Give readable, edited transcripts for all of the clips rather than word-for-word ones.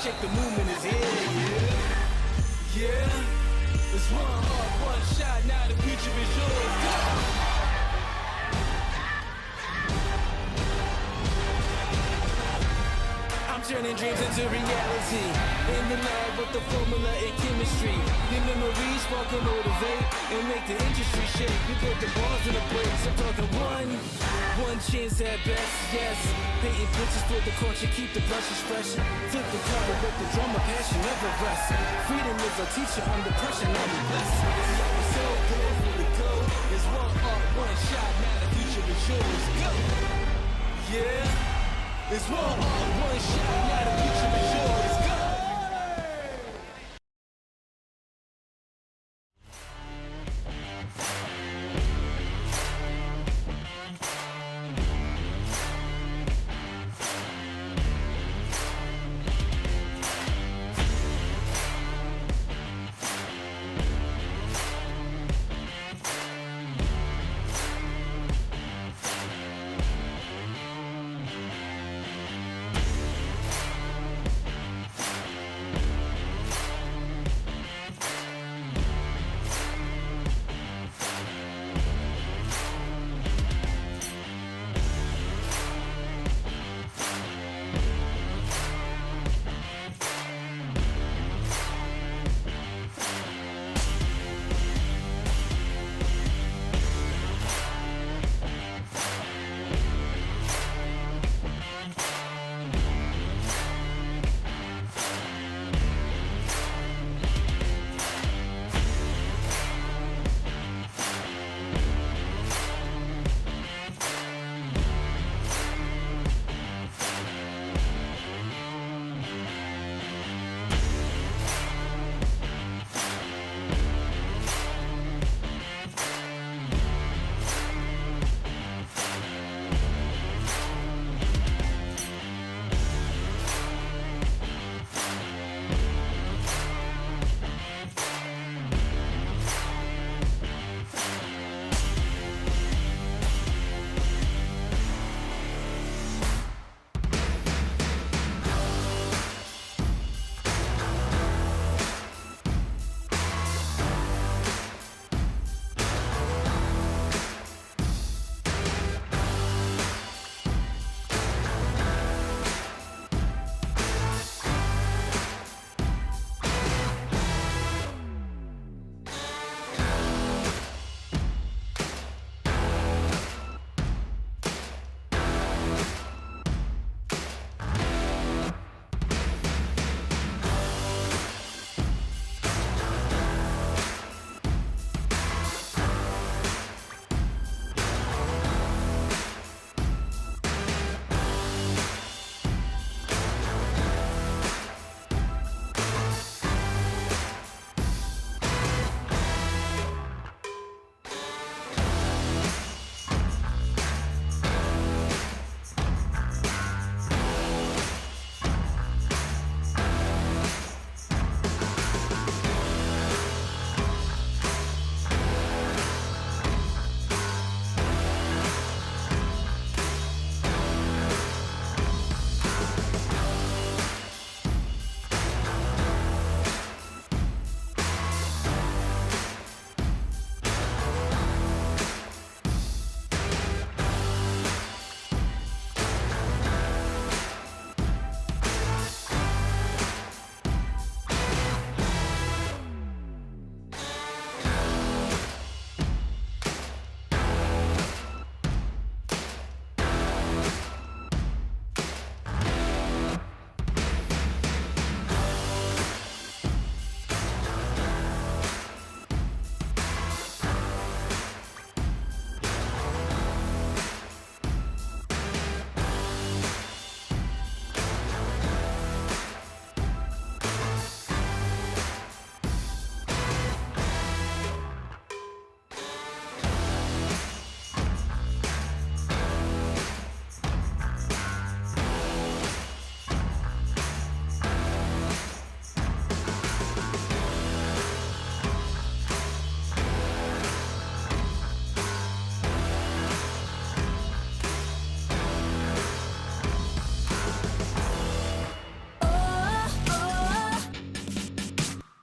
check, the movement is here, yeah. It's one heart, one shot, now the future is yours. Go! I'm turning dreams into reality. In the lab with the formula and chemistry. The memories spark and motivate and make the industry shake. We put the balls in the breaks. I'm talking one chance at best, yes. Painting pictures for the culture, keep the brushes fresh. Flip the cover with the drama, passion never rests. Freedom is a teacher under pressure, now we blessed. I'm so good for the go. It's one heart, one shot, now the future is yours. Go! Yeah. It's one heart, one shot, now the future is yours. Go!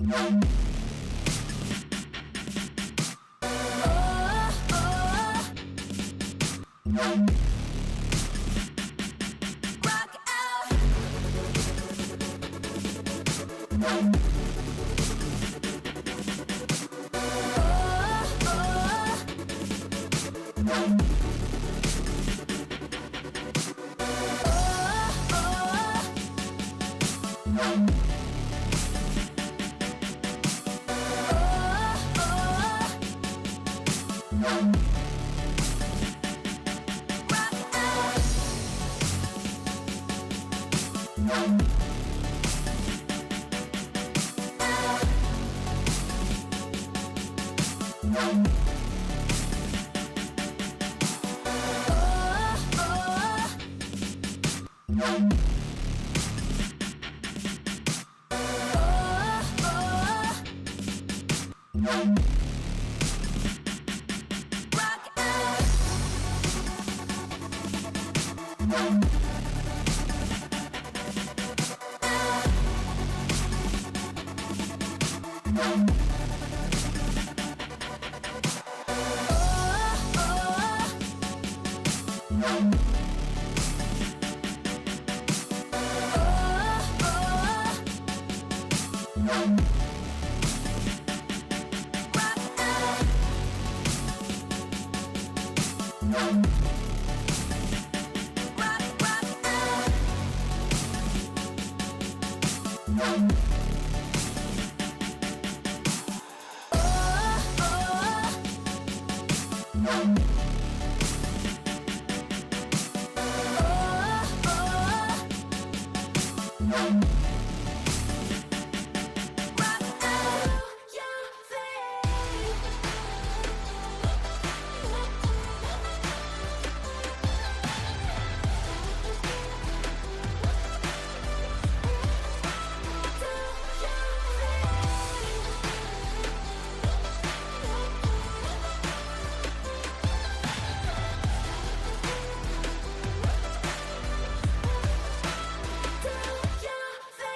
Do your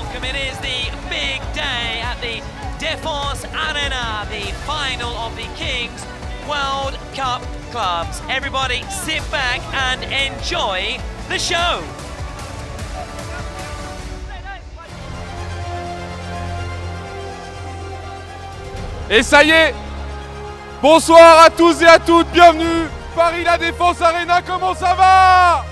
welcome. It is the big day at the Défense Arena, the final of the Kings World Cup Clubs. Everybody sit back and enjoy the show. Et ça y est, bonsoir à tous et à toutes, bienvenue, Paris La Défense Arena, comment ça va?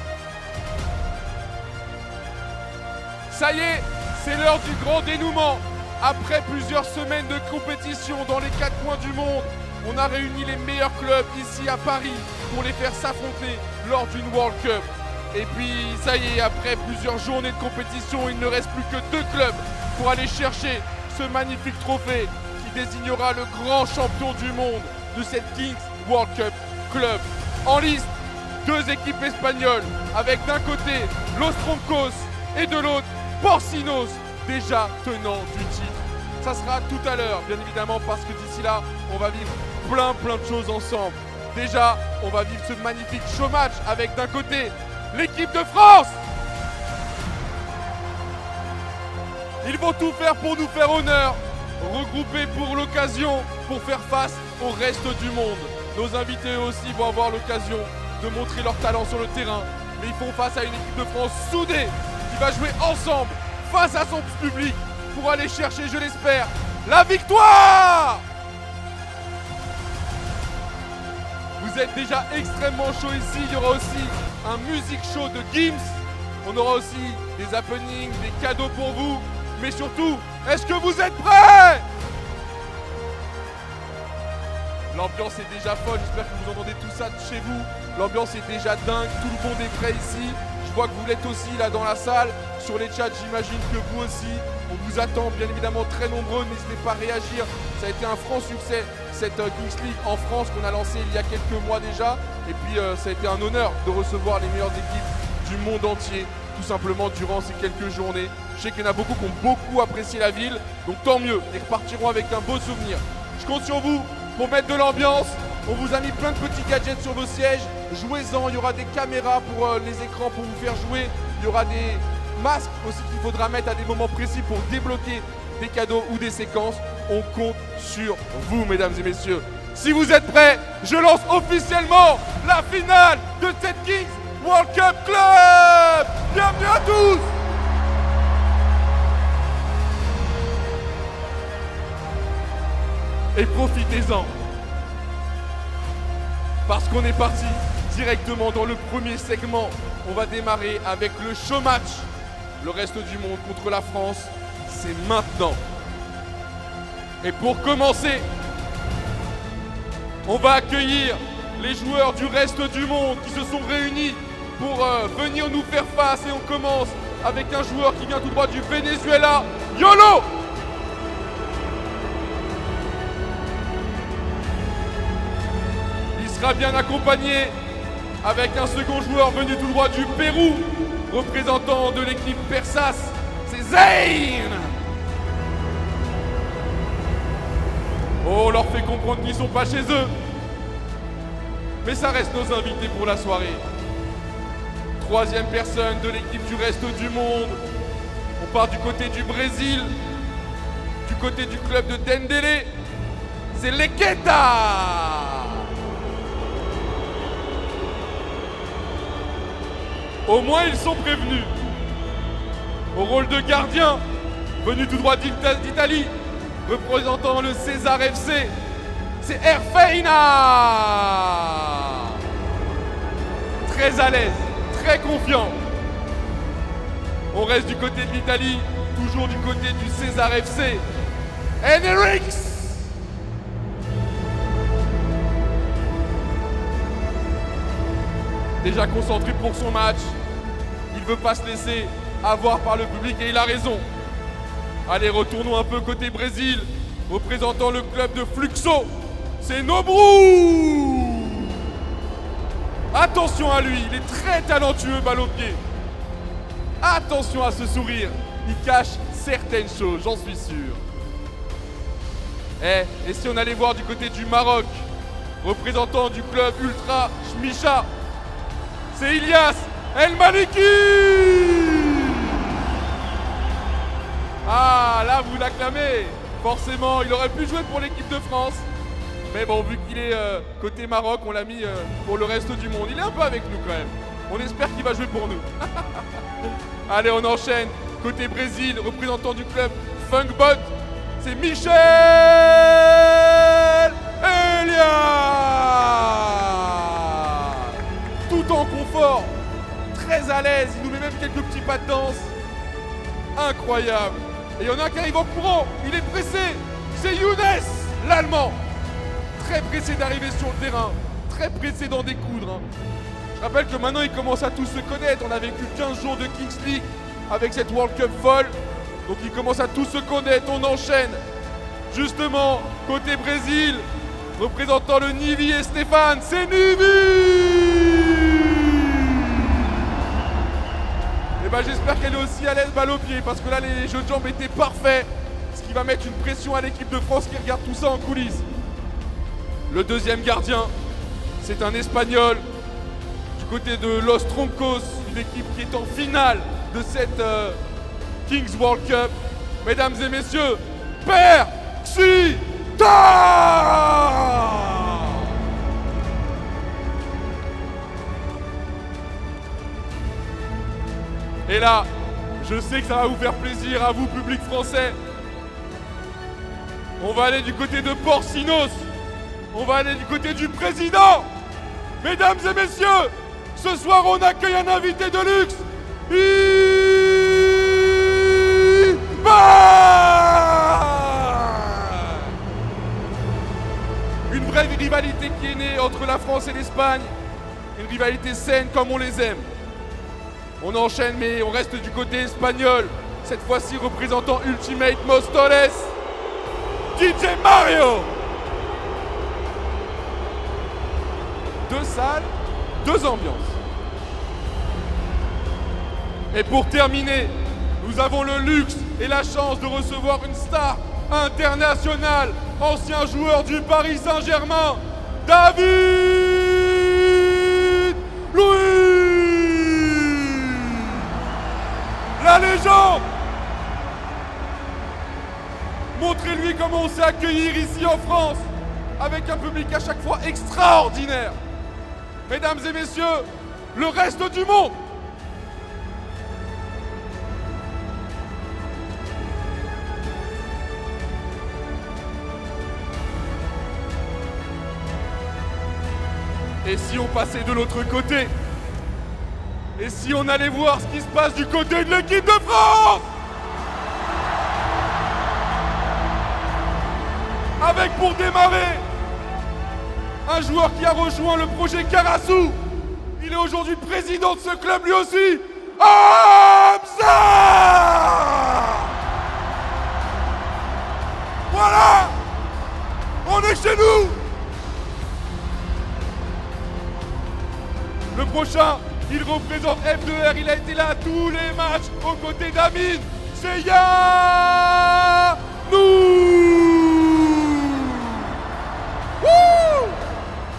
Ça y est, c'est l'heure du grand dénouement. Après plusieurs semaines de compétition dans les 4 coins du monde, on a réuni les meilleurs clubs ici à Paris pour les faire s'affronter lors d'une World Cup. Et puis ça y est, après plusieurs journées de compétition, il ne reste plus que 2 clubs pour aller chercher ce magnifique trophée qui désignera le grand champion du monde de cette Kings World Cup Club. En liste, 2 équipes espagnoles avec d'un côté Los Troncos et de l'autre PORCINOS, déjà tenant du titre. Ça sera tout à l'heure, bien évidemment, parce que d'ici là, on va vivre plein de choses ensemble. Déjà, on va vivre ce magnifique showmatch avec d'un côté l'équipe de France. Ils vont tout faire pour nous faire honneur, regroupés pour l'occasion, pour faire face au reste du monde. Nos invités aussi vont avoir l'occasion de montrer leur talent sur le terrain, mais ils font face à une équipe de France soudée qui va jouer ensemble face à son public pour aller chercher, je l'espère, la victoire. Vous êtes déjà extrêmement chaud ici. Il y aura aussi un music show de GIMS. On aura aussi des happenings, des cadeaux pour vous. Mais surtout, est-ce que vous êtes prêts? L'ambiance est déjà folle. J'espère que vous entendez tout ça de chez vous. L'ambiance est déjà dingue. Tout le monde est prêt ici. Je vois que vous l'êtes aussi là dans la salle. Sur les chats, j'imagine que vous aussi. On vous attend bien évidemment très nombreux. N'hésitez pas à réagir. Ça a été un franc succès, cette Kings League en France qu'on a lancée il y a quelques mois déjà. Et puis ça a été un honneur de recevoir les meilleures équipes du monde entier, tout simplement durant ces quelques journées. Je sais qu'il y en a beaucoup qui ont beaucoup apprécié la ville. Donc tant mieux, ils repartiront avec un beau souvenir. Je compte sur vous pour mettre de l'ambiance. On vous a mis plein de petits gadgets sur vos sièges. Jouez-en, il y aura des caméras pour les écrans pour vous faire jouer. Il y aura des masques aussi qu'il faudra mettre à des moments précis pour débloquer des cadeaux ou des séquences. On compte sur vous, mesdames et messieurs. Si vous êtes prêts, je lance officiellement la finale de cette Kings World Cup Club. Bienvenue à tous. Et profitez-en. Parce qu'on est parti directement dans le premier segment. On va démarrer avec le show match. Le reste du monde contre la France, c'est maintenant. Et pour commencer, on va accueillir les joueurs du reste du monde qui se sont réunis pour venir nous faire face. Et on commence avec un joueur qui vient tout droit du Venezuela, YOLO! Il sera bien accompagné avec un second joueur venu tout droit du Pérou, représentant de l'équipe Persas, c'est Zayn. Oh, on leur fait comprendre qu'ils ne sont pas chez eux. Mais ça reste nos invités pour la soirée. Troisième personne de l'équipe du reste du monde. On part du côté du Brésil, du côté du club de Dendele. C'est Lequeta. Au moins ils sont prévenus. Au rôle de gardien, venu tout droit d'Italie, représentant le César FC, c'est Erfeina. Très à l'aise, très confiant. On reste du côté de l'Italie, toujours du côté du César FC. Henrix. Déjà concentré pour son match. Il ne veut pas se laisser avoir par le public et il a raison. Allez, retournons un peu côté Brésil, représentant le club de Fluxo. C'est Nobrou. Attention à lui, il est très talentueux balle au pied. Attention à ce sourire, il cache certaines choses, j'en suis sûr. Et si on allait voir du côté du Maroc, représentant du club Ultra Chmicha, c'est Ilyas El Maliki. jamais. Forcément, il aurait pu jouer pour l'équipe de France. Mais bon, vu qu'il est côté Maroc, on l'a mis pour le reste du monde. Il est un peu avec nous quand même. On espère qu'il va jouer pour nous. Allez, on enchaîne. Côté Brésil, représentant du club Funkbot, c'est Michel Elias. Tout en confort, très à l'aise. Il nous met même quelques petits pas de danse. Incroyable. Et il y en a un qui arrive en courant. Il est pressé. C'est Younes, l'Allemand. Très pressé d'arriver sur le terrain. Très pressé d'en découdre. Hein. Je rappelle que maintenant, ils commencent à tous se connaître. On a vécu 15 jours de Kings League avec cette World Cup folle. Donc, ils commencent à tous se connaître. On enchaîne. Justement, côté Brésil, représentant le Nivi et Stéphane, c'est Nivi. Et ben, j'espère qu'elle est aussi à l'aise balle au pied parce que là, les jeux de jambes étaient parfaits. Ce qui va mettre une pression à l'équipe de France qui regarde tout ça en coulisses. Le deuxième gardien, c'est un Espagnol du côté de Los Troncos, une équipe qui est en finale de cette Kings World Cup. Mesdames et messieurs, PORCINOS! Et là, je sais que ça va vous faire plaisir à vous, public français. On va aller du côté de PORCINOS. On va aller du côté du président. Mesdames et messieurs, ce soir on accueille un invité de luxe. Une vraie rivalité qui est née entre la France et l'Espagne. Une rivalité saine comme on les aime. On enchaîne mais on reste du côté espagnol. Cette fois-ci représentant Ultimate Mostores, DJ Mario. Deux salles, deux ambiances. Et pour terminer, nous avons le luxe et la chance de recevoir une star internationale, ancien joueur du Paris Saint-Germain, David Louis. La légende. Montrez-lui comment on sait accueillir ici en France, avec un public à chaque fois extraordinaire. Mesdames et messieurs, le reste du monde. Et si on passait de l'autre côté? Et si on allait voir ce qui se passe du côté de l'équipe de France? Avec pour démarrer un joueur qui a rejoint le projet Karasu. Il est aujourd'hui président de ce club lui aussi. Hamza! Voilà! On est chez nous! Le prochain, il représente F2R. Il a été là à tous les matchs aux côtés d'Amine. C'est Yannou!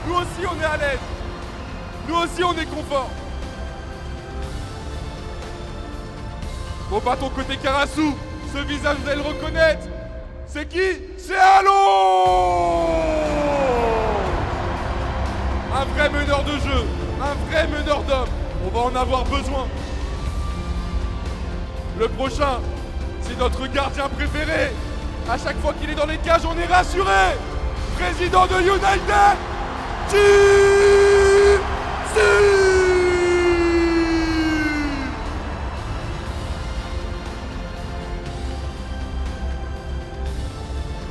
Nous aussi on est à l'aise. Nous aussi on est confort. Bon bah ton côté Karasu, ce visage vous allez le reconnaître. C'est qui? C'est Allo! Un vrai meneur de jeu, un vrai meneur d'hommes. On va en avoir besoin. Le prochain, c'est notre gardien préféré. À chaque fois qu'il est dans les cages, on est rassuré. Président de United GIMS.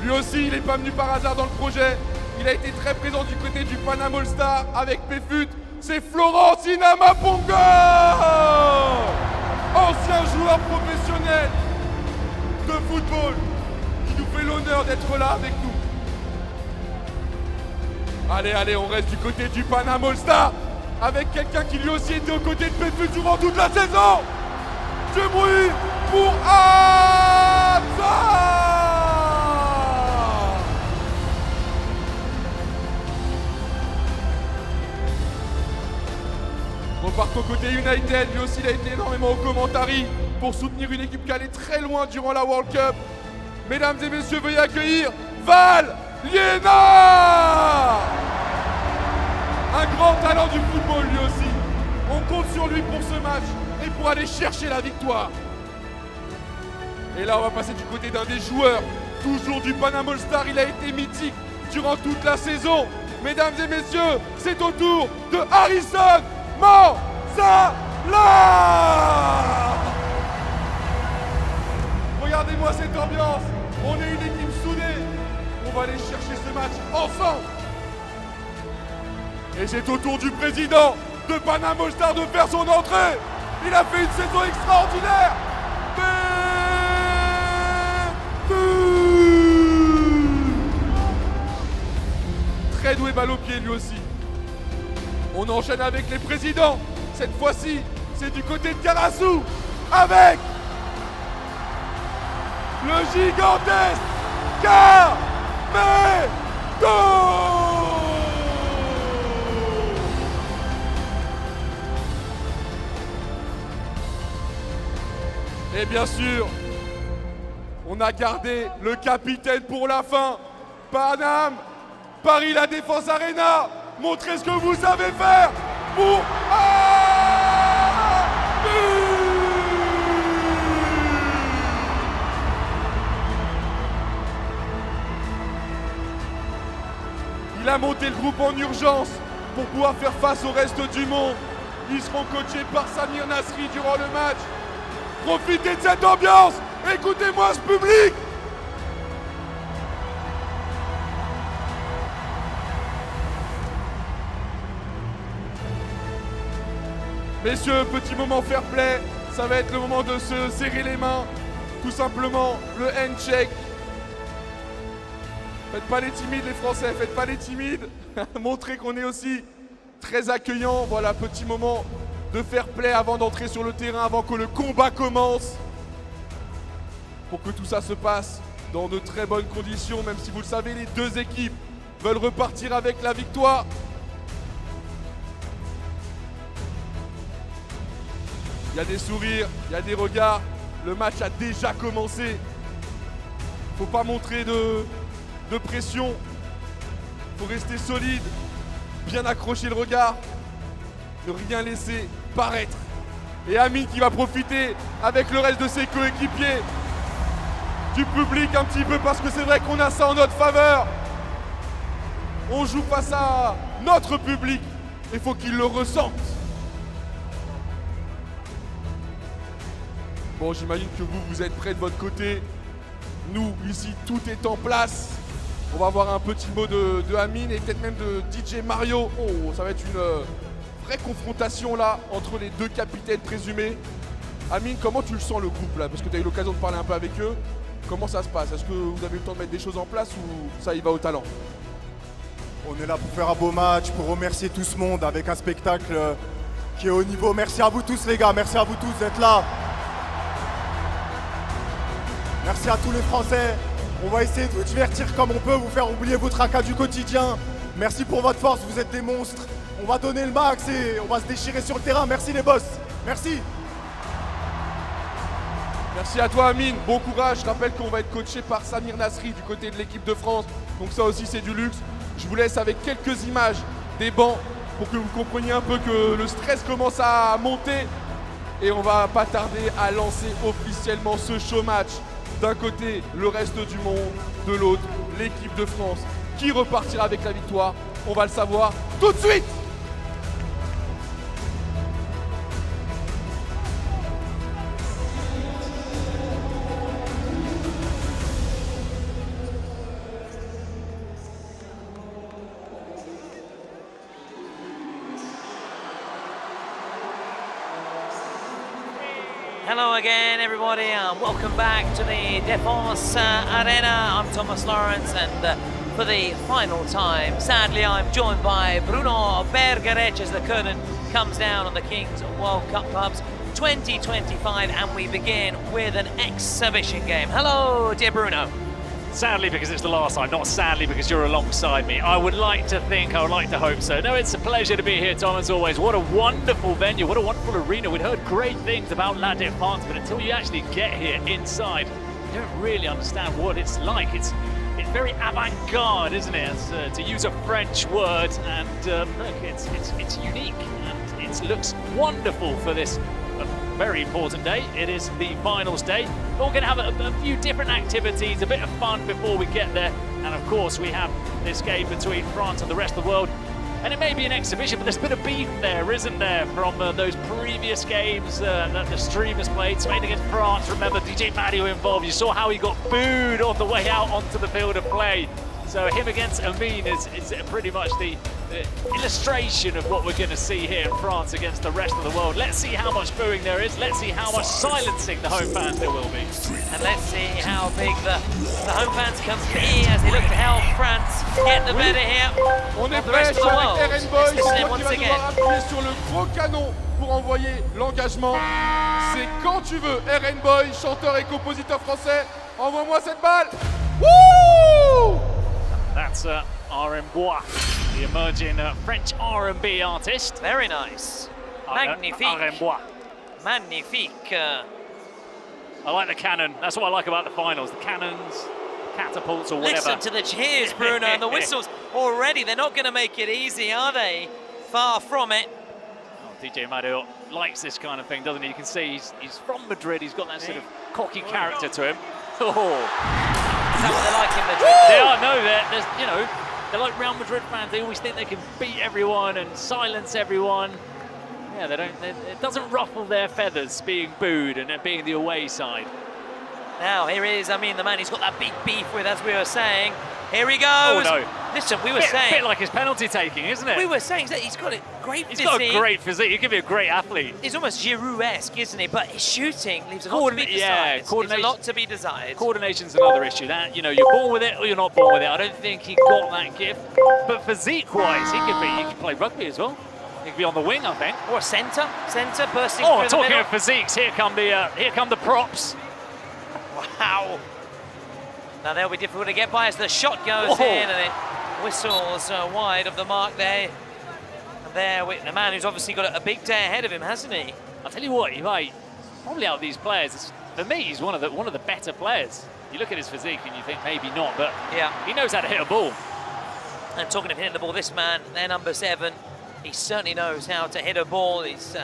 Lui aussi, il n'est pas venu par hasard dans le projet. Il a été très présent du côté du Panam All Star avec Péfut. C'est Florence Inamaponga, ancien joueur professionnel de football, qui nous fait l'honneur d'être là avec nous. Allez, on reste du côté du Panam All Star avec quelqu'un qui lui aussi était aux côtés de Péfut durant toute la saison. Du bruit pour Hamza. Repartons côté United, lui aussi il a été énormément au commentary pour soutenir une équipe qui allait très loin durant la World Cup. Mesdames et messieurs, veuillez accueillir Val Liena! Un grand talent du football lui aussi. On compte sur lui pour ce match et pour aller chercher la victoire. Et là, on va passer du côté d'un des joueurs, toujours du Panama All-Star. Il a été mythique durant toute la saison. Mesdames et messieurs, c'est au tour de Harrison Manzala! Regardez-moi cette ambiance. On est une équipe soudée. On va aller chercher ce match ensemble. Et c'est au tour du président de Panama All-Star de faire son entrée. Il a fait une saison extraordinaire. Très doué balle au pied lui aussi. On enchaîne avec les présidents. Cette fois-ci, c'est du côté de Karasu avec le gigantesque Kamedo. Et bien sûr, on a gardé le capitaine pour la fin. Paname, Paris La Défense Arena, montrez ce que vous savez faire pour Il a monté le groupe en urgence pour pouvoir faire face au reste du monde. Ils seront coachés par Samir Nasri durant le match. Profitez de cette ambiance. Écoutez-moi ce public. Messieurs, petit moment fair play. Ça va être le moment de se serrer les mains. Tout simplement, le handshake. Faites pas les timides les Français, faites pas les timides. Montrez qu'on est aussi très accueillant. Voilà, petit moment de fair play avant d'entrer sur le terrain, avant que le combat commence. Pour que tout ça se passe dans de très bonnes conditions, même si vous le savez, les deux équipes veulent repartir avec la victoire. Il y a des sourires, il y a des regards. Le match a déjà commencé. Faut pas montrer de pression. Faut rester solide, bien accrocher le regard, ne rien laisser paraître. Et Amine qui va profiter avec le reste de ses coéquipiers, du public un petit peu, parce que c'est vrai qu'on a ça en notre faveur. On joue face à notre public, il faut qu'il le ressente. Bon, j'imagine que vous êtes prêts de votre côté. Nous, ici, tout est en place. On va avoir un petit mot de Amine et peut-être même de DJ Mario. Oh, ça va être une vraie confrontation là entre les deux capitaines présumés. Amine, comment tu le sens le groupe là? Parce que tu as eu l'occasion de parler un peu avec eux. Comment ça se passe? Est-ce que vous avez eu le temps de mettre des choses en place ou ça y va au talent? On est là pour faire un beau match, pour remercier tout ce monde avec un spectacle qui est au niveau. Merci à vous tous les gars, merci à vous tous d'être là. Merci à tous les Français. On va essayer de vous divertir comme on peut, vous faire oublier vos tracas du quotidien. Merci pour votre force, vous êtes des monstres. On va donner le max et on va se déchirer sur le terrain. Merci les boss, merci. Merci à toi Amine, bon courage. Je rappelle qu'on va être coaché par Samir Nasri du côté de l'équipe de France. Donc ça aussi c'est du luxe. Je vous laisse avec quelques images des bancs pour que vous compreniez un peu que le stress commence à monter. Et on va pas tarder à lancer officiellement ce show match. D'un côté, le reste du monde, de l'autre, l'équipe de France. Qui repartira avec la victoire? On va le savoir tout de suite. Hello again, everybody, and welcome back to the Défense Arena. I'm Thomas Lawrence, and for the final time, sadly, I'm joined by Bruno Bergerec as the curtain comes down on the Kings World Cup Clubs 2025, and we begin with an exhibition game. Hello, dear Bruno. Sadly, because it's the last time, not sadly because you're alongside me. I would like to think, I would like to hope so. No, it's a pleasure to be here, Tom, as always. What a wonderful venue, what a wonderful arena. We'd heard great things about La Défense, but until you actually get here inside you don't really understand what it's like. It's very avant-garde, isn't it? To use a French word, and look, it's unique and it looks wonderful for this very important day. It is the finals day. We're going to have a few different activities, a bit of fun before we get there, and of course we have this game between France and the rest of the world. And it may be an exhibition, but there's a bit of beef there, isn't there, from those previous games that the streamers played. Spain against France, remember DJ Mario involved. You saw how he got booed on the way out onto the field of play. So him against Amin is pretty much the illustration of what we're going to see here in France against the rest of the world. Let's see how much booing there is. Let's see how much silencing the home fans there will be. And let's see how big the home fans can be as they look to help France get the better here. On est of the prêt, rest je of suis the avec world. Eren Boy, Let's listen c'est in moi qui once va again. devoir appuyer sur le gros canon pour envoyer l'engagement. C'est quand tu veux, Eren Boy, chanteur et compositeur français, envoie-moi cette balle. Woo! That's Bois, the emerging French R&B artist. Very nice. Magnifique. Bois. Magnifique. I like the cannon. That's what I like about the finals. The cannons, catapults or whatever. Listen to the cheers, Bruno, and the whistles already. They're not going to make it easy, are they? Far from it. Oh, DJ Mario likes this kind of thing, doesn't he? You can see he's from Madrid. He's got that sort of cocky character to him. Oh. Is that what they're like in Madrid? They are, no, there's, you know, they're like Real Madrid fans. They always think they can beat everyone and silence everyone. Yeah, it doesn't ruffle their feathers being booed and being the away side. Now, here is, I mean, the man he's got that big beef with, as we were saying. Here he goes. Oh, no. Listen, we were A saying... bit like his penalty taking, isn't it? We were saying that he's got a great He's physique. got a great physique. He could be a great athlete. He's almost Giroud-esque, isn't he? But his shooting leaves a lot to be desired. There's a lot to be desired. Coordination's another issue. That, you know, you're born with it or you're not born with it. I don't think he got that gift. But physique-wise, he could play rugby as well. He could be on the wing, I think. Or a centre bursting Oh, through the talking middle. of physiques, here come the props. Wow. Now they'll be difficult to get by as the shot goes in and it whistles wide of the mark there. And there with the man who's obviously got a big day ahead of him, hasn't he? I'll tell you what, probably out of these players, for me, he's one of the better players. You look at his physique and you think maybe not, but yeah, he knows how to hit a ball. And talking of hitting the ball, this man, their number 7, he certainly knows how to hit a ball. He's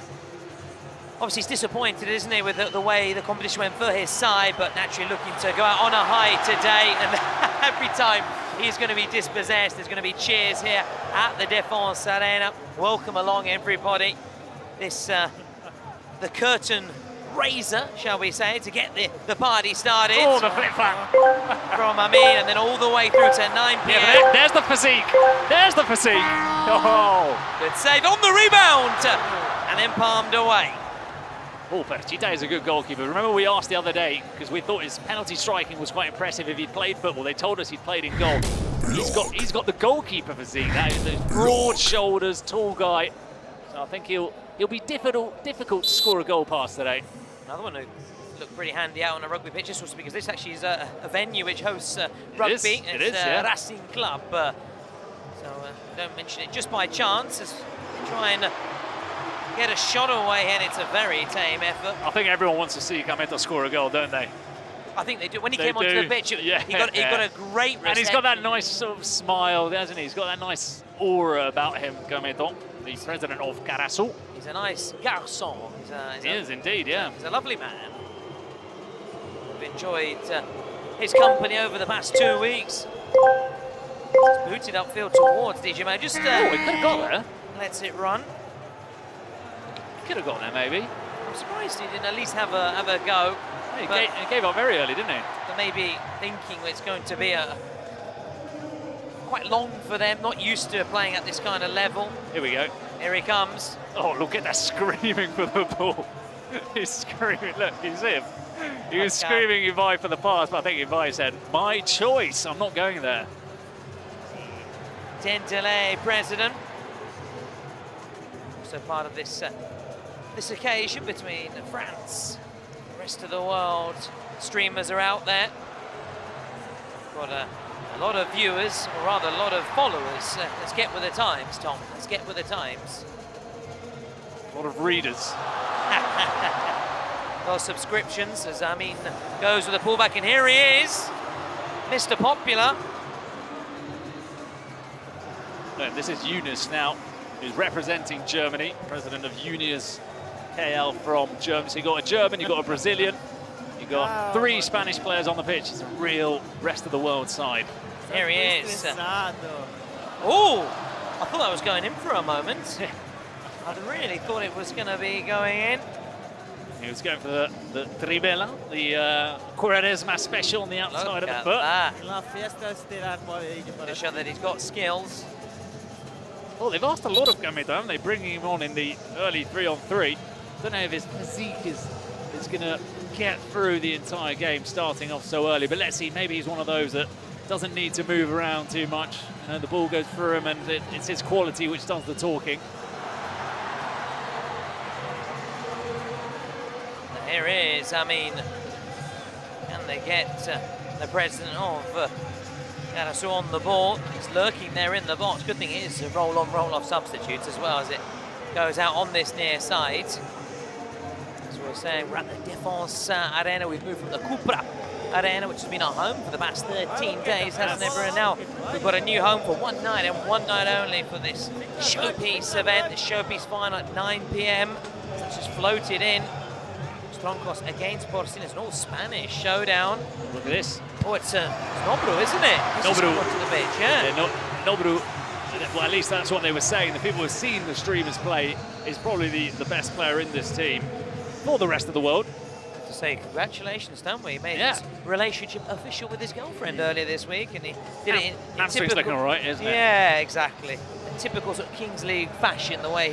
obviously he's disappointed, isn't he, with the way the competition went for his side, but naturally looking to go out on a high today. And every time he's going to be dispossessed, there's going to be cheers here at the Défense Arena. Welcome along, everybody. This the curtain raiser, shall we say, to get the party started. Oh, the flip-flap. From Amin, and then all the way through to 9 p.m. Yeah, there's the physique. There's the physique. Oh. Good save on the rebound, and then palmed away. Oh, Perchita is a good goalkeeper. Remember we asked the other day, because we thought his penalty striking was quite impressive if he'd played football. They told us he'd played in goal. He's got the goalkeeper physique. That is those broad shoulders, tall guy. So I think he'll be difficult to score a goal past today. Another one who looked pretty handy out on a rugby pitch, just also because this actually is a venue which hosts rugby. It is, yeah. Racing Club. So don't mention it just by chance. As they try and get a shot away, and it's a very tame effort. I think everyone wants to see Camento score a goal, don't they? I think they do. When he came onto the pitch, he got a great reception. And he's got that nice sort of smile, hasn't he? He's got that nice aura about him, Camento, the president of Carasu. He's a nice garçon. He is indeed, yeah. He's a lovely man. We've enjoyed his company over the past 2 weeks. He's booted upfield towards DJ Mayo. Just he could have got there. Lets it run. He could have got there, maybe. I'm surprised he didn't at least have a go. Yeah, he gave up very early, didn't he? But maybe thinking it's going to be quite long for them, not used to playing at this kind of level. Here we go. Here he comes. Oh, look at that, screaming for the ball. He's screaming, look, you see him? He was screaming Ibai for the pass, but I think Ibai said, my choice, I'm not going there. Dentelé president. Also part of this this occasion between France and the rest of the world. Streamers are out there. Got a lot of viewers, or rather a lot of followers. Let's get with the times, Tom. Let's get with the times. A lot of readers. those subscriptions as Amin goes with a pullback, and here he is, Mr. Popular. And this is Yunus now, who's representing Germany, president of Juniors KL from Germany. So you got a German, you got a Brazilian, you got 3 Spanish players on the pitch. It's a real rest of the world side. Here he is. Oh, I thought I was going in for a moment. I really thought it was going to be going in. He was going for the tribela, the Quaresma special on the outside of the foot. To show that he's got skills. Well, they've asked a lot of Gamito, haven't they? Bringing him on in the early 3-on-3. Don't know if his physique is going to get through the entire game starting off so early, but let's see, maybe he's one of those that doesn't need to move around too much. You know, the ball goes through him, and it's his quality which does the talking. Here is, I mean, can they get the president of Yarasu on the ball? He's lurking there in the box. Good thing it is a roll-on, roll-off substitutes as well as it goes out on this near side. As we were saying, we're at the Défense Arena. We've moved from the Cupra Arena, which has been our home for the past 13 days, hasn't it? And now we've got a new home for one night and one night only for this showpiece event, the showpiece final at 9 p.m. It's just floated in. TRONCOS against PORCINOS, an all-Spanish showdown. Look at this. Oh, it's Nobru, isn't it? Nobru. To the pitch, yeah. Nobru, well, at least that's what they were saying. The people who've seen the streamers play is probably the best player in this team for the rest of the world. To say congratulations, don't we? He made his relationship official with his girlfriend earlier this week, and he did it in Hamstring's looking all right, isn't it? Yeah, exactly. In typical sort of Kings League fashion, the way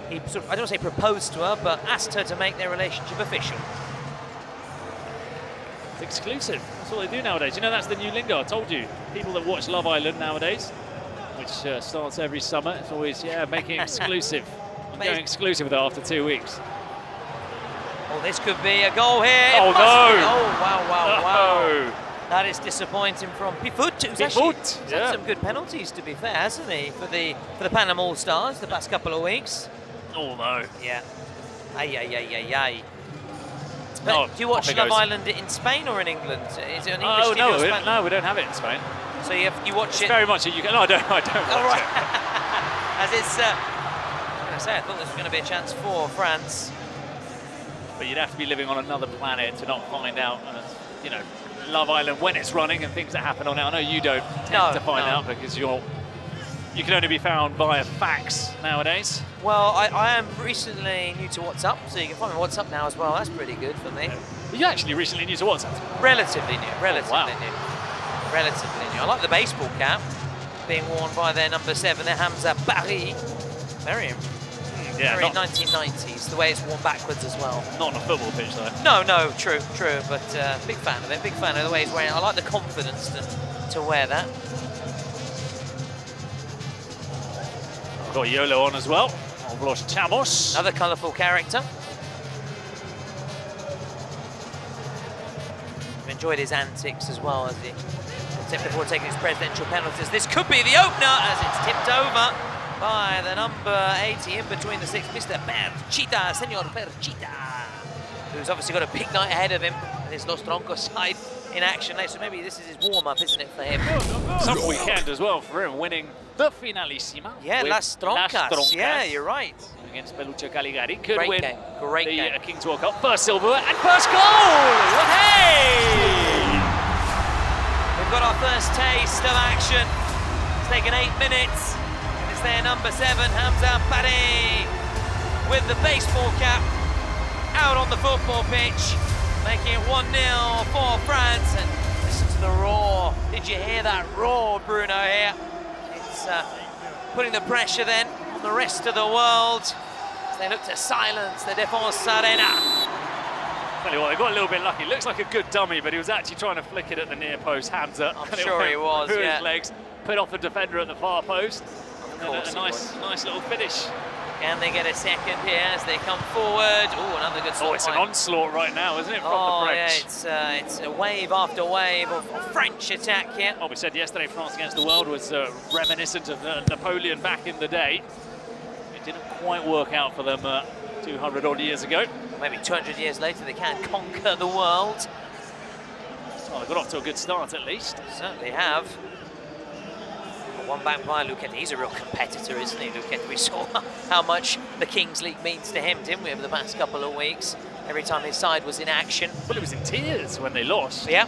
he sort of, I don't want to say proposed to her, but asked her to make their relationship official. It's exclusive. That's what they do nowadays. You know, that's the new lingo. I told you. People that watch Love Island nowadays, which starts every summer, it's always, making exclusive. I'm going exclusive with it after 2 weeks. Oh, this could be a goal here. Oh, no. Oh, wow. That is disappointing from Pifut, who's actually had some good penalties, to be fair, hasn't he, for the Panama All-Stars the past couple of weeks. Oh, no. Yeah. Ay. No, do you watch Love Island in Spain or in England? Is it an English TV or Spanish? No, we don't have it in Spain. So you watch it? Very much a UK. No, I don't watch it. As it's, I thought this was going to be a chance for France. But you'd have to be living on another planet to not find out, you know, Love Island when it's running and things that happen on it. I know you don't tend to find out because you can only be found via fax nowadays. Well, I am recently new to WhatsApp, so you can find me on WhatsApp now as well. That's pretty good for me. Are you actually recently new to WhatsApp? Relatively new. Relatively new. I like the baseball cap being worn by their number 7, their Hamza Barry. Very 1990s, the way it's worn backwards as well. Not on a football pitch, though. No, true, but big fan of it, big fan of the way he's wearing it. I like the confidence to wear that. I've got YOLO on as well. Chamos. Another colourful character. I've enjoyed his antics as well as he before taking his presidential penalties. This could be the opener as it's tipped over by the number 80 in between the 6, Mr. Perchita, Senor Perchita, who's obviously got a big night ahead of him and his Los Troncos side in action later. So maybe this is his warm-up, isn't it, for him? Some weekend as well for him, winning the Finalissima. Yeah, Las Troncos. Yeah, you're right. Against Peluche Caligari. Could Great win game. Great game. The Kings World Cup. First silver and first goal! Hey! We've got our first taste of action. It's taken 8 minutes. It's their number 7, Hamza Barry, with the baseball cap out on the football pitch, making it 1-0 for France. And listen to the roar. Did you hear that roar, Bruno, here? It's putting the pressure then on the rest of the world as they look to silence the Défense Arena. Tell you what, they got a little bit lucky. Looks like a good dummy, but he was actually trying to flick it at the near post, Hamza. I'm sure he was, through his legs, put off the defender at the far post. Of course, a nice little finish. Can they get a second here as they come forward? Oh, another good stop. Oh, it's an onslaught right now, isn't it, from the French? Yeah, it's a wave after wave of French attack here. Well, we said yesterday France against the world was reminiscent of Napoleon back in the day. It didn't quite work out for them 200 odd years ago. Maybe 200 years later they can conquer the world. Well, they got off to a good start at least. Certainly have. One back by Luquet. He's a real competitor, isn't he, Luquet? We saw how much the Kings League means to him, didn't we, over the past couple of weeks? Every time his side was in action. Well, it was in tears when they lost. Yeah.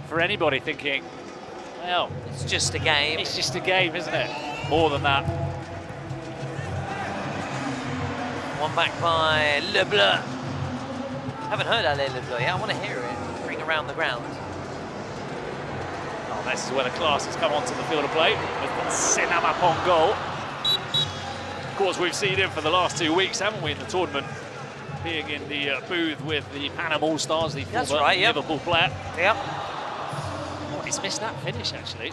For anybody thinking, well, It's just a game. it's just a game, isn't it? More than that. One back by Lebleu. Haven't heard Ale Lebleu yet. I want to hear it. Ring around the ground. Oh, this is where the class has come onto the field of play with Senamap on goal. Of course, we've seen him for the last 2 weeks, haven't we, in the tournament? Being in the booth with the Pan Am All-Stars, the That's former right, yep. Liverpool player. Yep. Oh, he's missed that finish, actually.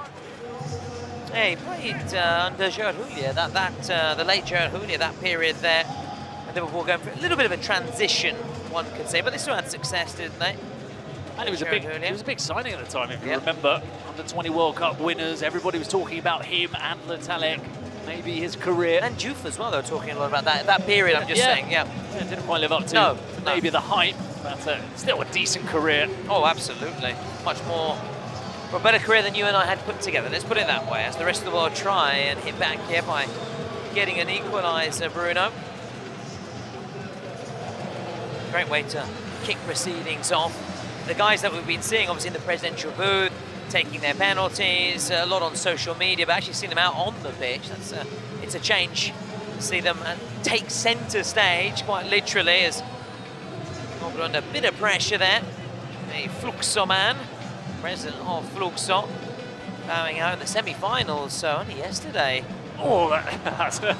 Hey, he played under Gerard Houllier, the late Gerard Houllier, that period there. And Liverpool going for a little bit of a transition, one could say, but they still had success, didn't they? And it was a big signing at the time, if you Yep. remember. Under 20 World Cup winners, everybody was talking about him and Letalek, maybe his career. And Juve as well, they were talking a lot about that period, I'm just saying, yeah. Yeah, didn't quite live up to No, maybe the hype, but still a decent career. Oh, absolutely. Much more, or a better career than you and I had put together. Let's put it that way. As the rest of the world try and hit back here by getting an equaliser, Bruno. Great way to kick proceedings off. The guys that we've been seeing, obviously in the presidential booth, taking their penalties, a lot on social media, but actually seeing them out on the pitch. It's a change to see them take centre stage, quite literally, as we're under a bit of pressure there. A Fluxo man, president of Fluxo, bowing out in the semi-finals, so only yesterday. Oh, that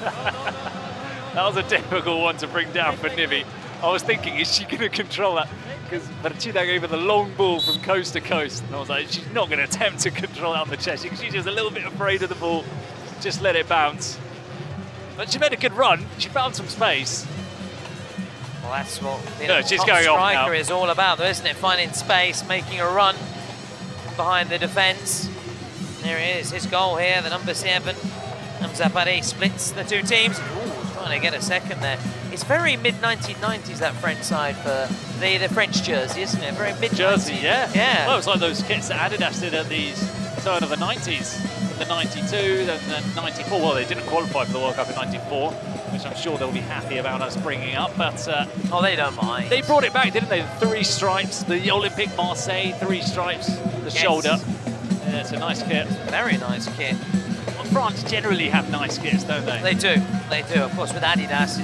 was a difficult one to bring down for Nivi. I was thinking, is she going to control that? Because Marchina gave her the long ball from coast to coast. And I was like, she's not going to attempt to control that on the chest. She's just a little bit afraid of the ball. Just let it bounce. But she made a good run. She found some space. Well, that's what being No, a she's top going off striker now. is all about, though, isn't it? Finding space, making a run behind the defence. There it is, his goal here, the number 7. Mzapare splits the two teams. Ooh, trying to get a second there. It's very mid-1990s, that French side, for the French jersey, isn't it? Very mid-90s. Jersey, yeah. Yeah. Well, it's like those kits that Adidas did at the turn of the 90s. The 92, then 94. Well, they didn't qualify for the World Cup in 94, which I'm sure they'll be happy about us bringing up. But oh, they don't mind. they brought it back, didn't they? 3 stripes, the Olympique Marseille, 3 stripes, the shoulder. Yeah, it's a nice kit. Very nice kit. Well, France generally have nice kits, don't they? They do. Of course, with Adidas,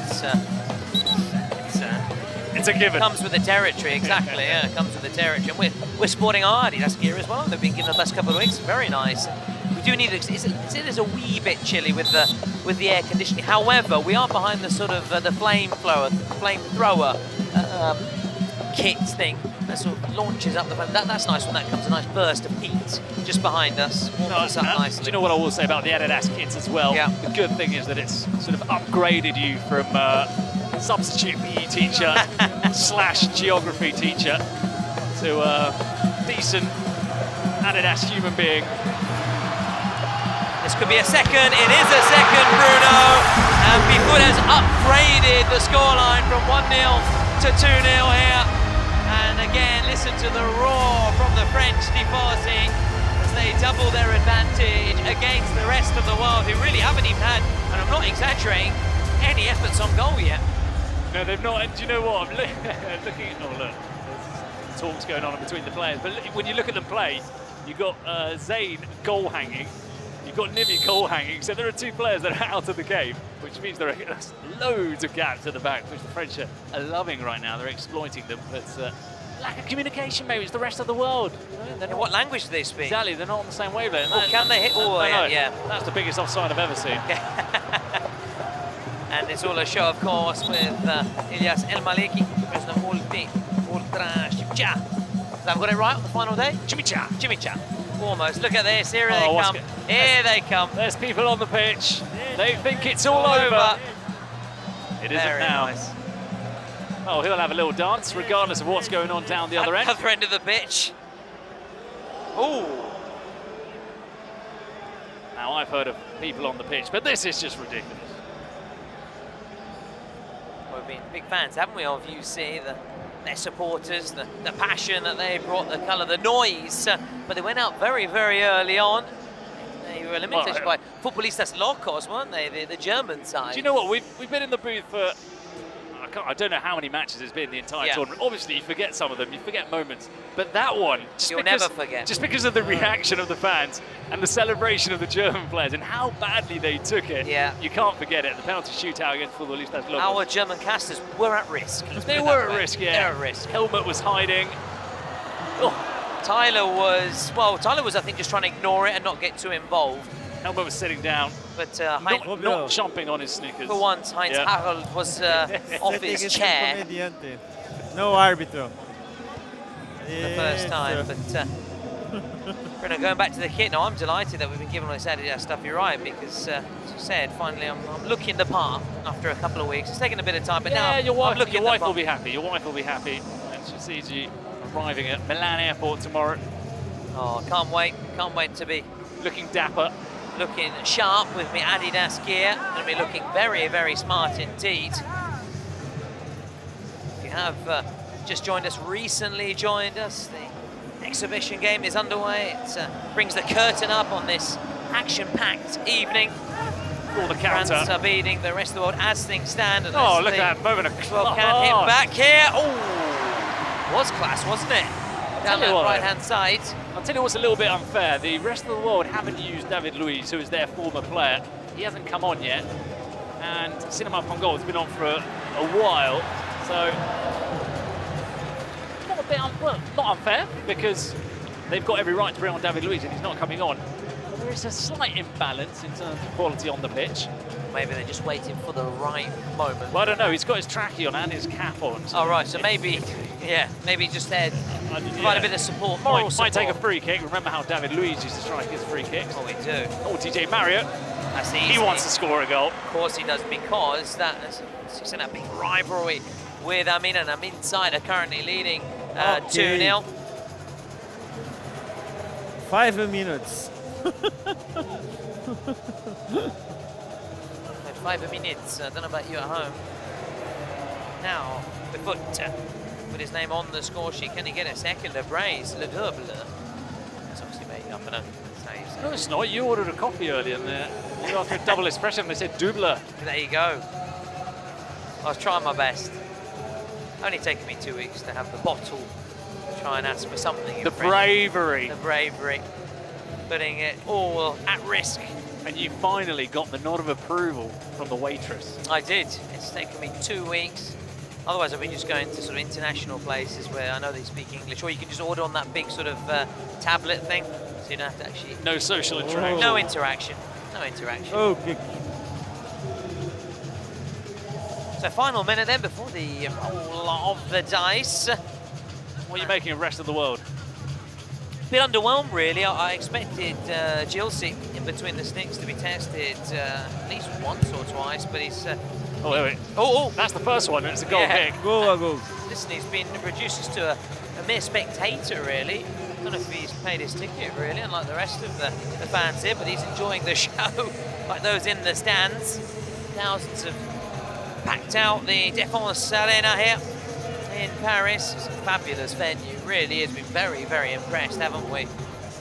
It's a given. comes with the territory, exactly. Yeah, it comes with the territory. And we're sporting our Adidas gear as well. They've been given the last couple of weeks. Very nice. We do need it is a wee bit chilly with the air conditioning. However, we are behind the sort of the flamethrower kit thing that sort of launches up the flame. That's nice when that comes, a nice burst of heat just behind us. Warms us up nicely. Do you know what I will say about the Adidas kits as well? Yeah. The good thing is that it's sort of upgraded you from substitute PE teacher / geography teacher to a decent Adidas human being. This could be a second. It is a second, Bruno. And Bifut has upgraded the scoreline from 1-0 to 2-0 here. And again, listen to the roar from the French Tifosi as they double their advantage against the rest of the world, who really haven't even had, and I'm not exaggerating, any efforts on goal yet. No, they've not. And do you know what? I'm looking at. Oh, look. There's talks going on between the players. But when you look at them play, you've got Zayn goal hanging. You've got Nivi goal hanging. So there are 2 players that are out of the game, which means there are loads of gaps at the back, which the French are loving right now. They're exploiting them. But lack of communication, maybe. It's the rest of the world. What language do they speak? Exactly. They're not on the same wavelength. Oh, can they hit? Oh, yeah. That's the biggest offside I've ever seen. And it's all a show, of course, with Ilyas El Maliki, who's the ultra Chimicha. Have I got it right on the final day? Chimicha. Almost. Look at this. Here they come. Here they come. There's people on the pitch. They think it's all over. It isn't Very now. nice. Oh, he'll have a little dance, regardless of what's going on down the other end. Other end of the pitch. Ooh. Now, I've heard of people on the pitch, but this is just ridiculous. been big fans, haven't we, of UC, their supporters, the passion that they brought, the colour, the noise. But they went out very, very early on. They were eliminated by Futbolistas Locos, weren't they? The German side. Do you know what? We've been in the booth for I don't know how many matches it's been in the entire tournament. Obviously, you forget some of them, you forget moments, but that one, you'll never forget. Just because of the reaction of the fans and the celebration of the German players and how badly they took it, you can't forget it. The penalty shootout against Futbolistas Locos. Our German casters were at risk. They were at risk, yeah. They were at risk. Helmet was hiding. Tyler was, I think, just trying to ignore it and not get too involved. Helmet was sitting down, but not chomping on his Snickers. For once, Heinz Harold was off his chair. No arbitro. The first time, but Bruno, going back to the kit now, I'm delighted that we've been given all this Adidas stuff. You're right, because as you said, finally I'm looking the part after a couple of weeks. It's taken a bit of time, but now your wife will be happy. Your wife will be happy, and she sees you arriving at Milan Airport tomorrow. Oh, can't wait! Can't wait to be looking dapper. Looking sharp with my Adidas gear, going to be looking very, very smart indeed. If you have just joined us, recently joined us, the exhibition game is underway. It brings the curtain up on this action-packed evening. All the counter. France are beating the rest of the world as things stand. And look at that moment of class. Well, can't hit back here. Oh, was class, wasn't it? Down that right-hand side. I'll tell you what's a little bit unfair. The rest of the world haven't used David Luiz, who is their former player. He hasn't come on yet. And Cinema Pongo has been on for a while. So, not unfair, because they've got every right to bring on David Luiz and he's not coming on. But there is a slight imbalance in terms of quality on the pitch. Maybe they're just waiting for the right moment. Well, I don't know. He's got his trackie on and his cap on. So right. So maybe, maybe just there, provide a bit of support, moral support. Might take a free kick. Remember how David Luiz used to strike his free kicks? Oh, we do. Oh, TJ Marriott. That's easy. He wants to score a goal. Of course he does, because that's in a big rivalry with Amin, and Amin side are currently leading 2-0. 5 minutes. 5 minutes. I don't know about you at home. Now, the foot with his name on the score sheet. Can he get a second? A brace, le double. That's obviously made up, and no, it's not. You ordered a coffee earlier, and you asked for a double espresso, and they said double. There you go. I was trying my best. Only taken me 2 weeks to have the bottle. Try and ask for something. The bravery. The bravery. Putting it all at risk. And you finally got the nod of approval from the waitress. I did. It's taken me 2 weeks. Otherwise, I've been just going to sort of international places where I know they speak English, or you can just order on that big sort of tablet thing, so you don't have to actually... No social interaction. No interaction. No interaction. Okay. So final minute then before the roll of the dice. What are you making of the rest of the world? A bit underwhelmed, really. I expected Gilsey in between the sticks to be tested at least once or twice, but he's... wait. That's the first one, and it's a goal kick. Go. Listen, he's been reduced just to a mere spectator, really. I don't know if he's paid his ticket, really, unlike the rest of the fans here, but he's enjoying the show, like those in the stands. Thousands have packed out the Défense Arena here in Paris. It's a fabulous venue, really is. We've been very, very impressed, haven't we?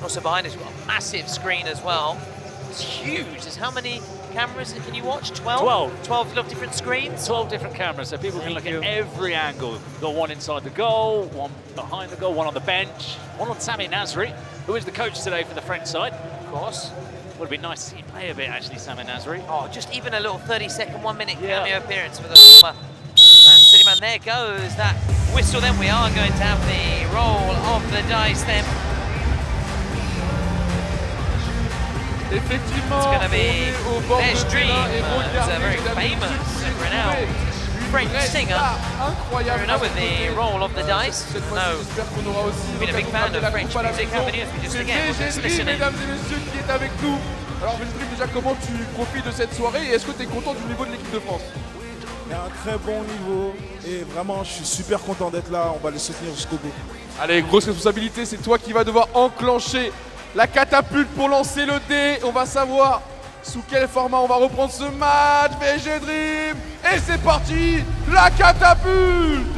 Also behind us, we've got a massive screen as well. It's huge. There's how many cameras can you watch? 12? 12 different screens? 12 different cameras, so people can look at every angle. You've got one inside the goal, one behind the goal, one on the bench, one on Sami Nasri, who is the coach today for the French side. Of course. Would be nice to see him play a bit, actually, Sami Nasri. Oh, just even a little 30-second, 1-minute cameo appearance for the former Man City man. There goes that whistle. Then we are going to have the roll of the dice then. Effectivement, it's going to be au bord their de dream. terrain et Who's a very famous, renowned French singer. Bruno with the roll of the dice. No, been a big fan of French music, haven't you? Just again, we're just listening. Mesdames et messieurs, qui est avec nous. Alors, Végendrim, déjà, comment tu profites de cette soirée et est-ce que tu es content du niveau de l'équipe de France? Il y a un très bon niveau et vraiment, je suis super content d'être là. On va les soutenir jusqu'au bout. Allez, grosse responsabilité, c'est toi qui vas devoir enclencher la catapulte pour lancer le dé. On va savoir sous quel format on va reprendre ce match. Végendrim. Et c'est parti, la catapulte.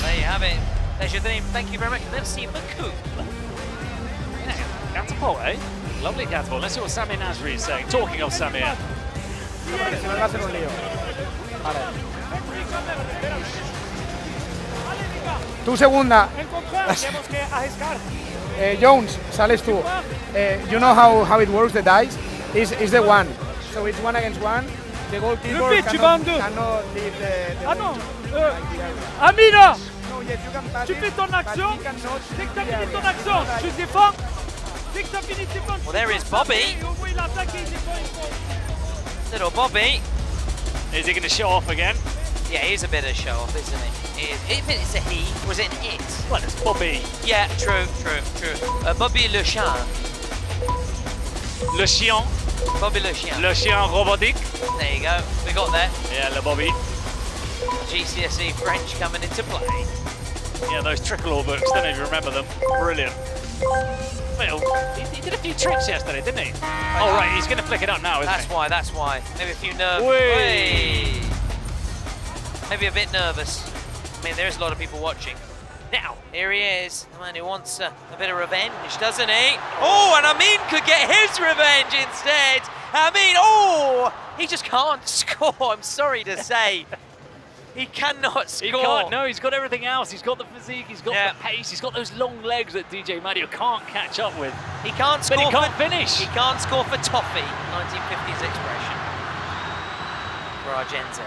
There you have it. There's your name. Thank you very much. Let's see Maku. Yeah, catapult, eh? Lovely catapult. Let's see what Samir Nasri is saying. Talking of Samir. Se nos va a hacer un lío. Vale. Tu segunda. Jones, sales tú. You know how it works, the dice? Is the one. So it's 1 against 1. The goalkeeper cannot leave the Ah non Amina, No, yes, you can pass tu it, fais ton but action. he cannot Dès que t'as leave fini the ton area. action, tu défends. Dès que t'as fini de défendre, Well, there is Bobby. il attaque et il défend. Little Bobby. Is he going to show off again? Yeah, he's a bit of a show off, isn't he? If it's a he, was it an it? Well, it's Bobby. Yeah, true. Bobby Le Chien. Le chien. Bobby Le Chien. Le chien robotique. There you go. We got there. Yeah, Le Bobby. GCSE French coming into play. Yeah, those Tricolor books, don't know if you remember them. Brilliant. Well, he did a few tricks yesterday, didn't he? Oh, right, he's going to flick it up now, isn't he? That's why. Maybe a few nerves. Whee! Maybe a bit nervous. I mean, there's a lot of people watching. Now, here he is, the man who wants a bit of revenge, doesn't he? Oh, and Amin could get his revenge instead. Amin, he just can't score, I'm sorry to say. He cannot score. He can't, no, he's got everything else. He's got the physique, he's got the pace, he's got those long legs that DJ Mario can't catch up with. He can't score. But he can't finish. He can't score for toffee, 1950s expression for our Gen Z.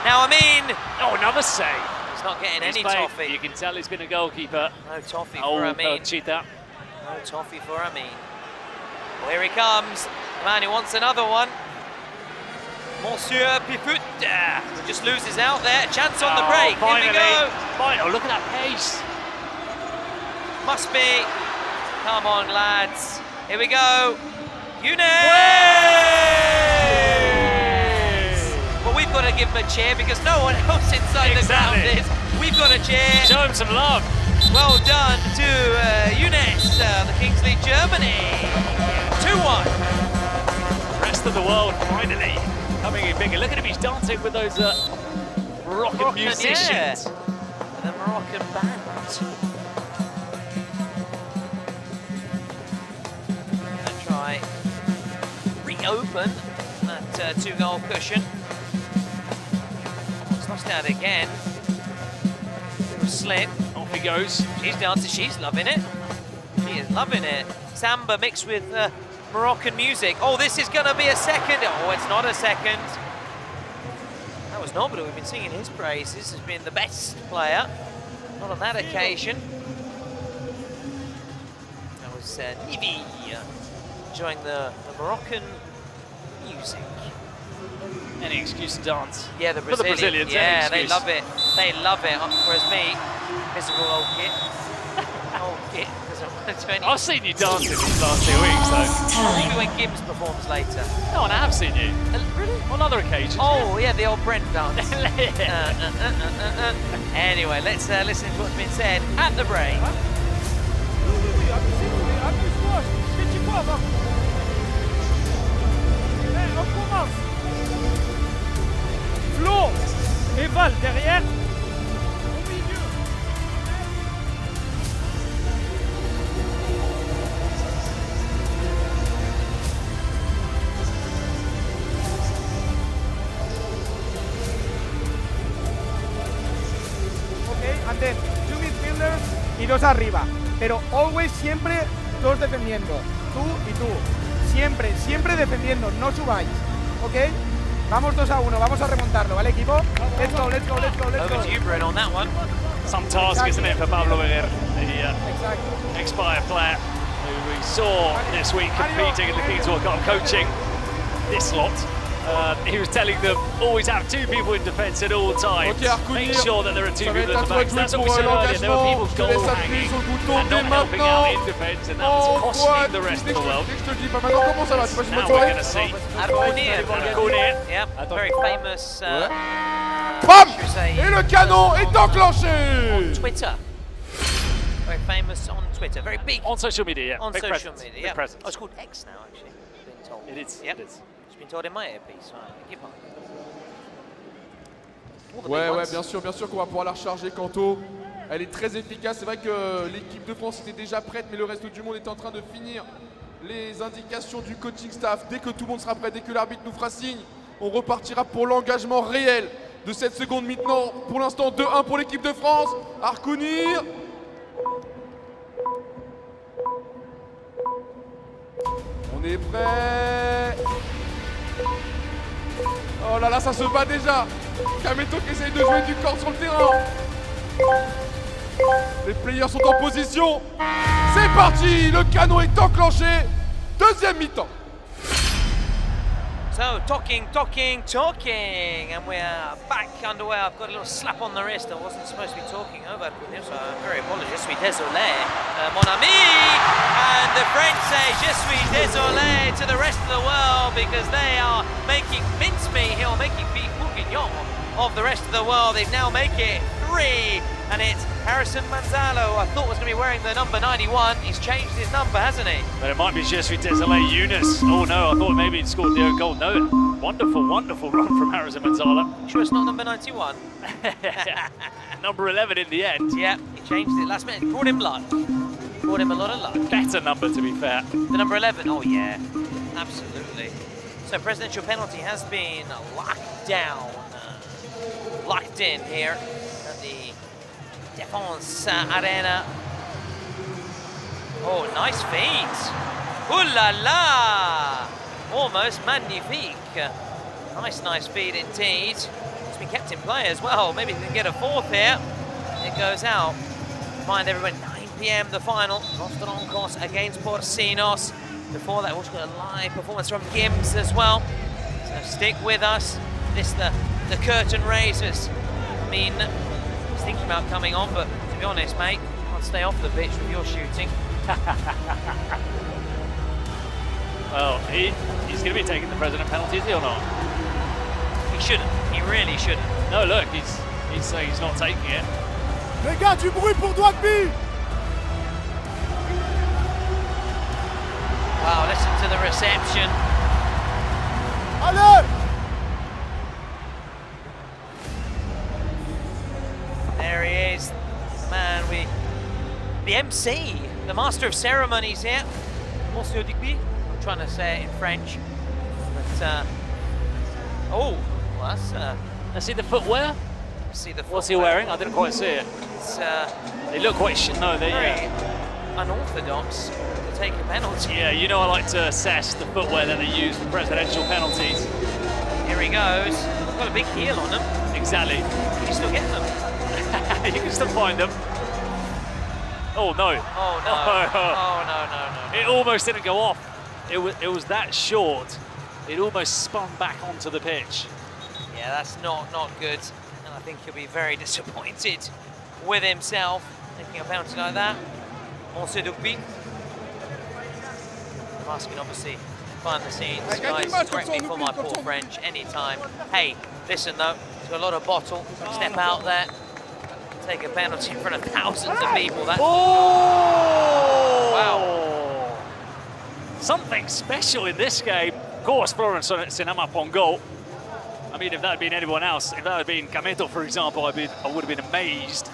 Now, Amin. Oh, another save. He's not getting He's any played, toffee. you can tell he's been a goalkeeper. No toffee for Amin. Cheetah. No toffee for Amin. Well, here he comes. The man who wants another one. Monsieur Pifut just loses out there. Chance on the break. Finally. Here we go. Oh, look at that pace. Must be. Come on, lads. Here we go. Younes! Well, we've got to give him a cheer because no one else inside the ground is. We've got to cheer. Show him some love. Well done to Younes, the Kings League Germany. 2-1. Rest of the world finally coming in bigger. Look at him, he's dancing with those Moroccan musicians. Yeah. The Moroccan band. Gonna try reopen that 2-goal cushion. It's lost out again. Little slip. Off he goes. She's dancing, she's loving it. She is loving it. Samba mixed with Moroccan music. Oh, this is going to be a second. Oh, it's not a second. That was Norbert. We've been singing his praises as being the best player. Not on that occasion. That was Nivi enjoying the Moroccan music. Any excuse to dance. Yeah, the For the Brazilians. Brazilians, Yeah, any they excuse. love it. They love it. Whereas me, miserable old git. Old git doesn't want to do anything. I've seen you dancing these last 2 weeks though. Maybe when GIMS performs later. No, and I have seen you. Really? On other occasions. Oh, yeah, the old Brent dance. Anyway, let's listen to what's been said at the break. Fais-tu quoi avant? On commence. Flo et Val derrière. Au milieu. Okay, and then 2 midfielders y 2 arriba. Pero always siempre 2 defendiendo. Tú y tú. Siempre, siempre defendiendo. No subáis. ¿Ok? Vamos 2-1. Vamos a remontarlo, ¿vale, equipo? Let's go, let's go, let's go, let's go. Over to you, Brent, on that one. Some task, isn't it, for Pablo Beguer, the Exactly. expired player who we saw this week competing in the Kings World Cup, coaching this lot. He was telling them always have 2 people in defence at all times. Ok, à Make reconduire. sure that there are 2 Ça va people être at the à toi back. de That's jouer what we pour said earlier. There were l'engagement. people Je te goal laisse hanging appuyer sur le bouton and dès not helping out maintenant. in defence, and that was Oh, costing the rest of dès the world. que je te le dis, pas maintenant, comment ça va? Tu passes une bonne Now we're soirée? going to see. Arconia. Yep, very famous. Bam! should we say, Et le canon est enclenché! Twitter. Very famous on Twitter. Very big On social media, yeah. on Big social presence. media. Big Yeah. presence. Oh, it's called X now, actually. I've been told. It is. Yep. It is. Just been told in my earpiece. Right, beg your pardon. All the big Ouais, ones. bien sûr qu'on va pouvoir la recharger. Kanto, elle est très efficace. C'est vrai que l'équipe de France était déjà prête, mais le reste du monde est en train de finir les indications du coaching staff. Dès que tout le monde sera prêt, dès que l'arbitre nous fera signe, on repartira pour l'engagement réel de cette seconde mi-temps. Pour l'instant, 2-1 pour l'équipe de France. Arcounir. On est prêt. Oh là là, ça se bat déjà. Kameto qui essaye de jouer du corps sur le terrain. Les players sont en position. C'est parti, le canon est enclenché. Deuxième mi-temps. So, talking, and we're back underway. I've got a little slap on the wrist. I wasn't supposed to be talking over Arcounir, so I'm very apologious. Je suis désolé, mon ami. And the French say, je suis désolé to the rest of the world because they are making mincemeat here, making beef bourguignon of the rest of the world. They now make it 3, and it's Harrison Manzalo, I thought was going to be wearing the number 91. He's changed his number, hasn't he? But it might be Je suis désolé, Eunice. Oh no, I thought maybe he'd scored the own goal. No, wonderful, wonderful run from Harrison Manzala. Sure it's not number 91? Number 11 in the end. Yeah, he changed it last minute. Brought him luck. Brought him a lot of luck. Better number, to be fair. The number 11, oh yeah, absolutely. So presidential penalty has been locked down, locked in here at the Défense Arena. Oh, nice feet. Ooh la la! Almost magnifique. Nice feed indeed. It's been kept in play as well. Maybe we can get a fourth here. It goes out. Remind everyone, 9 p.m. the final. TRONCOS against PORCINOS. Before that, we've also got a live performance from GIMS as well. So stick with us. This the curtain raisers. I mean, I was thinking about coming on, but to be honest, mate, I'll stay off the pitch with your shooting. Well, he's going to be taking the president penalty, is he or not? He shouldn't. He really shouldn't. No, look, he's saying he's not taking it. Les gars, du bruit pour Dwagby. Wow, listen to the reception. Allez. There he is, the man, the MC, the master of ceremonies here. Monsieur Digby, I'm trying to say it in French, but oh, well, that's Let's see the footwear. see the. What's he wearing? I didn't quite see it. It's They look quite no, they very unorthodox to take a penalty. yeah, you know I like to assess the footwear that they use for presidential penalties. Here he goes. Got a big heel on him. Exactly. Can you still get them? You can still find them. Oh no. Oh no. Oh no. It almost didn't go off. It was that short. It almost spun back onto the pitch. Yeah, that's not good, and I think he'll be very disappointed with himself taking a penalty like that. Monsieur Dupuy. I'm asking, obviously, behind the scenes, guys, correct me for my poor French anytime. Hey, listen though, he's got a lot of bottle. Step out there, take a penalty in front of thousands of people. That's wow. Something special in this game. Of course, Florence Sinama Pongo. I mean, if that had been anyone else, if that had been Kameto, for example, I would have been amazed.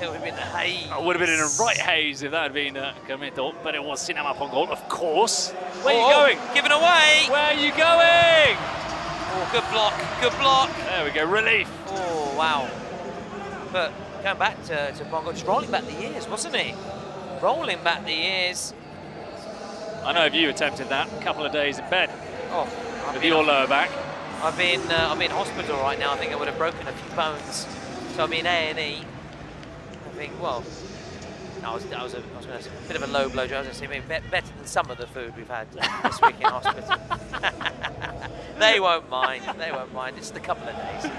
It would have been a haze. I would have been in a right haze if that had been Kameto, but it was Sinama Pongo, of course. Where are you going? Given away. Where are you going? Oh, good block, good block. There we go, relief. Oh, wow. But going back to Pongo, just rolling back the years, wasn't he? Rolling back the years. I know if you attempted that, a couple of days in bed Oh, with your lower back. I'm in hospital right now. I think I would have broken a few bones. So I'm in A&E. I think, well, I was going to say a bit of a low blow. I was going to say maybe better than some of the food we've had this week in hospital. They won't mind. They won't mind. It's a couple of days.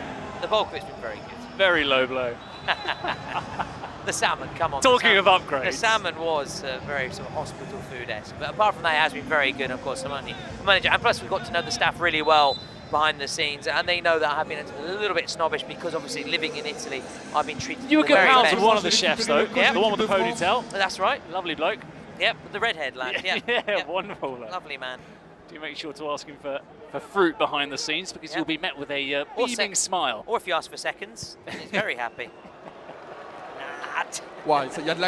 The bulk of it's been very good. Very low blow. The salmon, come on. Talking of upgrades. The salmon was very sort of hospital food-esque. But apart from that, it has been very good, of course. The manager, and plus we've got to know the staff really well behind the scenes, and they know that I've been a little bit snobbish because obviously living in Italy, I've been treated You were good very pals best. with one of the chefs though, Yeah. the one with the ponytail. That's right. Lovely bloke. Yep, the redhead lad. Yeah, Yeah, yep. wonderful. Lovely man. Do make sure to ask him for fruit behind the scenes, because you'll be met with a beaming smile. Or if you ask for seconds, then he's very happy. Ouais, il y a de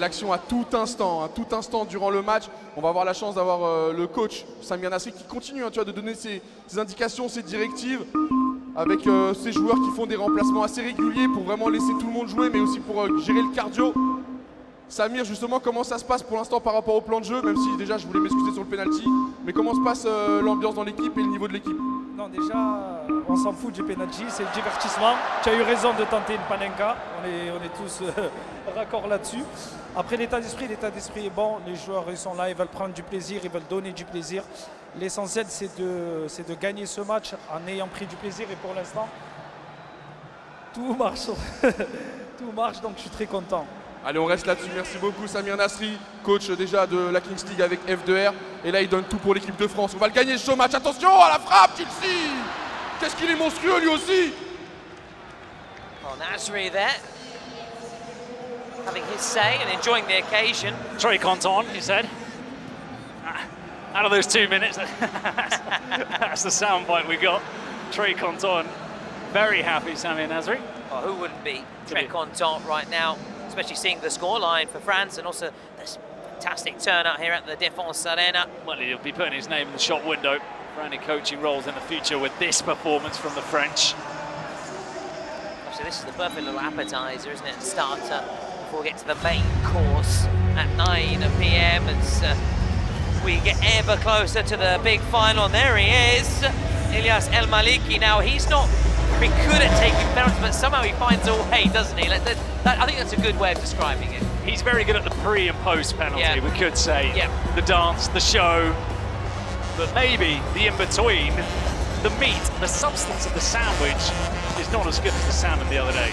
l'action à tout instant durant le match. On va avoir la chance d'avoir le coach Samir Nasri qui continue tu vois, de donner ses indications, ses directives avec ces joueurs qui font des remplacements assez réguliers pour vraiment laisser tout le monde jouer, mais aussi pour gérer le cardio. Samir, justement, comment ça se passe pour l'instant par rapport au plan de jeu, même si déjà je voulais m'excuser sur le penalty, mais comment se passe l'ambiance dans l'équipe et le niveau de l'équipe? Non, déjà, on s'en fout du penalty, c'est le divertissement. Tu as eu raison de tenter une panenka, on est tous raccord là-dessus. Après, l'état d'esprit est bon, les joueurs ils sont là, ils veulent prendre du plaisir, ils veulent donner du plaisir. L'essentiel, c'est de gagner ce match en ayant pris du plaisir, et pour l'instant, tout marche. Tout marche, donc je suis très content. Allez, on reste là-dessus. Merci beaucoup Samir Nasri, coach déjà de la Kings League avec F2R. Et là, il donne tout pour l'équipe de France. On va le gagner ce match. Attention à la frappe, Chelsea. Qu'est-ce qu'il est monstrueux lui aussi. Well, Nasri there, having his say and enjoying the occasion. TRONCOS, he said. Out of those 2 minutes, that's the soundbite we got. TRONCOS, very happy, Samir Nasri. Well, who wouldn't be TRONCOS right now? Especially seeing the scoreline for France and also this fantastic turnout here at the Défense Arena. Well, he'll be putting his name in the shop window for any coaching roles in the future with this performance from the French. Obviously, this is the perfect little appetizer, isn't it? Starter before we get to the main course at 9 p.m. As we get ever closer to the big final. And there he is, Ilyas El Maliki. Now, he's not very good at taking penalties, but somehow he finds a way, doesn't he? I think that's a good way of describing it. He's very good at the pre and post penalty, we could say. Yeah. The dance, the show, but maybe the in-between, the meat, the substance of the sandwich is not as good as the salmon the other day.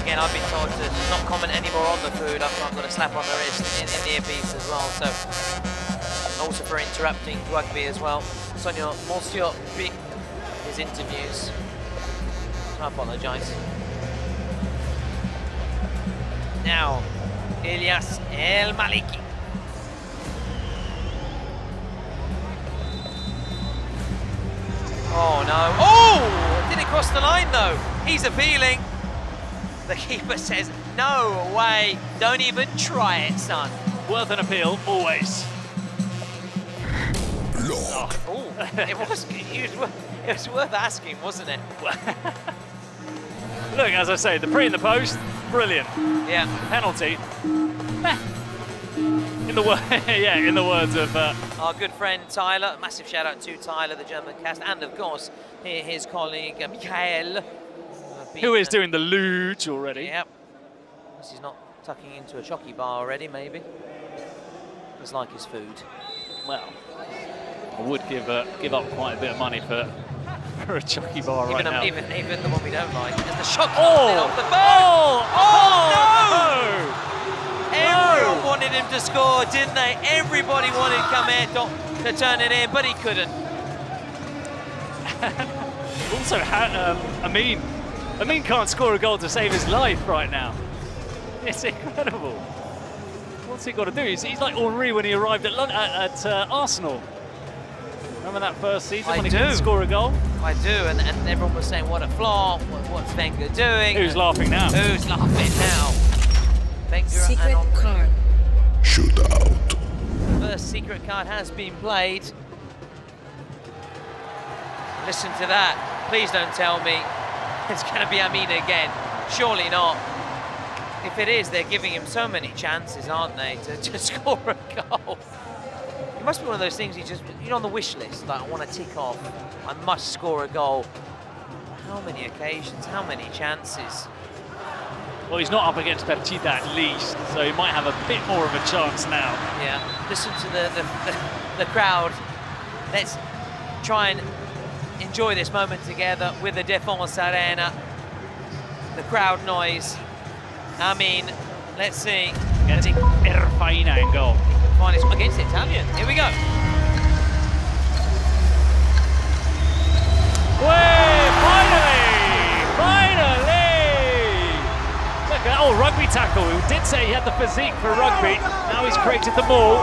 Again, I've been told to not comment any more on the food after I've got a slap on the wrist in the earpiece as well, so also for interrupting rugby as well. Sonia Monsieur Pic, his interviews. I apologise. Now, Ilyas El Maliki. Oh no. Oh! Did it cross the line though? He's appealing. The keeper says, no way, don't even try it, son. Worth an appeal, always. Oh, it was worth asking, wasn't it? Look, as I say, the pre and the post, brilliant. Yeah. Penalty. In the words of our good friend Tyler. Massive shout out to Tyler, the German cast, and of course his colleague Michael, who is doing the luge already. Yep. Unless he's not tucking into a chocky bar already, maybe. It's like his food. Well, I would give up quite a bit of money for a chocky bar right now. Even the one we don't like. There's the shock off the back. No! Everyone wanted him to score, didn't they? Everybody wanted Kameto to turn it in, but he couldn't. Also, Amin can't score a goal to save his life right now. It's incredible. What's he got to do? He's like Henry when he arrived at Arsenal. Remember that first season when he couldn't score a goal? I do, and everyone was saying, what a flop, what's Wenger doing? Who's laughing now? Who's laughing now? Wenger secret and card. Shootout. The first secret card has been played. Listen to that. Please don't tell me it's going to be Amin again. Surely not. If it is, they're giving him so many chances, aren't they, to score a goal. It must be one of those things you're on the wish list, like I want to tick off, I must score a goal. How many occasions, how many chances? Well, he's not up against Perchita at least, so he might have a bit more of a chance now. Yeah, listen to the crowd. Let's try and enjoy this moment together with the Défense Arena. The crowd noise. Amin, let's see. Getting Erfaina in goal. Finally, against the Italian. Here we go. Finally! Look at that. Oh, rugby tackle. tackle. We did say he had the physique for rugby. Now he's created the maul.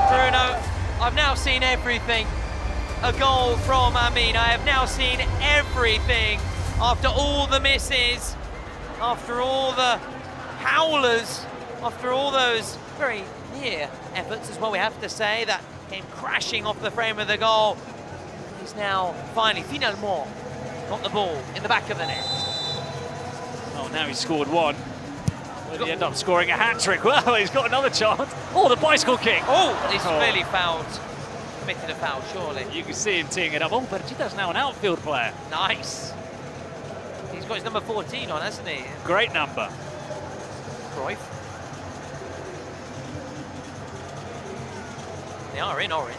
Bruno, I've now seen everything. A goal from Amin. I have now seen everything. After all the misses, after all the howlers, after all those very near efforts as well, we have to say, that came crashing off the frame of the goal. He's now finally, finalement, got the ball in the back of the net. Oh, now he's scored one. Will he end up scoring a hat-trick? Well, he's got another chance. Oh, the bicycle kick. Oh, he's clearly fouled. Committed a foul, surely. You can see him teeing it up. Oh, but Gita's now an outfield player. Nice. He's got his number 14 on, hasn't he? Great number. Cruyff. They are in orange.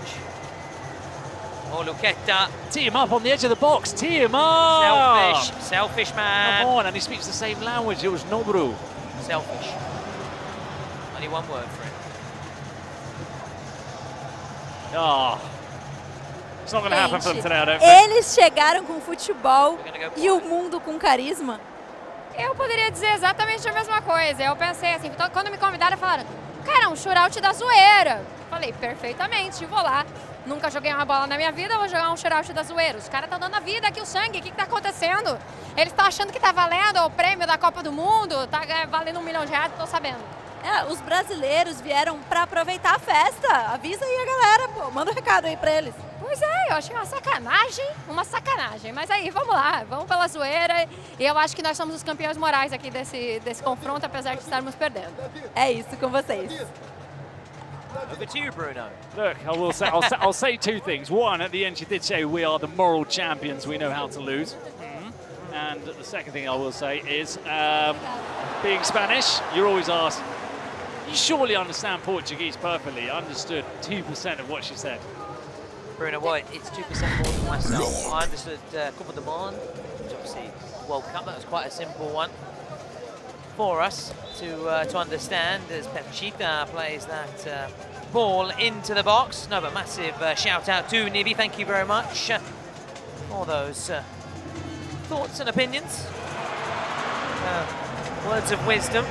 Oh, Luqueta. Tee him up on the edge of the box. Tee him up. Selfish man. Come on, and he speaks the same language. It was Nobru. Selfish. Only one word for it. Oh. It's not going to happen for them today, I don't think. Eles chegaram com futebol e o mundo com carisma. Eu poderia dizer exatamente a mesma coisa. Eu pensei assim, quando me convidaram, falaram, cara, um shootout da zoeira. Falei, perfeitamente, vou lá. Nunca joguei uma bola na minha vida, vou jogar um shootout da zoeira. Os caras estão dando a vida aqui, o sangue, o que está acontecendo? Eles estão achando que está valendo o prêmio da Copa do Mundo, tá valendo R$1 milhão, não tô sabendo. É, os brasileiros vieram para aproveitar a festa. Avisa aí a galera, pô, manda um recado aí para eles. Pois é, eu achei uma sacanagem. Mas aí, vamos lá, vamos pela zoeira. E eu acho que nós somos os campeões morais aqui desse confronto, apesar de estarmos perdendo. É isso com vocês. Over to you, Bruno. Look, I'll say two things. One, at the end, she did say we are the moral champions. We know how to lose. And the second thing I will say is, being Spanish, you're always asked, you surely understand Portuguese perfectly. I understood 2% of what she said. Bruno, what? It's 2% more than myself. I understood Copa del Monde, which obviously World Cup. That was quite a simple one for us to understand as Pepchita plays that ball into the box. No, but massive shout out to Nivi. Thank you very much for those thoughts and opinions. Words of wisdom.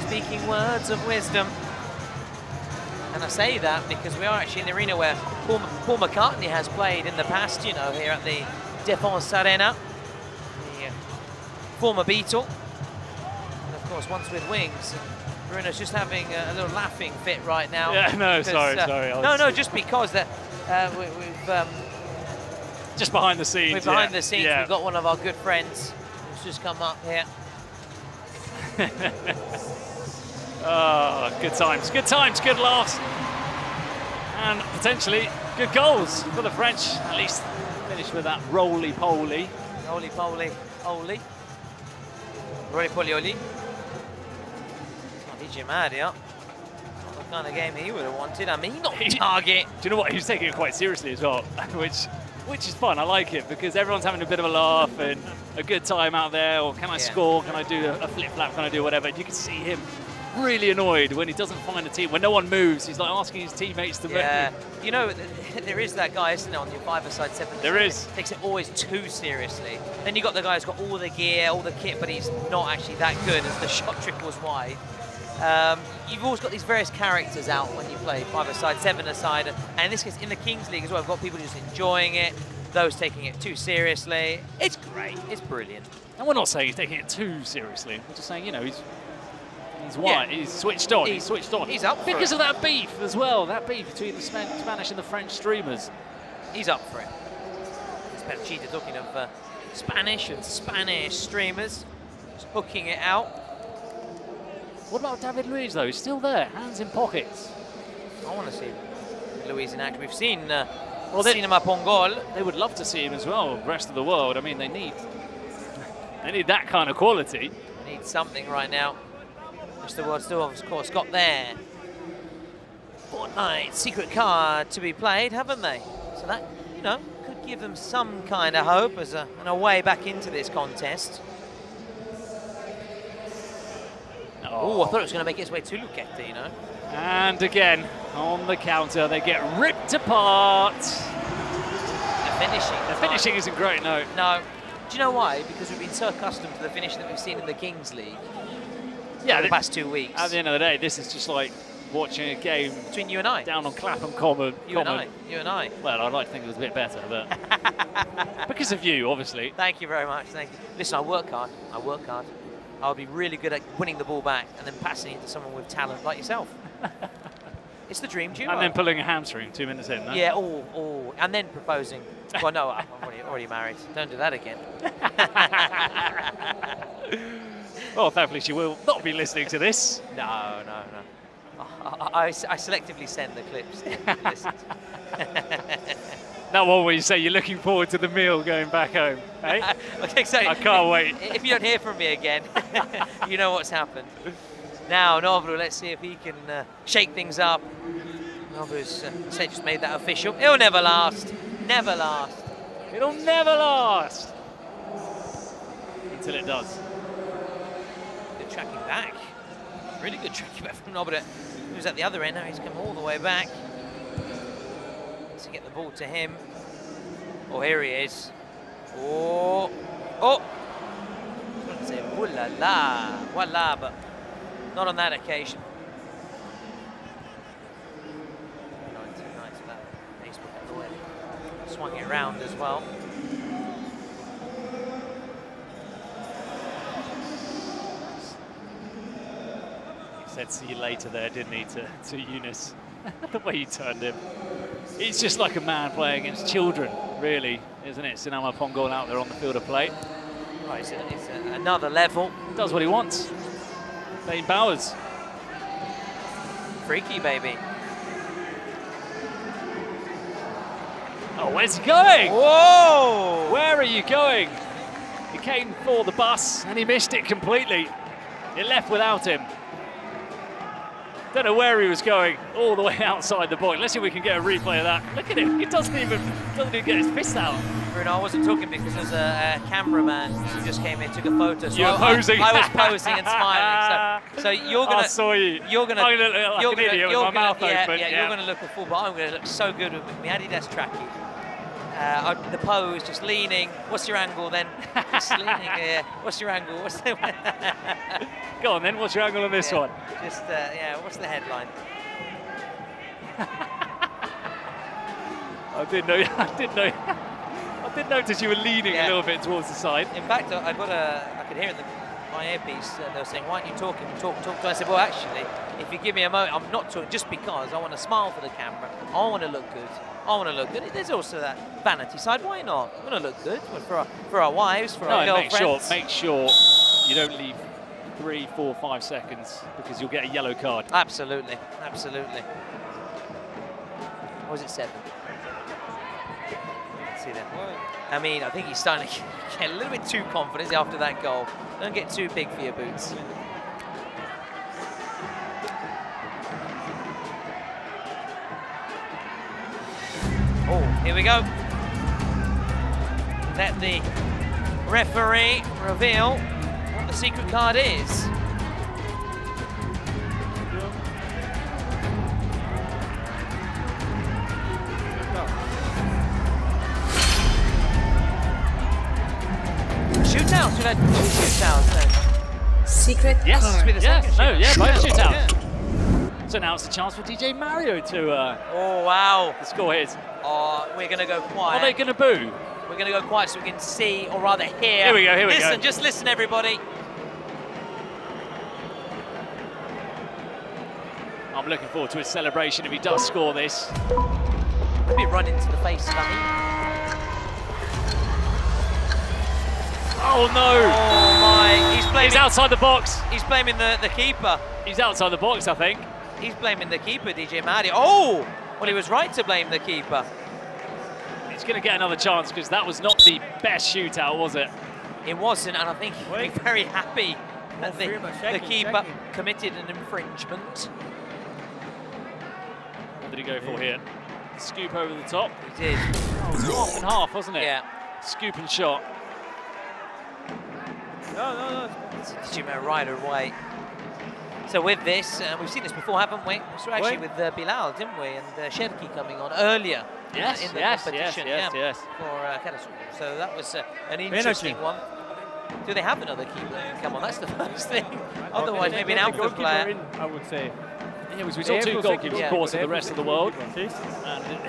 Speaking words of wisdom. And I say that because we are actually in the arena where Paul McCartney has played in the past, you know, here at the Défense Arena. The former Beatle. And of course, once with wings. Bruno's just having a little laughing fit right now. Yeah, no, because, sorry. No, just because that we've... just behind the scenes. Behind the scenes, we've got one of our good friends who's just come up here. Oh, good times, good laughs. And potentially good goals for the French. At least finish with that roly-poly. Roly-poly, oli. Roly-poly, DJ Maria. Not the kind of game he would have wanted. I mean, not target. Do you know what? He was taking it quite seriously as well, which is fun. I like it because everyone's having a bit of a laugh and a good time out there. Or can I score? Can I do a flip-flap? Can I do whatever? And you can see him really annoyed when he doesn't find a team. When no one moves, he's like asking his teammates to move. You know, there is that guy, isn't there, on your 5-a-side 7. There is. Takes it always too seriously. Then you got the guy who's got all the gear, all the kit, but he's not actually that good as the shot trickles wide. You've always got these various characters out when you play 5-a-side, 7-a-side, and in this case, in the Kings League as well, I've got people just enjoying it, those taking it too seriously. It's great. It's brilliant. And we're not saying he's taking it too seriously. We're just saying, you know, he's white. He's switched on. He's switched on. He's up for because it. of that beef as well. That beef between the Spanish and the French streamers. He's up for it. It's Pepchita talking of Spanish and Spanish streamers, just hooking it out. What about David Luiz though? He's still there, hands in pockets. I want to see Luiz in action. We've seen seen him up on goal. They would love to see him as well. The rest of the world. I mean, they need that kind of quality. They need something right now. Which the world still, of course, got there. Fortnite secret card to be played, haven't they? So that, you know, could give them some kind of hope as a way back into this contest. Oh, I thought it was going to make its way to Luqueta, you know. And again, on the counter, they get ripped apart. The finishing isn't great, no. No. you know why? Because we've been so accustomed to the finish that we've seen in the Kings League Yeah, the past 2 weeks. At the end of the day, this is just like watching a game between you and I. down on Clapham Common. You and I. Well, I'd like to think it was a bit better, but because of you, obviously. Thank you very much. Thank you. Listen, I work hard. I'll be really good at winning the ball back and then passing it to someone with talent like yourself. It's the dream duo. And then pulling a hamstring 2 minutes in, no? Yeah, and then proposing. Well, no, I'm already married. Don't do that again. Well, thankfully she will not be listening to this. No. I selectively send the clips. Listen. That one where you say you're looking forward to the meal going back home, eh? Okay, so I can't wait. If you don't hear from me again, you know what's happened. Now, Novu, let's see if he can shake things up. Novu's just made that official. It'll never last. Never last. It'll never last. Until it does. Good tracking back. Really good tracking back from Novu. He was at the other end, now he's come all the way back to get the ball to him. Oh, here he is. Oh! I was going to say, voila, but not on that occasion. Nice for that Facebook out the way. Swung it around as well. He said see you later there, didn't he, to Eunice? The way he turned him. He's just like a man playing against children, really, isn't it? Sinama Pongola out there on the field of play. Right, it's another level. Does what he wants. Dane Bowers. Freaky, baby. Oh, where's he going? Whoa! Where are you going? He came for the bus and he missed it completely. It left without him. Don't know where he was going, all the way outside the box. Let's see if we can get a replay of that. Look at him, he doesn't even get his fist out. Bruno, I wasn't talking because there's a cameraman who just came in, took a photo. So you were posing. I was posing and smiling. So you're gonna. I saw you. You're gonna. I'm gonna look like an idiot with my mouth open. Yeah, you're gonna look a fool, but I'm gonna look so good with my Adidas trackie. The pose, just leaning. What's your angle then? Just leaning. Yeah. What's your angle? What's the? Go on then. What's your angle on this one? Just what's the headline? I didn't notice you were leaning a little bit towards the side. In fact, I could hear in my earpiece, they were saying, why aren't you talking? Talk to. I said, well, actually, if you give me a moment, I'm not talking just because I want to smile for the camera. I want to look good. There's also that vanity side. Why not? I want to look good for our wives, for our girlfriends. Make sure you don't leave 3, 4, 5 seconds because you'll get a yellow card. Absolutely. Or was it 7? See that? I mean, I think he's starting to get a little bit too confident after that goal. Don't get too big for your boots. Oh, here we go. Let the referee reveal what the secret card is. Shootouts, we've had 2 shootouts then. Secret yes. card. Both shootouts. So now it's a chance for DJ Mario to oh wow, the score hits. Oh, we're gonna go quiet. Are they gonna boo? We're gonna go quiet so we can see, or rather hear. Here we go, Listen, just listen everybody. I'm looking forward to his celebration if he does score this. Maybe run into the face of Ami. Oh no! Oh my! He's outside the box. He's blaming the keeper. He's outside the box, I think. He's blaming the keeper, DJ Mario. Oh! Well, he was right to blame the keeper. He's going to get another chance because that was not the best shootout, was it? It wasn't, and I think he'll be very happy that the keeper committed an infringement. What did he go for here? Scoop over the top. He did. Oh, it was half and half, wasn't it? Yeah. Scoop and shot. No. DJ Mario right away. So with this, we've seen this before, haven't we? We saw actually with Bilal, didn't we? And Sherki coming on earlier in the competition. Yes. For Karasuk. So that was an interesting one. Do they have another keeper? Come on, that's the first thing. Otherwise, maybe an outfield player. I would say. Yeah, we saw two goalkeepers, of course, in the rest of the world. And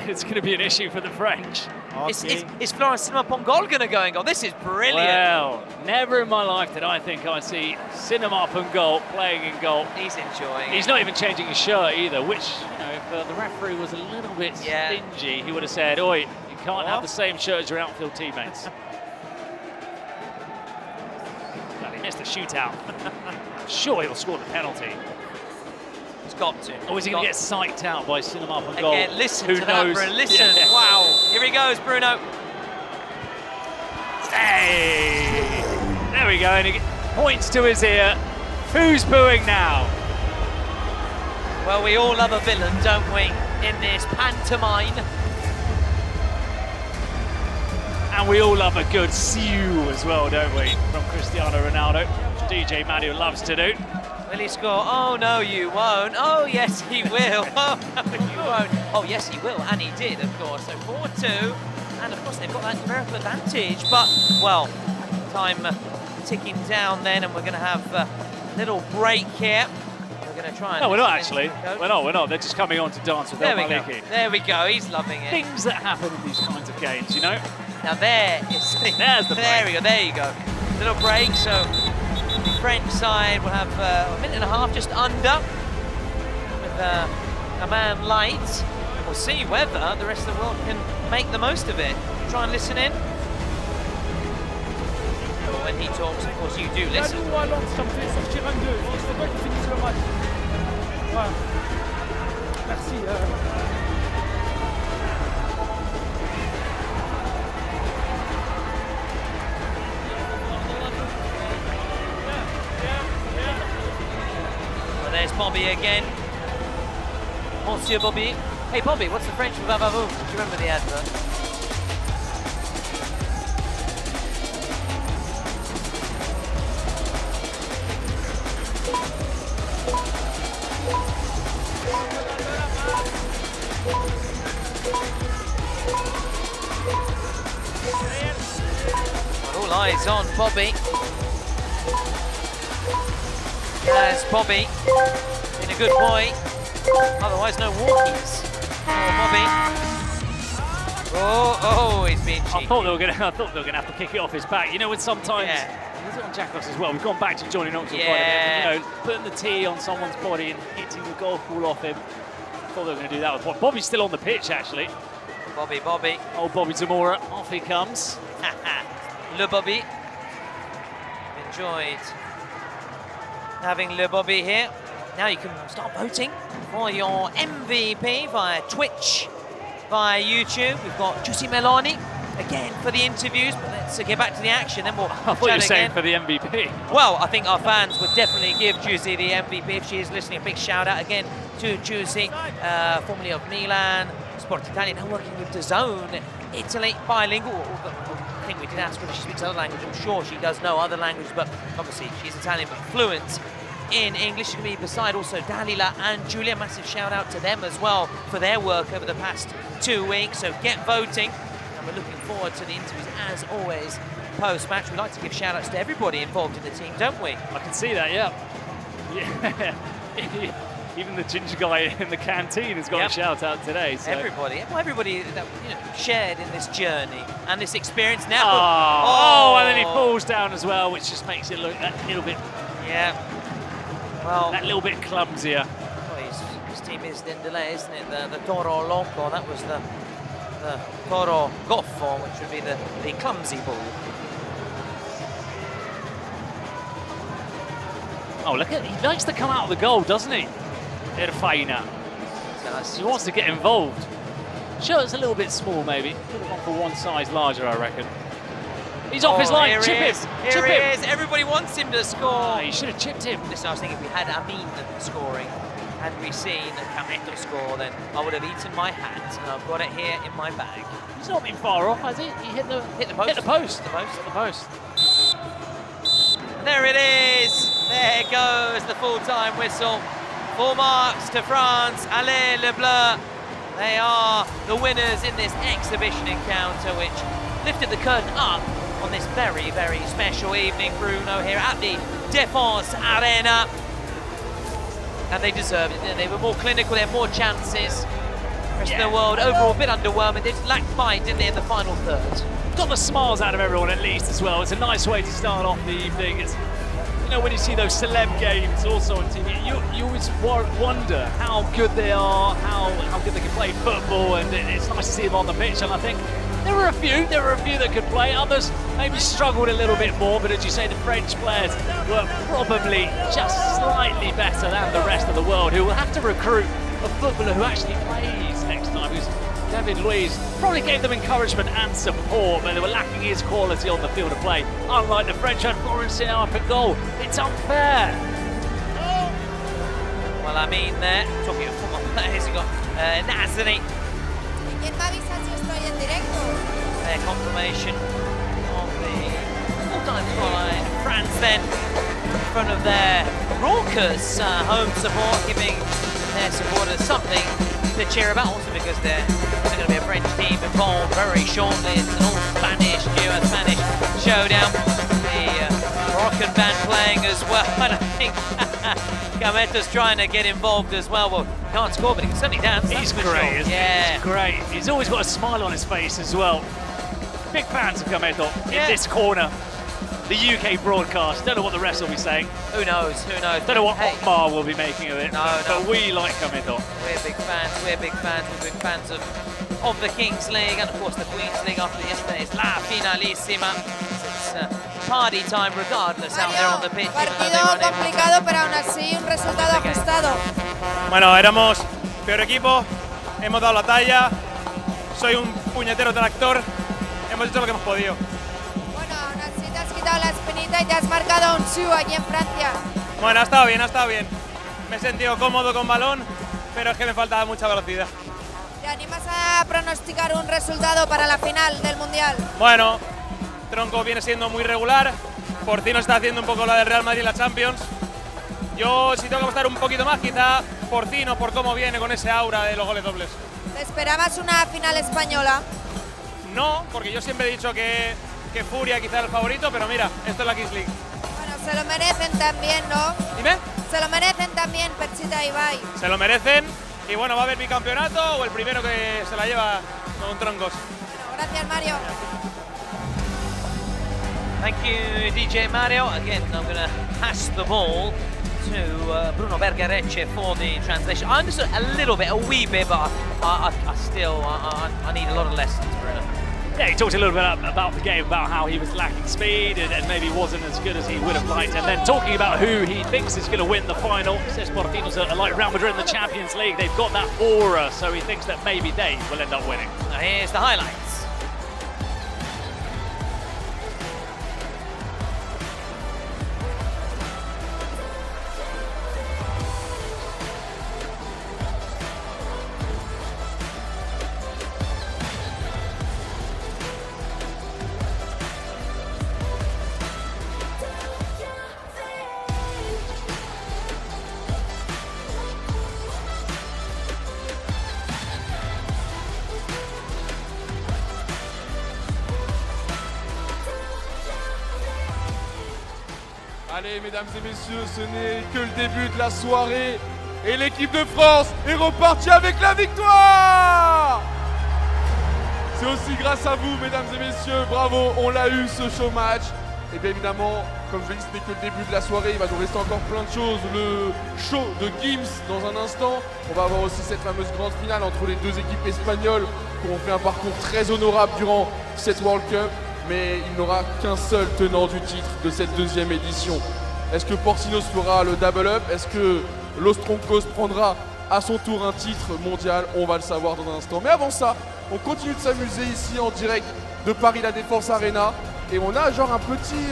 it's going to be an issue for the French. Is Florence Cinema Pongol going to go and go? This is brilliant. Well, never in my life did I think I'd see Cinema Pongol playing in goal. He's enjoying He's not even changing his shirt either, which, you know, if the referee was a little bit stingy, he would have said, oi, you can't have the same shirt as your outfield teammates. Well, he missed a shootout. Sure, he'll score the penalty. He's got to. Or is he going to get psyched out by Cinema Pongol? Again, listen Who to knows? that, Bruno. Listen. Yeah. Wow. Here he goes, Bruno. Hey! There we go. And he points to his ear. Who's booing now? Well, we all love a villain, don't we, in this pantomime? And we all love a good see-you as well, don't we? From Cristiano Ronaldo, which DJ Manu loves to do. Will he score? Oh, no, you won't. Oh, yes, he will. Oh, no, you won't. Oh, yes, he will. And he did, of course. So 4-2. And, of course, they've got that numerical advantage. But, well, time ticking down then. And we're going to have a little break here. We're going to try and... No, we're not, actually. We're not. They're just coming on to dance with El Maliki. There we go. He's loving it. Things that happen in these kinds of games, you know? Now, there's the break. There we go. There you go. Little break. So... the French side will have a minute and a half, just under, with a man light. We'll see whether the rest of the world can make the most of it. Try and listen in. When he talks, of course, you do listen. There's Bobby again. Monsieur Bobby. Hey Bobby, what's the French for Vavavoum? Do you remember the advert? All eyes on Bobby. There's Bobby, been a good boy, otherwise no walkies. Oh, Bobby. Oh, he's been cheeky. I thought they were going to have to kick it off his back. You know, with sometimes, was it on Jackos as well? We've gone back to Johnny Knoxville quite a bit. You know, putting the tee on someone's body and hitting the golf ball off him. I thought they were going to do that with Bobby. Bobby's still on the pitch, actually. Bobby. Old Bobby Zamora, off he comes. Le Bobby. Enjoyed having Le Bobby here. Now you can start voting for your MVP via Twitch, via YouTube. We've got Giusy Meloni again for the interviews, but let's get back to the action. Then we'll I thought you were saying for the MVP. Well, I think our fans would definitely give Giusy the MVP if she is listening. A big shout out again to Giusy, formerly of Milan, Sport Italia, now working with DAZN, Italy, bilingual. I think we did ask her if she speaks other languages. I'm sure she does know other languages, but obviously she's Italian but fluent in English. She's going to be beside also Dalila and Julia. Massive shout out to them as well for their work over the past 2 weeks. So get voting, and we're looking forward to the interviews as always post-match. We like to give shout outs to everybody involved in the team, don't we? I can see that, yeah. Even the ginger guy in the canteen has got a shout out today. So. Everybody that shared in this journey and this experience now. Oh, and then he falls down as well, which just makes it look that little bit. Yeah. Well, that little bit clumsier. Well, his team is in delay, isn't it? The Toro Loco. That was the Toro Goffo, which would be the clumsy ball. Oh, look at, he likes to come out of the goal, doesn't he? Erfaina. He wants to get involved. Shirt's a little bit small, maybe. Could have gone for one size larger, I reckon. He's off his line. Chip him. Here he is. Everybody wants him to score. He should have chipped him. Listen, I was thinking if we had Amin scoring, had we seen Kameto score, then I would have eaten my hat, and I've got it here in my bag. He's not been far off, has he? He hit the post. Hit the post. The post. And there it is. There goes the full-time whistle. 4 marks to France. Allez le Bleu. They are the winners in this exhibition encounter, which lifted the curtain up on this very, very special evening, Bruno, here at the Défense Arena. And they deserved it. They were more clinical, they had more chances. The rest of the world overall a bit underwhelming. They just lacked bite, didn't they, in the final third? Got the smiles out of everyone at least as well. It's a nice way to start off the evening. It's, you know, when you see those celeb games also on TV, you always wonder how good they are, how good they can play football, and it's nice to see them on the pitch. And I think there were a few that could play. Others maybe struggled a little bit more, but as you say, the French players were probably just slightly better than the rest of the world, who will have to recruit a footballer who actually plays next time, who's David Luiz. Probably gave them encouragement and support, but they were lacking his quality on the field of play. Unlike the French and Florentin up at goal, it's unfair. Well, I mean, talking of football players, you've got Nasri. Their confirmation of the full-time scoreline. France then in front of their raucous home support, giving their supporters something to cheer about, also because there's going to be a French team involved very shortly. It's an all-Spanish duo, a Spanish showdown. The Moroccan band playing as well, and I think Gameto's trying to get involved as well. Well, can't score, but he can certainly dance. He's great, isn't he? He's great. He's always got a smile on his face as well. Big fans of Gameto in this corner. The UK broadcast, don't know what the rest will be saying. Who knows, who knows. Don't know what Otmar will be making of it, but we like Gameto. We're big fans, we're big fans of the Kings League and of course the Queens League after yesterday's La Finalissima. It's party time regardless out there on the pitch. Partido complicado, pero aún así un resultado ajustado. Bueno, éramos peor equipo, hemos dado la talla, soy un puñetero tractor, hemos hecho lo que hemos podido. Bueno, aún así te has quitado la espinita y te has marcado un shoe aquí en Francia. Bueno, ha estado bien. Me he sentido cómodo con balón, pero es que me faltaba mucha velocidad. ¿Te animas a pronosticar un resultado para la final del Mundial? Bueno, Tronco viene siendo muy regular, Porcinos está haciendo un poco la del Real Madrid en la Champions. Yo, si tengo que apostar un poquito más, quizá Porcinos por cómo viene con ese aura de los goles dobles. ¿Te esperabas una final española? No, porque yo siempre he dicho que Furia quizá era el favorito, pero mira, esto es la Kings League. Bueno, se lo merecen también, ¿no? Dime. Se lo merecen también Perchita y Ibai. Se lo merecen y bueno, va a haber bicampeonato o el primero que se la lleva con Troncos. Bueno, gracias, Mario. Thank you, DJ Mario. Again, I'm going to pass the ball to Bruno Vergarecce for the translation. I understood a little bit, a wee bit, but I still need a lot of lessons, Bruno. Yeah, he talked a little bit about the game, about how he was lacking speed and maybe wasn't as good as he would have liked. And then talking about who he thinks is going to win the final. Says Porcinos are like Real Madrid in the Champions League. They've got that aura, so he thinks that maybe they will end up winning. Now here's the highlights. Allez, mesdames et messieurs, ce n'est que le début de la soirée. Et l'équipe de France est repartie avec la victoire! C'est aussi grâce à vous, mesdames et messieurs. Bravo, on l'a eu, ce show match. Et bien évidemment, comme je l'ai dit, ce n'est que le début de la soirée. Il va nous rester encore plein de choses. Le show de GIMS dans un instant. On va avoir aussi cette fameuse grande finale entre les deux équipes espagnoles qui ont fait un parcours très honorable durant cette World Cup. Mais il n'aura qu'un seul tenant du titre de cette deuxième édition. Est-ce que Porcinos fera le double up? Est-ce que Los Troncos prendra à son tour un titre mondial? On va le savoir dans un instant. Mais avant ça, on continue de s'amuser ici en direct de Paris La Défense Arena. Et on a genre un petit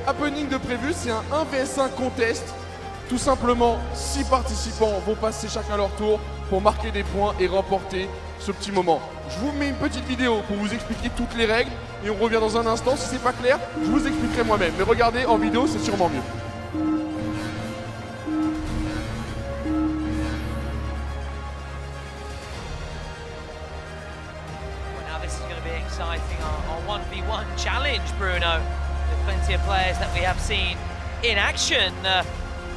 happening de prévu, c'est un 1vs1 contest. Tout simplement, 6 participants vont passer chacun leur tour pour marquer des points et remporter ce petit moment. Je vous mets une petite vidéo pour vous expliquer toutes les règles et on revient dans un instant. Si c'est pas clair, je vous expliquerai moi-même. Mais regardez, en vidéo, c'est sûrement mieux. challenge, Bruno. There's plenty of players that we have seen in action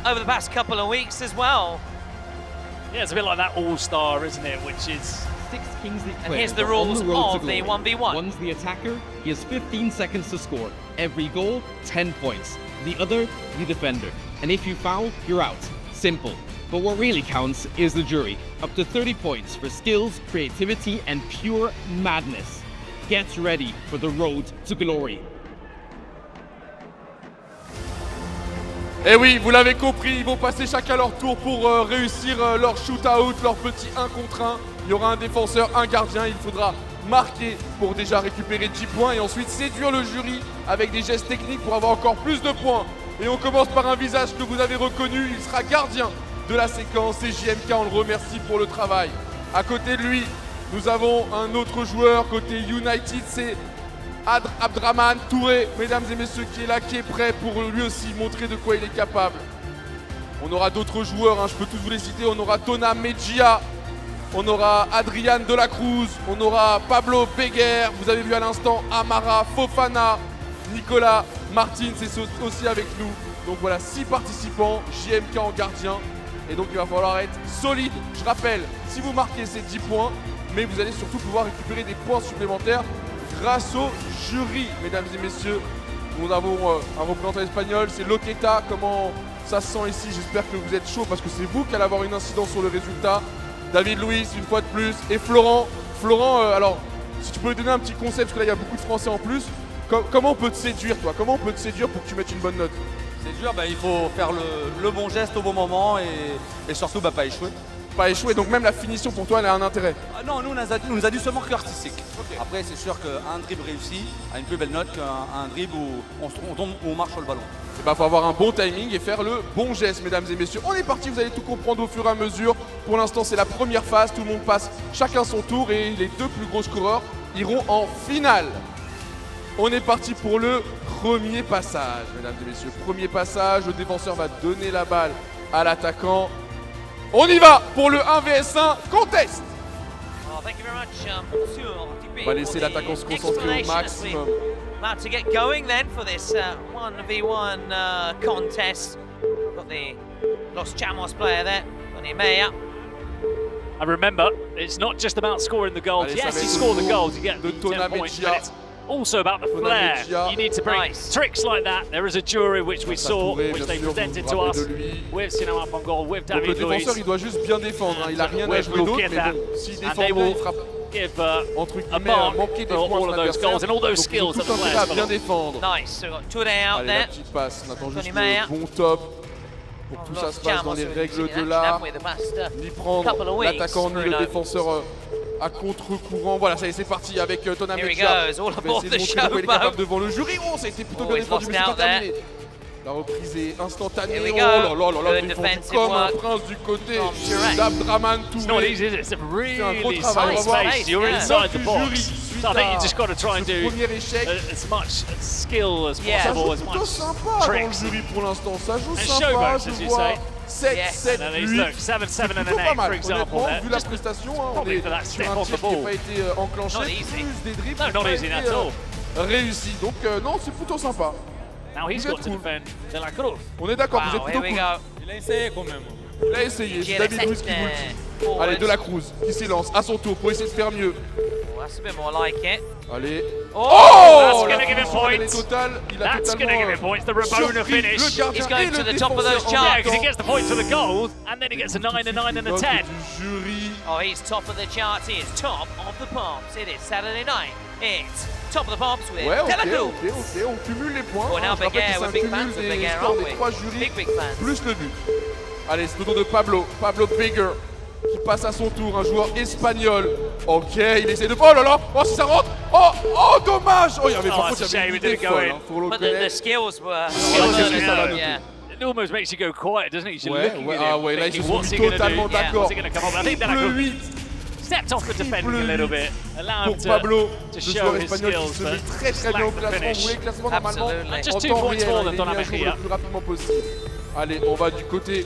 over the past couple of weeks as well. Yeah, it's a bit like that all-star, isn't it? Which is... 6 Kingsley And players here's the are on rules road to of the glory. 1v1. One's the attacker, he has 15 seconds to score. Every goal, 10 points. The other, the defender. And if you foul, you're out. Simple. But what really counts is the jury. Up to 30 points for skills, creativity, and pure madness. Get ready for the road to glory. Et oui, vous l'avez compris, ils vont passer chacun leur tour pour réussir leur shoot-out, leur petit 1 contre 1. Il y aura un défenseur, un gardien, il faudra marquer pour déjà récupérer 10 points et ensuite séduire le jury avec des gestes techniques pour avoir encore plus de points. Et on commence par un visage que vous avez reconnu, il sera gardien de la séquence et JMK, on le remercie pour le travail. À côté de lui, nous avons un autre joueur côté United, c'est Abdraman Touré, mesdames et messieurs, qui est là, qui est prêt pour lui aussi montrer de quoi il est capable. On aura d'autres joueurs, hein, je peux tous vous les citer, on aura Tona Mejia, on aura Adrian de la Cruz, on aura Pablo Beguer, vous avez vu à l'instant Amara, Fofana, Nicolas Martin, c'est aussi avec nous. Donc voilà, 6 participants, JMK en gardien. Et donc il va falloir être solide. Je rappelle, si vous marquez ces 10 points, mais vous allez surtout pouvoir récupérer des points supplémentaires grâce au jury, mesdames et messieurs. Nous avons un représentant espagnol, c'est Loqueta. Comment ça se sent ici? J'espère que vous êtes chaud parce que c'est vous qui allez avoir une incidence sur le résultat. David Luiz, une fois de plus. Et Florent. Florent, alors, si tu peux lui donner un petit concept, parce que là, il y a beaucoup de Français en plus. Comment on peut te séduire, toi? Comment on peut te séduire pour que tu mettes une bonne note? C'est dur, il faut faire le bon geste au bon moment et surtout pas échouer. Pas échouer, donc même la finition pour toi, elle a un intérêt? Non, nous, on nous a dit seulement que artistique. Okay. Après, c'est sûr qu'un dribble réussi a une plus belle note qu'un dribble où on tombe, où on marche sur le ballon. Il faut avoir un bon timing et faire le bon geste, mesdames et messieurs. On est parti, vous allez tout comprendre au fur et à mesure. Pour l'instant, c'est la première phase, tout le monde passe chacun son tour et les 2 plus gros scoreurs iront en finale. On est parti pour le premier passage, mesdames et messieurs. Premier passage, le défenseur va donner la balle à l'attaquant. On y va pour le 1 vs 1 contest. On va laisser l'attaquant se concentrer au maximum. About to get going then for this 1v1 contest. Got the Los Chamos player there, Tony Meyer. And remember, it's not just about scoring the goals. Allez, yes, you score the goals, you get 10 points, but it's also about the flair. You need to bring tricks like that. There is a jury which we saw, which they presented to us with Sino up on goal, with David Luiz. Le défenseur, il doit juste bien défendre. Il n'a rien à jouer d'autre, mais bon, s'il défend bien, il frappe. Give a mark for all of those goals and all those skills that the players bien défendre. Nice, so we've got Touré out Allez, there. la petite passe, on attend juste le bon top pour que tout ça se passe dans les règles de l'art. Ni prendre l'attaquant ni le défenseur à contre-courant. Voilà, ça y est, c'est parti avec Tona Mejia. Il va essayer de montrer de quoi il est capable devant le jury. Oh, ça a été plutôt bien défendu, mais c'est pas terminé. La reprise est instantanée. Oh là là là là, défendu comme un prince du côté d'Abdraman Touré. C'est un gros travail. Space. You're inside the box. So I think you just got to try and do as much skill as possible, as much sympa dans le jury pour l'instant. Ça joue sympa, je vois. 7, 7, 8. 7, 7 and an 8, pas mal, for example. honnêtement, vu la prestation, on est sur un tir qui n'a pas été enclenché, plus des dribbles qui n'ont pas été réussis. Donc non, c'est plutôt sympa. Now he's got to defend De La Cruz. On est d'accord, vous êtes plutôt cool. Il a essayé quand même. Il a essayé, c'est David Luiz qui vous le dit. Allez, De La Cruz qui s'élance à son tour pour essayer de faire mieux. That's a bit more like it. Allez. Oh, that's going to give him points. That's going to give him points. The Rabona finish. He's going to the top of those charts. Yeah, because he gets the points for the goal, and then he gets a 9, a 9, and a 10. Oh, he's top of the charts. He is top of the pops. It is Saturday night. It's top of the pops with De La Cruz. Ok, on cumule les points. Well, now Je rappelle que we're c'est big un fans of cumul des Beguer, scores aren't des we? 3 jurys, Big fans. plus le but. Allez, c'est au tour de Pablo Beguer, qui passe à son tour, un joueur espagnol. Ok, il essaie de... Oh là là, oh si ça rentre. Oh, dommage. Oh, il y avait par contre, il y avait une idée folle, faut le But reconnaître. the skills were... Yeah. It almost makes you go quiet, doesn't it? You're looking at him, Ah ouais, là ils se sont mis totalement d'accord. Triple 8. Stepped off the defending a little bit, allowed pour him Pablo, to le show joueur his espagnol qui skills, se met but très bien au lacked the classement. Vous finish. voyez le classement normalement Just en 2 temps points réel, more il than est Donna mis à jour Mejia. le plus rapidement possible. Allez, on va du côté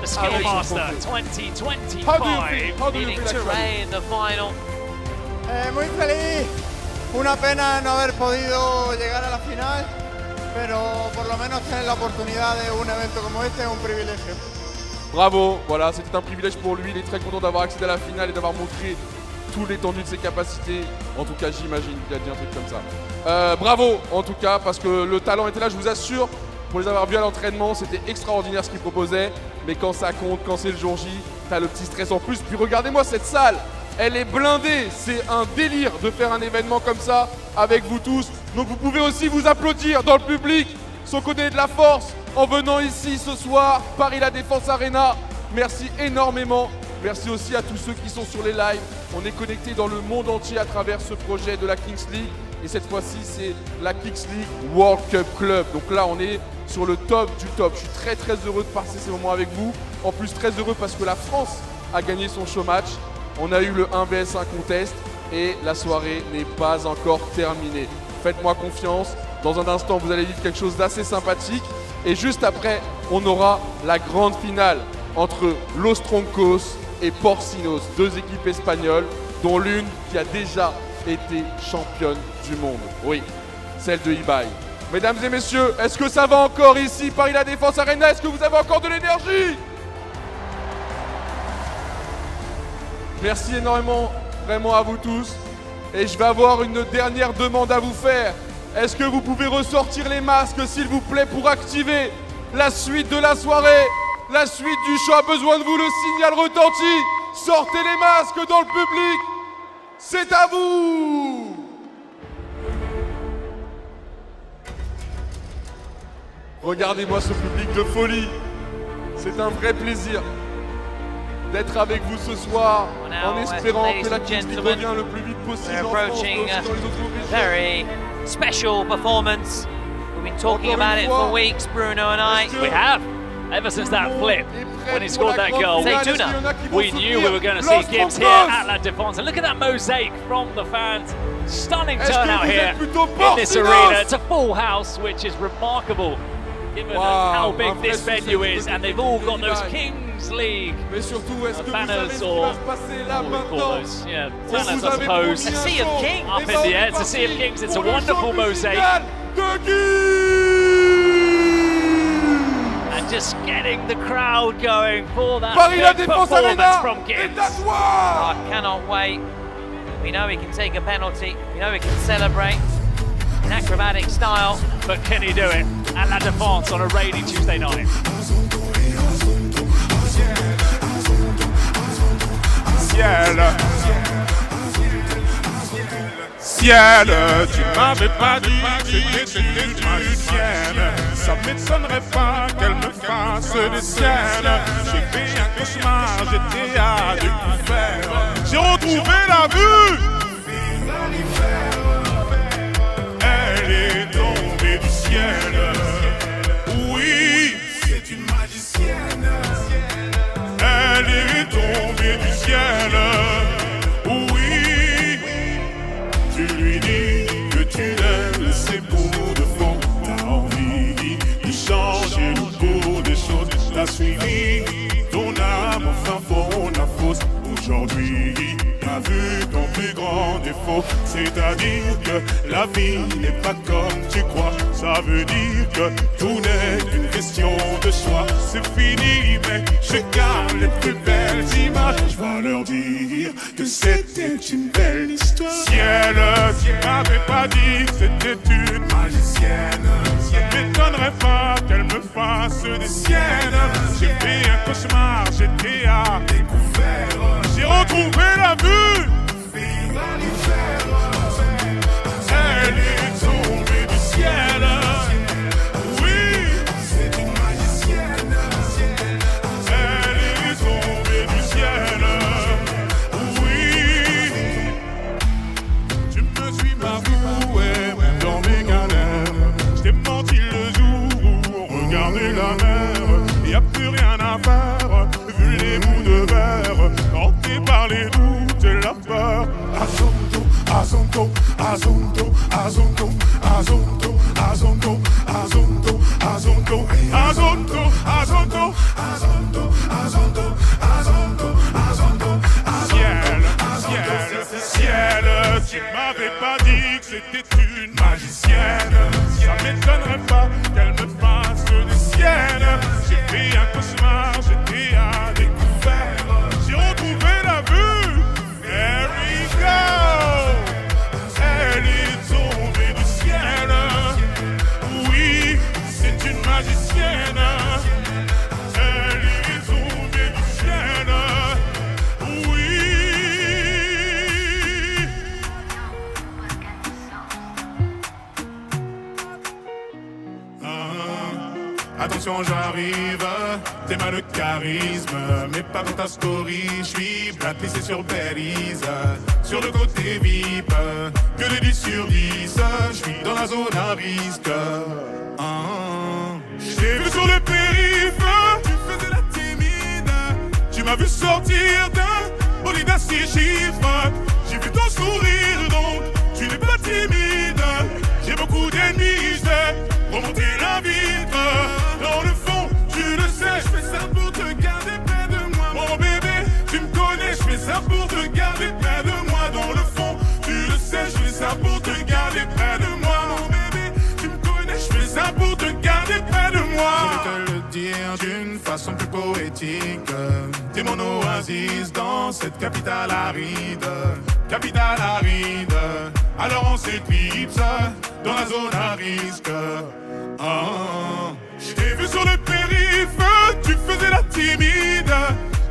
the Skillmaster 2025 meeting Touré in the final. Muy feliz. Una pena no haber podido llegar a la final, pero por lo menos tener la oportunidad de un evento como este es un privilegio. Bravo, voilà, c'était un privilège pour lui, il est très content d'avoir accédé à la finale et d'avoir montré tout l'étendue de ses capacités. En tout cas, j'imagine qu'il a dit un truc comme ça. Bravo, en tout cas, parce que le talent était là, je vous assure. Pour les avoir vus à l'entraînement, c'était extraordinaire ce qu'ils proposaient. Mais quand ça compte, quand c'est le jour J, t'as le petit stress en plus. Puis regardez-moi cette salle, elle est blindée. C'est un délire de faire un événement comme ça avec vous tous. Donc vous pouvez aussi vous applaudir dans le public, sans connaître de la force, en venant ici ce soir, Paris La Défense Arena. Merci énormément. Merci aussi à tous ceux qui sont sur les lives. On est connectés dans le monde entier à travers ce projet de la Kings League. Et cette fois-ci, c'est la Kings League World Cup Club. Donc là, on est sur le top du top. Je suis très très heureux de passer ces moments avec vous. En plus, très heureux parce que la France a gagné son show match. On a eu le 1 vs 1 contest et la soirée n'est pas encore terminée. Faites-moi confiance. Dans un instant, vous allez vivre quelque chose d'assez sympathique. Et juste après, on aura la grande finale entre Los Troncos et Porcinos, deux équipes espagnoles, dont l'une qui a déjà été championne du monde. Oui, celle de eBay. Mesdames et messieurs, est-ce que ça va encore ici, Paris La Défense Arena? Est-ce que vous avez encore de l'énergie? Merci énormément, vraiment à vous tous. Et je vais avoir une dernière demande à vous faire. Est-ce que vous pouvez ressortir les masques, s'il vous plaît, pour activer la suite de la soirée? La suite du show a besoin de vous, le signal retentit. Sortez les masques dans le public. C'est à vous. Regardez-moi ce public de folie. C'est un vrai plaisir d'être avec vous ce soir, en espérant que la Kings League revient le plus vite possible en France, mais aussi dans les autres régions. Very special performance. We've been talking about it for weeks, Bruno and I. We have. Ever since that flip, when he scored that goal, we knew we were going to see GIMS here at La Défense. And look at that mosaic from the fans. Stunning turnout here in this arena. It's a full house, which is remarkable given how big this venue is. And they've all got those Kings League banners, or what do we call those? Yeah, banners, I suppose. A sea of kings. Up in the air. It's a sea of kings. It's a wonderful mosaic. And just getting the crowd going for that big performance from GIMS. I cannot wait. We know he can take a penalty. We know he can celebrate in acrobatic style. But can he do it at La Défense on a rainy Tuesday night? Ciel, ciel, tu m'avais pas dit que c'était une magicienne. Ça m'étonnerait pas qu'elle me fasse des siennes. J'ai fait un cauchemar, j'étais à découvert. J'ai retrouvé la vue. Elle est tombée du ciel. Oui, c'est une magicienne. Elle est tombée du ciel. Oui, tu lui dis que tu l'aimes, c'est pour de fond. T'as envie de changer le cours des choses. T'as suivi ton âme au fin fond de la fosse. Aujourd'hui, t'as vu ton plus grand défaut. C'est-à-dire que la vie n'est pas comme tu crois. Ça veut dire que tout n'est qu'une question de choix. C'est fini, mais je garde les plus belles images. Je vais leur dire que c'était une belle histoire. Ciel, tu m'avais pas dit que c'était une magicienne. Ça m'étonnerait pas qu'elle me fasse des siennes. J'ai fait un cauchemar, j'étais à découvert. J'ai retrouvé la vue. Elle est tombée du ciel. Oui, c'est une magicienne. Elle est tombée du ciel. Oui, tu me suis barboué dans mes galères. Je t'ai menti le jour où on regardait la mer. Y a plus rien à faire, vu les bouts de verre. Hanté par les doutes et la peur. Azonto, azonto, azonto, azonto, azonto, azonto, azonto, azonto, azonto, azonto, azonto, une magicienne. Ça m'étonnerait pas qu'elle me fasse des siennes. J'ai fait un cauchemar, j'étais à découvert. J'ai retrouvé la vue. There we go. Elle est tombée du ciel. Oui, c'est une magicienne. Elle est tombée du ciel. Oui. Attention, j'arrive, t'es mal de charisme, mais pas dans ta story. J'suis blacklisté sur Belize, sur le côté VIP, que des 10 sur 10. J'suis dans la zone à risque. J't'ai vu sur le périph', tu faisais la timide. Tu m'as vu sortir d'un bolide à 6 chiffres. J'ai vu ton sourire, donc tu n'es pas timide. J'ai beaucoup d'ennemis, j't'ai remonté la vitre. Dans le fond, tu le sais, je fais ça pour te garder près de moi. Mon bébé, tu me connais, je fais ça pour te garder près de moi. Dans le fond, tu le sais, je fais ça pour te garder près de moi. Mon bébé, tu me connais, je fais ça pour te garder près de moi. Je vais te le dire d'une façon plus poétique. T'es mon oasis dans cette capitale aride. Capitale aride. Alors on s'éclipse dans la zone à risque. Je t'ai vu sur le périph', tu faisais la timide.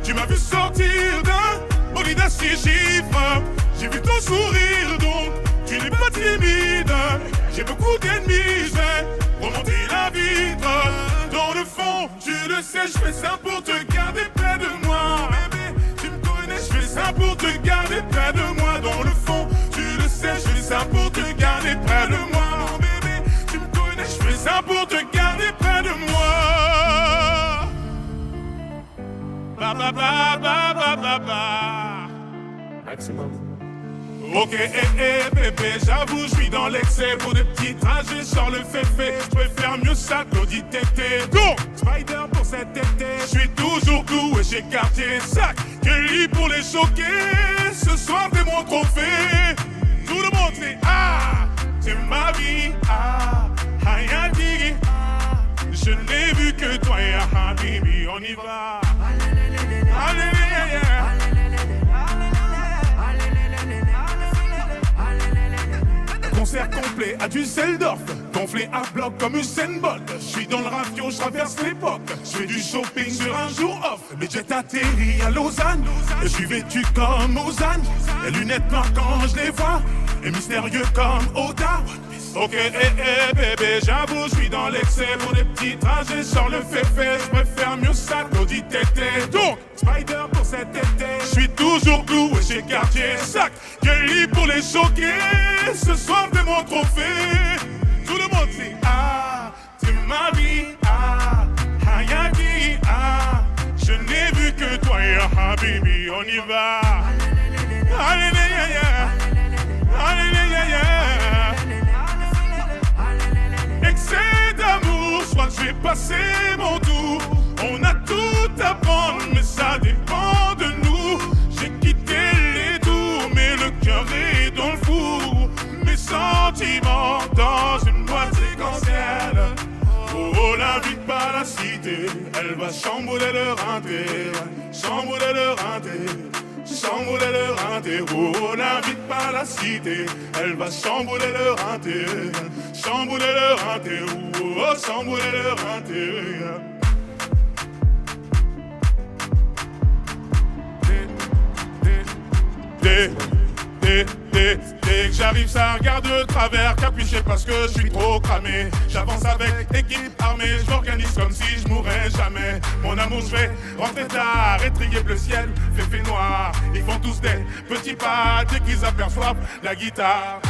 Tu m'as vu sortir d'un bolide à 6 chiffres. J'ai vu ton sourire, donc tu n'es pas timide. J'ai beaucoup d'ennemis, j'ai remonté la vitre. Dans le fond, tu le sais, je fais ça pour te garder près de moi. Bébé, tu me connais, je fais ça pour te garder près de moi. Dans le fond, tu le sais, je fais ça pour te garder près de moi. Mon bébé, tu me connais, je fais ça pour te garder près de moi. Ba ba ba ba ba ba ba. Maximum. Ok, bébé, j'avoue, je suis dans l'excès. Pour des petits trajets, sans le fait. Je préfère mieux ça que l'audit tété. Go! Spider pour cet été. Je suis toujours cloué chez Quartier Sac. Kelly pour les choquer. Ce soir, t'es mon trophée. Tout le monde fait c'est ma vie. Rien dit. Je n'ai vu que toi et Habibi. On y va. Alléluia. Concert complet à Düsseldorf, gonflé à bloc comme Usain Bolt. Je suis dans le rafio, je traverse l'époque. Je fais du shopping sur un jour off. Mes jets atterris à Lausanne, et je suis vêtu comme Ozan. Les lunettes noires quand je les vois, et mystérieux comme Oda. Ok, bébé, j'avoue, je suis dans l'excès. Pour des petits trajets, sans le fait. Je préfère mieux ça que l'audit tété. Donc, Spider pour cet été. Je suis toujours cloué chez Quartier Sac. Kelly pour les choquer. Ce soir, t'es mon trophée. Tout le monde dit c'est ma vie. Rien dit. Je n'ai vu que toi et Habibi. On y va. Alléluia. Alléluia. Excès d'amour, je crois que j'ai passé mon tour. On a tout à prendre, mais ça dépend de nous. J'ai quitté les tours, mais le cœur est dans le four. Mes sentiments dans une boîte séquentielle. Oh, la vie par la cité, elle va chambouler le rinté. Chambouler le rinté. Chambouler le rinté, oh la vie par la cité, elle va chambouler le rinté, chambouler le rinté, oh chambouler le rinté. Dès que j'arrive, ça regarde de travers, capuché parce que je suis trop cramé. J'avance avec équipe armée, je m'organise comme si je mourrais jamais. Mon amour, je vais rentrer tard, étrier bleu ciel, fait noir. Ils font tous des petits pas dès qu'ils aperçoivent la guitare.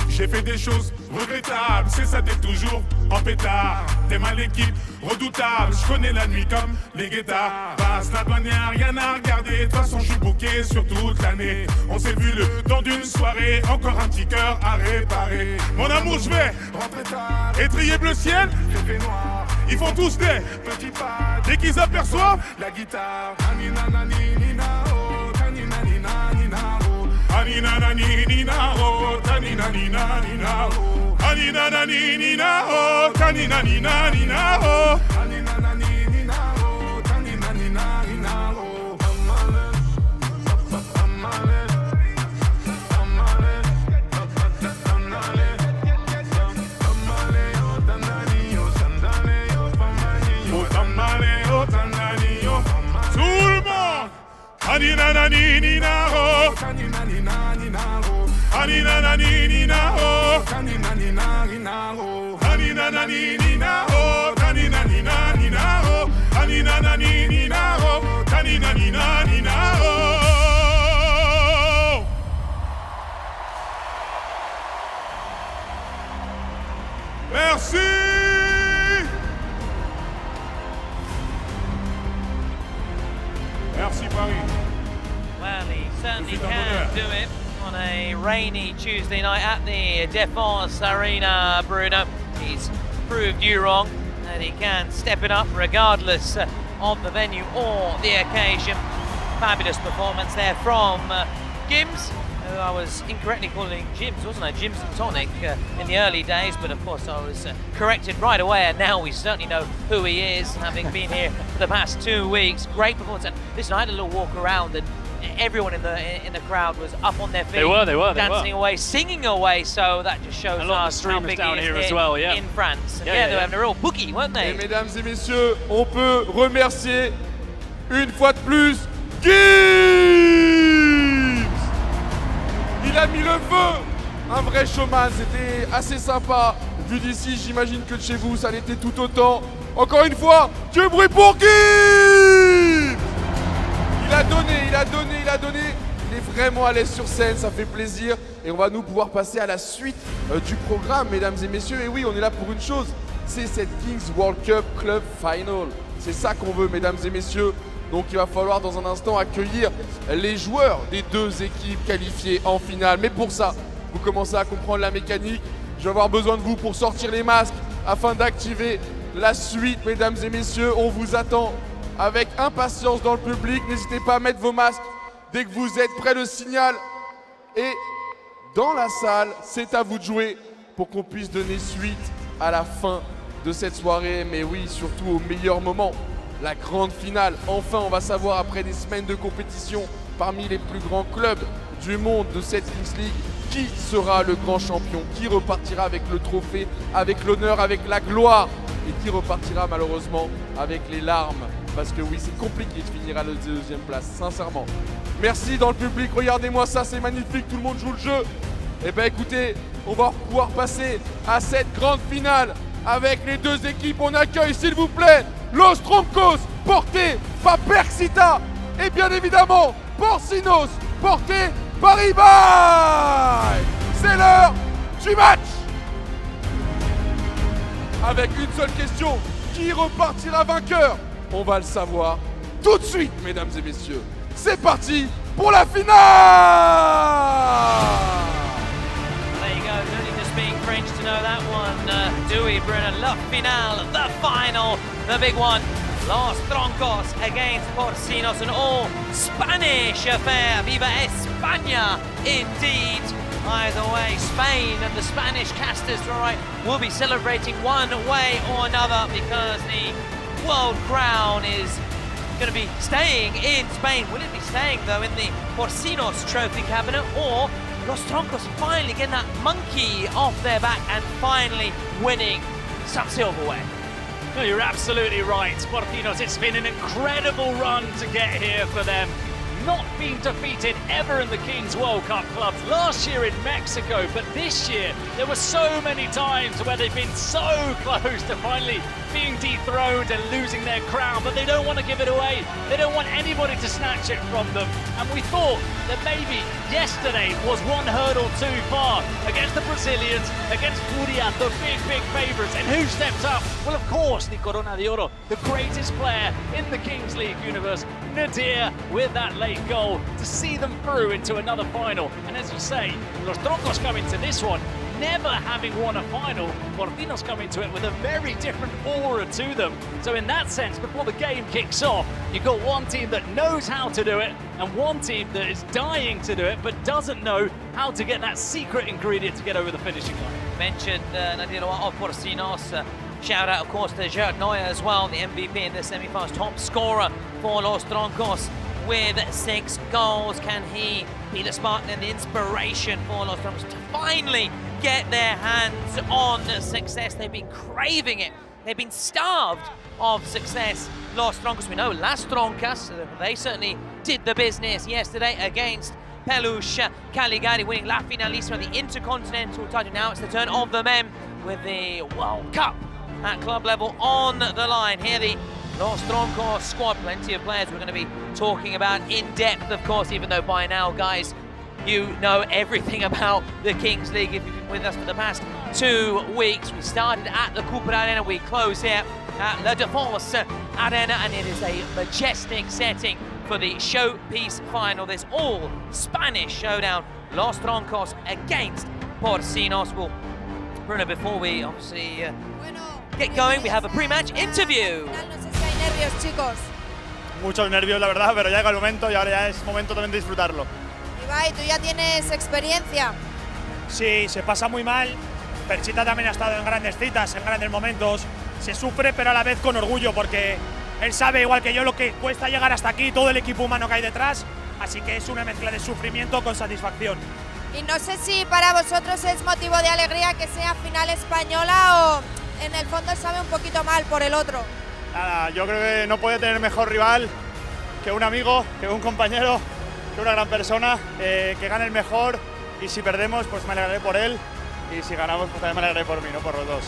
J'ai fait des choses regrettables, c'est ça t'es toujours en pétard. T'es mal l'équipe, redoutable, je connais la nuit comme les guettards. Passe la douane, y'a rien à regarder, de toute façon je suis booké sur toute l'année. On s'est vu le temps d'une soirée, encore un petit cœur à réparer. Mon amour, je vais rentrer tard, étrier bleu ciel, fait noir. Ils font tous des petits pas, dès qu'ils aperçoivent la guitare. Anina nani nina oh, tanina nina nina oh. Anina nani nina oh, tanina nina nina oh. Anina nani nina oh, tanina nina nina oh. Anina nani nina oh, tanina nina nina oh. Tout le monde! Anina nani nina oh, tanina nina nina oh. Anina nani nina oh, tanina nina nina oh. Anina nani nina oh, tanina nina nina oh. Anina nani nina oh, tanina nina nina oh. Merci! Merci Paris. Well, he certainly can do it on a rainy Tuesday night at the Défense Arena, Bruno. He's proved you wrong, and he can step it up regardless of the venue or the occasion. Fabulous performance there from GIMS, who I was incorrectly calling GIMS, wasn't I? GIMS and Tonic in the early days, but of course I was corrected right away, and now we certainly know who he is, having been here for the past 2 weeks. Great performance. And listen, I had a little walk around, and everyone in the crowd was up on their feet, They were dancing away, singing away. So that just shows a lot of us the how streamers big down it is here as well, yeah. in France. And Yeah, they were having a real boogie, weren't they? Et mesdames et messieurs, on peut remercier une fois de plus GIMS. Il a mis le feu. Un vrai showman, c'était assez sympa. Vu d'ici, j'imagine que de chez vous, ça l'était tout autant. Encore une fois, du bruit pour GIMS. Il a donné, il a donné, il a donné. Il est vraiment à l'aise sur scène, ça fait plaisir. Et on va nous pouvoir passer à la suite du programme, mesdames et messieurs. Et oui, on est là pour une chose, c'est cette Kings World Cup Club Final. C'est ça qu'on veut, mesdames et messieurs. Donc il va falloir dans un instant accueillir les joueurs des deux équipes qualifiées en finale. Mais pour ça, vous commencez à comprendre la mécanique. Je vais avoir besoin de vous pour sortir les masques afin d'activer la suite, mesdames et messieurs. On vous attend avec impatience dans le public. N'hésitez pas à mettre vos masques dès que vous êtes prêts, le signal. Et dans la salle, c'est à vous de jouer pour qu'on puisse donner suite à la fin de cette soirée. Mais oui, surtout au meilleur moment, la grande finale. Enfin, on va savoir après des semaines de compétition parmi les plus grands clubs du monde de cette Kings League, qui sera le grand champion, qui repartira avec le trophée, avec l'honneur, avec la gloire, et qui repartira malheureusement avec les larmes. Parce que oui, c'est compliqué de finir à la deuxième place, sincèrement. Merci dans le public, regardez-moi ça, c'est magnifique, tout le monde joue le jeu. Et ben écoutez, on va pouvoir passer à cette grande finale avec les deux équipes. On accueille, s'il vous plaît, Los Troncos, porté par Perxita, et bien évidemment, Porcinos, porté par Ibai. C'est l'heure du match. Avec une seule question, qui repartira vainqueur? On va le savoir tout de suite, mesdames et messieurs. C'est parti pour la finale. There you go, you don't need to speak French to know that one. Do we, Bruno? La finale, the final, the big one. Los Troncos against Porcinos, an all Spanish affair. Viva España, indeed. Either way, Spain and the Spanish casters, right, will be celebrating one way or another because the world crown is going to be staying in Spain. Will it be staying, though, in the Porcinos trophy cabinet, or Los Troncos finally getting that monkey off their back and finally winning some silverware? No, you're absolutely right. Porcinos, it's been an incredible run to get here for them. not been defeated ever in the Kings World Cup clubs. Last year in Mexico, but this year there were so many times where they've been so close to finally being dethroned and losing their crown, but they don't want to give it away. They don't want anybody to snatch it from them. And we thought that maybe yesterday was one hurdle too far against the Brazilians, against Furia, the big favourites. And who stepped up? Well, of course, the Corona de Oro, the greatest player in the Kings League universe, Nadir, with that late goal to see them through into another final. And as you say, Los Troncos come into this one never having won a final. PORCINOS come into it with a very different aura to them. So in that sense, before the game kicks off, you've got one team that knows how to do it and one team that is dying to do it but doesn't know how to get that secret ingredient to get over the finishing line. Mentioned Nadir of PORCINOS. Shout out, of course, to Gerard Neuer as well, the MVP in the semi-finals, top scorer for Los Troncos with 6 goals. Can he be the spark and the inspiration for Los Troncos to finally get their hands on success? They've been craving it. They've been starved of success. Los Troncos, we know Las Troncas, they certainly did the business yesterday against Peluche Caligari, winning La Finalista of the Intercontinental title. Now it's the turn of the men with the World Cup at club level on the line. Here the Los Troncos squad, plenty of players we're going to be talking about in depth, of course, even though by now, guys, you know everything about the Kings League if you've been with us for the past 2 weeks. We started at the Cooper Arena, we close here at La Défense Arena, and it is a majestic setting for the showpiece final. This all Spanish showdown, Los Troncos against PORCINOS. Well, Bruno, before we obviously get going, we have a pre-match interview. Nervios, chicos. Muchos nervios, la verdad, pero ya llega el momento y ahora ya es momento también de disfrutarlo. Ibai, tú ya tienes experiencia. Sí, se pasa muy mal. Perchita también ha estado en grandes citas, en grandes momentos. Se sufre, pero a la vez con orgullo, porque él sabe, igual que yo, lo que cuesta llegar hasta aquí, todo el equipo humano que hay detrás. Así que es una mezcla de sufrimiento con satisfacción. Y no sé si para vosotros es motivo de alegría que sea final española o en el fondo sabe un poquito mal por el otro. Nada, yo creo que no puede tener mejor rival que un amigo, que un compañero, que una gran persona, que gane el mejor, y si perdemos pues me alegraré por él, y si ganamos pues también me alegraré por mí, no por los dos.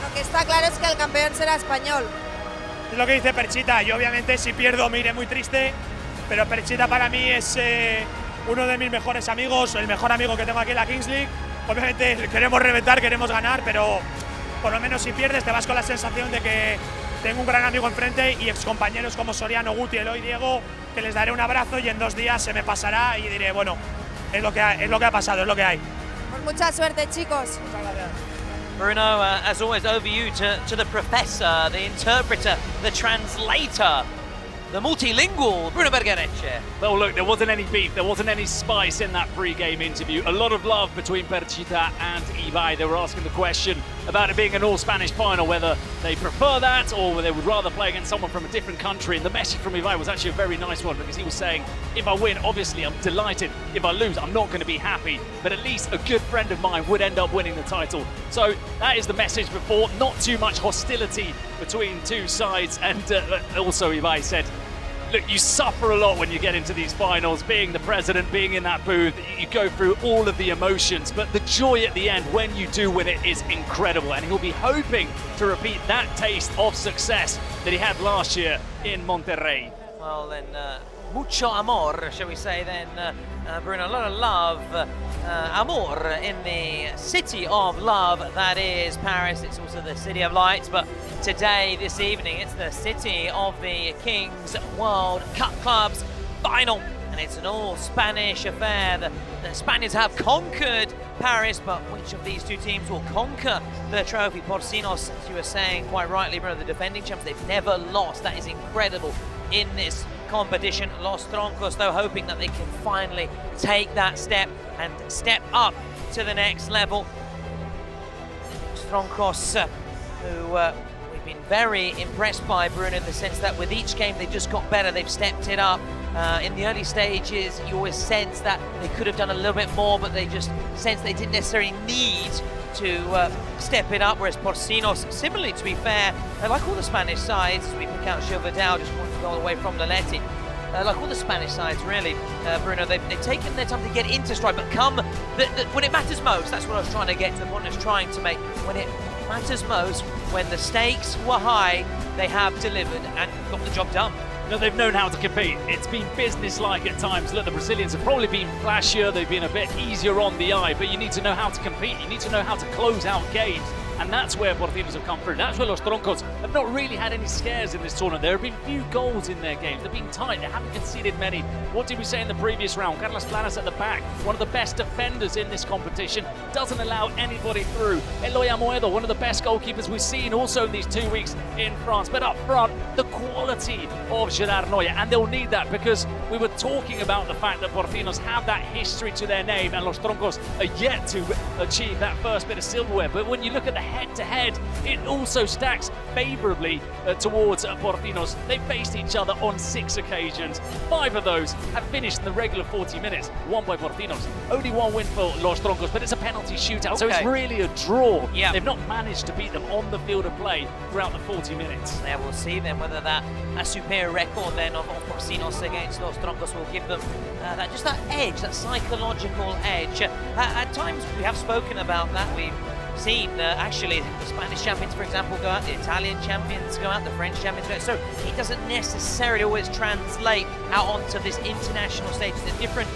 Lo que está claro es que el campeón será español. Es lo que dice Perchita, yo obviamente si pierdo me iré muy triste, pero Perchita para mí es uno de mis mejores amigos, el mejor amigo que tengo aquí en la Kings League. Obviamente queremos reventar, queremos ganar, pero por lo menos si pierdes te vas con la sensación de que tengo un gran amigo enfrente y excompañeros como Soriano, Guti, Eloy, Diego, que les daré un abrazo y en 2 días se me pasará y diré, bueno, es lo que ha pasado, es lo que hay. Pues mucha suerte, chicos. Muchas gracias. Bruno, as always, over you to the professor, the interpreter, the translator, the multilingual Bruno Bergerecce. Well, look, there wasn't any beef, there wasn't any spice in that pre-game interview. A lot of love between Perchita and Ibai. They were asking the question about it being an all-Spanish final, whether they prefer that or whether they would rather play against someone from a different country. And the message from Ibai was actually a very nice one, because he was saying, if I win, obviously I'm delighted. If I lose, I'm not going to be happy. But at least a good friend of mine would end up winning the title. So that is the message before. Not too much hostility between two sides. And also Ibai said, look, you suffer a lot when you get into these finals, being the president, being in that booth, you go through all of the emotions, but the joy at the end when you do win it is incredible, and he'll be hoping to repeat that taste of success that he had last year in Monterrey. Well then, mucho amor, shall we say then, Bruno, a lot of love, amor in the city of love that is Paris. It's also the city of lights, but today, this evening, it's the city of the Kings World Cup Clubs final, and it's an all-Spanish affair. The Spaniards have conquered Paris, but which of these two teams will conquer the trophy? PORCINOS, as you were saying quite rightly, Bruno, the defending champs, they've never lost. That is incredible in this competition. Los Troncos, though, hoping that they can finally take that step and step up to the next level. Los Troncos, who we've been very impressed by, Bruno, in the sense that with each game they've just got better, they've stepped it up. In the early stages, you always sense that they could have done a little bit more, but they just sense they didn't necessarily need to step it up, whereas PORCINOS, similarly, to be fair, like all the Spanish sides, as we pick out Gilverdao, just one goal away from Laletti, like all the Spanish sides, really, Bruno, they've taken their time to get into stride, but when it matters most, that's what I was trying to get to, the point I was trying to make. When it matters most, when the stakes were high, they have delivered and got the job done. No, they've known how to compete. It's been business-like at times. Look, the Brazilians have probably been flashier, they've been a bit easier on the eye, but you need to know how to compete, you need to know how to close out games. And that's where Porcinos have come through. That's where Los Troncos have not really had any scares in this tournament. There have been few goals in their games. They've been tight. They haven't conceded many. What did we say in the previous round? Carlos Planas at the back, one of the best defenders in this competition, doesn't allow anybody through. Eloy Amoedo, one of the best goalkeepers we've seen also in these 2 weeks in France. But up front, the quality of Gerard Neuer. And they'll need that because we were talking about the fact that Porcinos have that history to their name and Los Troncos are yet to achieve that first bit of silverware. But when you look at the head-to-head, it also stacks favourably towards Porcinos. They faced each other on 6 occasions. 5 of those have finished in the regular 40 minutes, won by Porcinos. Only 1 win for Los Troncos, but it's a penalty shootout, so it's really a draw. Yeah. They've not managed to beat them on the field of play throughout the 40 minutes. Yeah, we'll see then whether that superior record then of Porcinos against Los Troncos will give them that edge, that psychological edge. At times we have spoken about that. We've seen actually the Spanish champions, for example, go out, the Italian champions go out, the French champions go out. So it doesn't necessarily always translate out onto this international stage. It's a different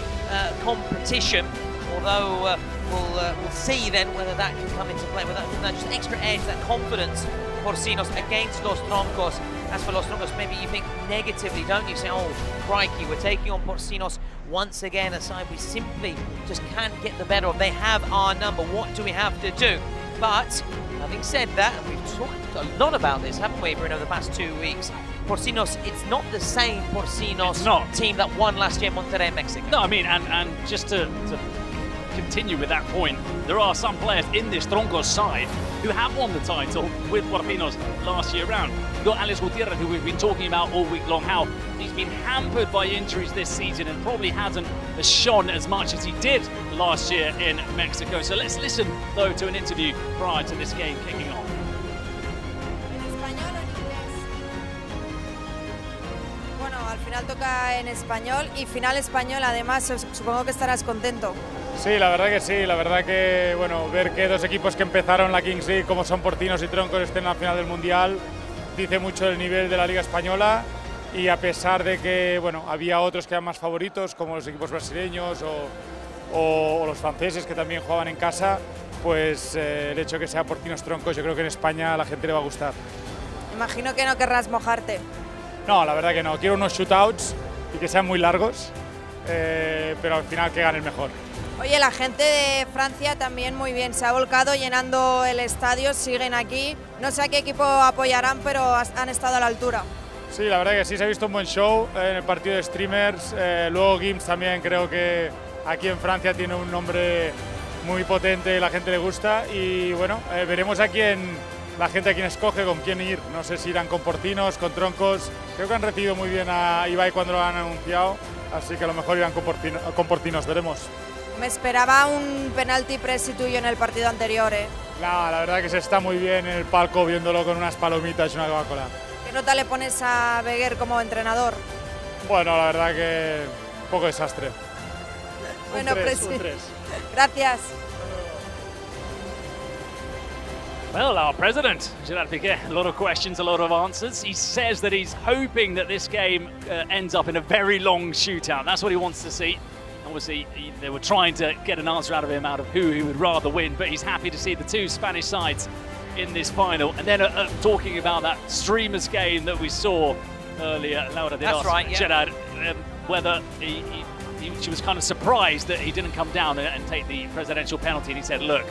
competition, although we'll see then whether that can come into play, whether that just extra edge, that confidence, Porcinos against Los Troncos. As for Los Troncos, maybe you think negatively, don't you? Say, oh, crikey, we're taking on Porcinos once again, a side we simply just can't get the better of. They have our number. What do we have to do? But having said that, and we've talked a lot about this, haven't we, Bruno, the past 2 weeks, Porcinos, it's not the same Porcinos team that won last year in Monterrey, Mexico. No, I mean, and just to continue with that point, there are some players in this Troncos side who have won the title with Porcinos last year round. You've got Alex Gutierrez, who we've been talking about all week long, how he's been hampered by injuries this season and probably hasn't shone as much as he did last year in Mexico. So let's listen, though, to an interview prior to this game kicking off. Bueno, al final toca en español y final español, además, supongo que estarás contento. Sí, la verdad que sí, la verdad que, bueno, ver que 2 equipos que empezaron la Kings League, como son Porcinos y Troncos, estén en la final del Mundial, dice mucho del nivel de la Liga Española, y a pesar de que, bueno, había otros que eran más favoritos, como los equipos brasileños o los franceses que también jugaban en casa, pues el hecho de que sea Porcinos Troncos, yo creo que en España a la gente le va a gustar. Imagino que no querrás mojarte. No, la verdad que no, quiero unos shootouts y que sean muy largos, pero al final que gane el mejor. Oye, la gente de Francia también muy bien, se ha volcado llenando el estadio, siguen aquí. No sé a qué equipo apoyarán, pero han estado a la altura. Sí, la verdad que sí, se ha visto un buen show en el partido de streamers. Luego GIMS también creo que aquí en Francia tiene un nombre muy potente, la gente le gusta. Y bueno, veremos a la gente a quién escoge, con quién ir. No sé si irán con Porcinos, con Troncos. Creo que han recibido muy bien a Ibai cuando lo han anunciado, así que a lo mejor irán con Porcinos, veremos. Me esperaba un penalti presi tuyo en el partido anterior, ¿eh? No, la verdad que se está muy bien en el palco viéndolo con unas palomitas y una Coca-Cola. ¿Qué nota le pones a Beguer como entrenador? Bueno, la verdad que un poco desastre. Bueno, un 3. Gracias. Well, our president, Gerard Piqué, a lot of questions, a lot of answers. He says that he's hoping that this game ends up in a very long shootout. That's what he wants to see. Obviously, they were trying to get an answer out of him out of who he would rather win, but he's happy to see the 2 Spanish sides in this final. And then talking about that streamers game that we saw earlier, Laura did ask Gerard whether she was kind of surprised that he didn't come down and take the presidential penalty, and he said, look,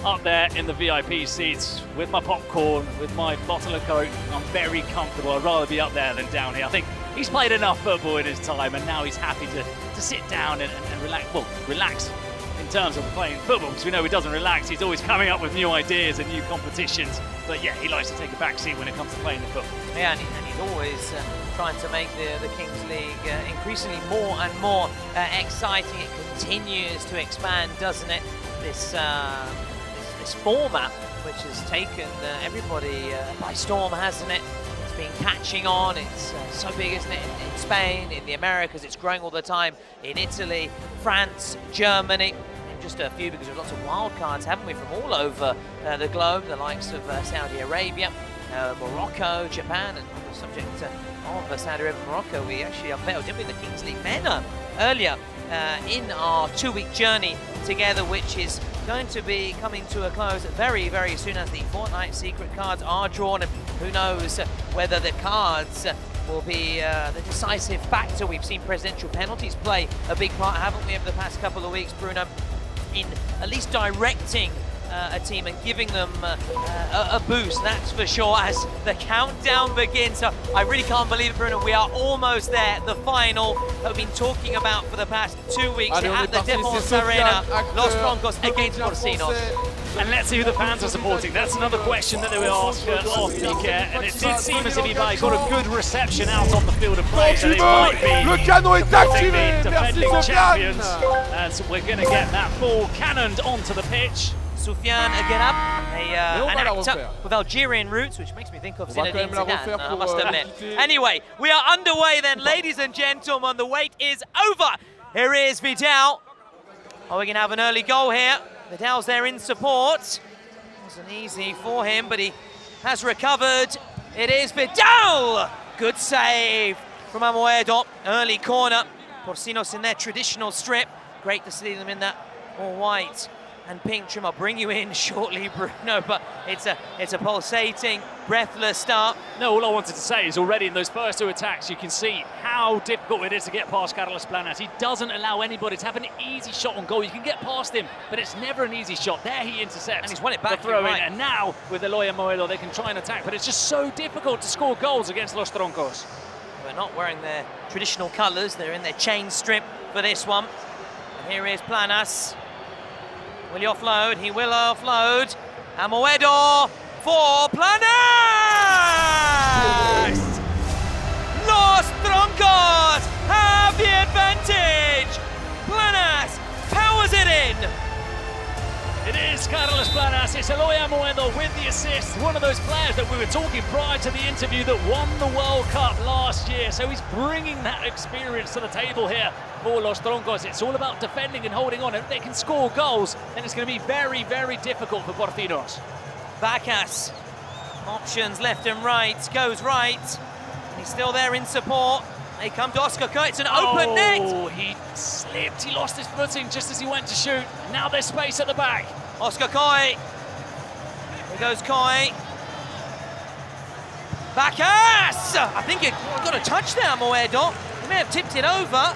up there in the VIP seats with my popcorn, with my bottle of Coke, I'm very comfortable. I'd rather be up there than down here. I think he's played enough football in his time, and now he's happy to sit down and relax. Well, relax in terms of playing football, because we know he doesn't relax. He's always coming up with new ideas and new competitions. But yeah, he likes to take a back seat when it comes to playing the football. Yeah, and he's always trying to make the Kings League increasingly more and more exciting. It continues to expand, doesn't it? This format, which has taken everybody by storm, hasn't it? It's been catching on. It's so big, isn't it? In Spain, in the Americas, it's growing all the time. In Italy, France, Germany. Just a few, because there's lots of wild cards, haven't we, from all over the globe, the likes of Saudi Arabia, Morocco, Japan, and on the subject of Saudi Arabia and Morocco, we actually unveiled, didn't we, the Kings League men earlier in our 2-week journey together, which is going to be coming to a close very, very soon as the Fortnite secret cards are drawn, and who knows whether the cards will be the decisive factor. We've seen presidential penalties play a big part, haven't we, over the past couple of weeks, Bruno, in at least directing a team and giving them a boost, that's for sure, as the countdown begins. So I really can't believe it, Bruno. We are almost there, the final that we've been talking about for the past 2 weeks at the Defense Arena. Los Troncos against Porcinos. And let's see who the fans are supporting. That's another question that they will ask off Piquet. And it did seem as if he got a good reception out on the field of play. So it might be Le canon est activé. defending Merci champions. Sofiane. As we're going to get that ball cannoned onto the pitch. Soufiane get up, an actor with Algerian roots, which makes me think of Zinedine Zidane, I must admit. Anyway, we are underway then, ladies and gentlemen. The wait is over. Here is Vidal. Oh, we can have an early goal here. Vidal's there in support. Wasn't easy for him, but he has recovered. It is Vidal. Good save from Amoedo. Early corner. Porcinos in their traditional strip. Great to see them in that all white and pink trim. I'll bring you in shortly, Bruno, but it's a pulsating, breathless start. No, all I wanted to say is already in those first 2 attacks, you can see how difficult it is to get past Carlos Planas. He doesn't allow anybody to have an easy shot on goal. You can get past him, but it's never an easy shot. There he intercepts. And he's won it back. The throw in, right. and now with Eloy Amoedo, they can try and attack, but it's just so difficult to score goals against Los Troncos. They're not wearing their traditional colours. They're in their chain strip for this one. And here is Planas. Will he offload? He will offload. Amoedo for Planas! Los Troncos have the advantage! Planas powers it in! It is Carlos Planas, it's Eloy Amoedo with the assist. One of those players that we were talking prior to the interview that won the World Cup last year. So he's bringing that experience to the table here for Los Troncos. It's all about defending and holding on. And if they can score goals, then it's going to be very, very difficult for Porcinos. Bacas, options left and right, goes right. He's still there in support. They come to Oscar Coy, it's an open net! Oh, he slipped, he lost his footing just as he went to shoot. Now there's space at the back. Oscar Coy. Here goes Coy. Bacas! I think he got a touch there, Moedo. He may have tipped it over.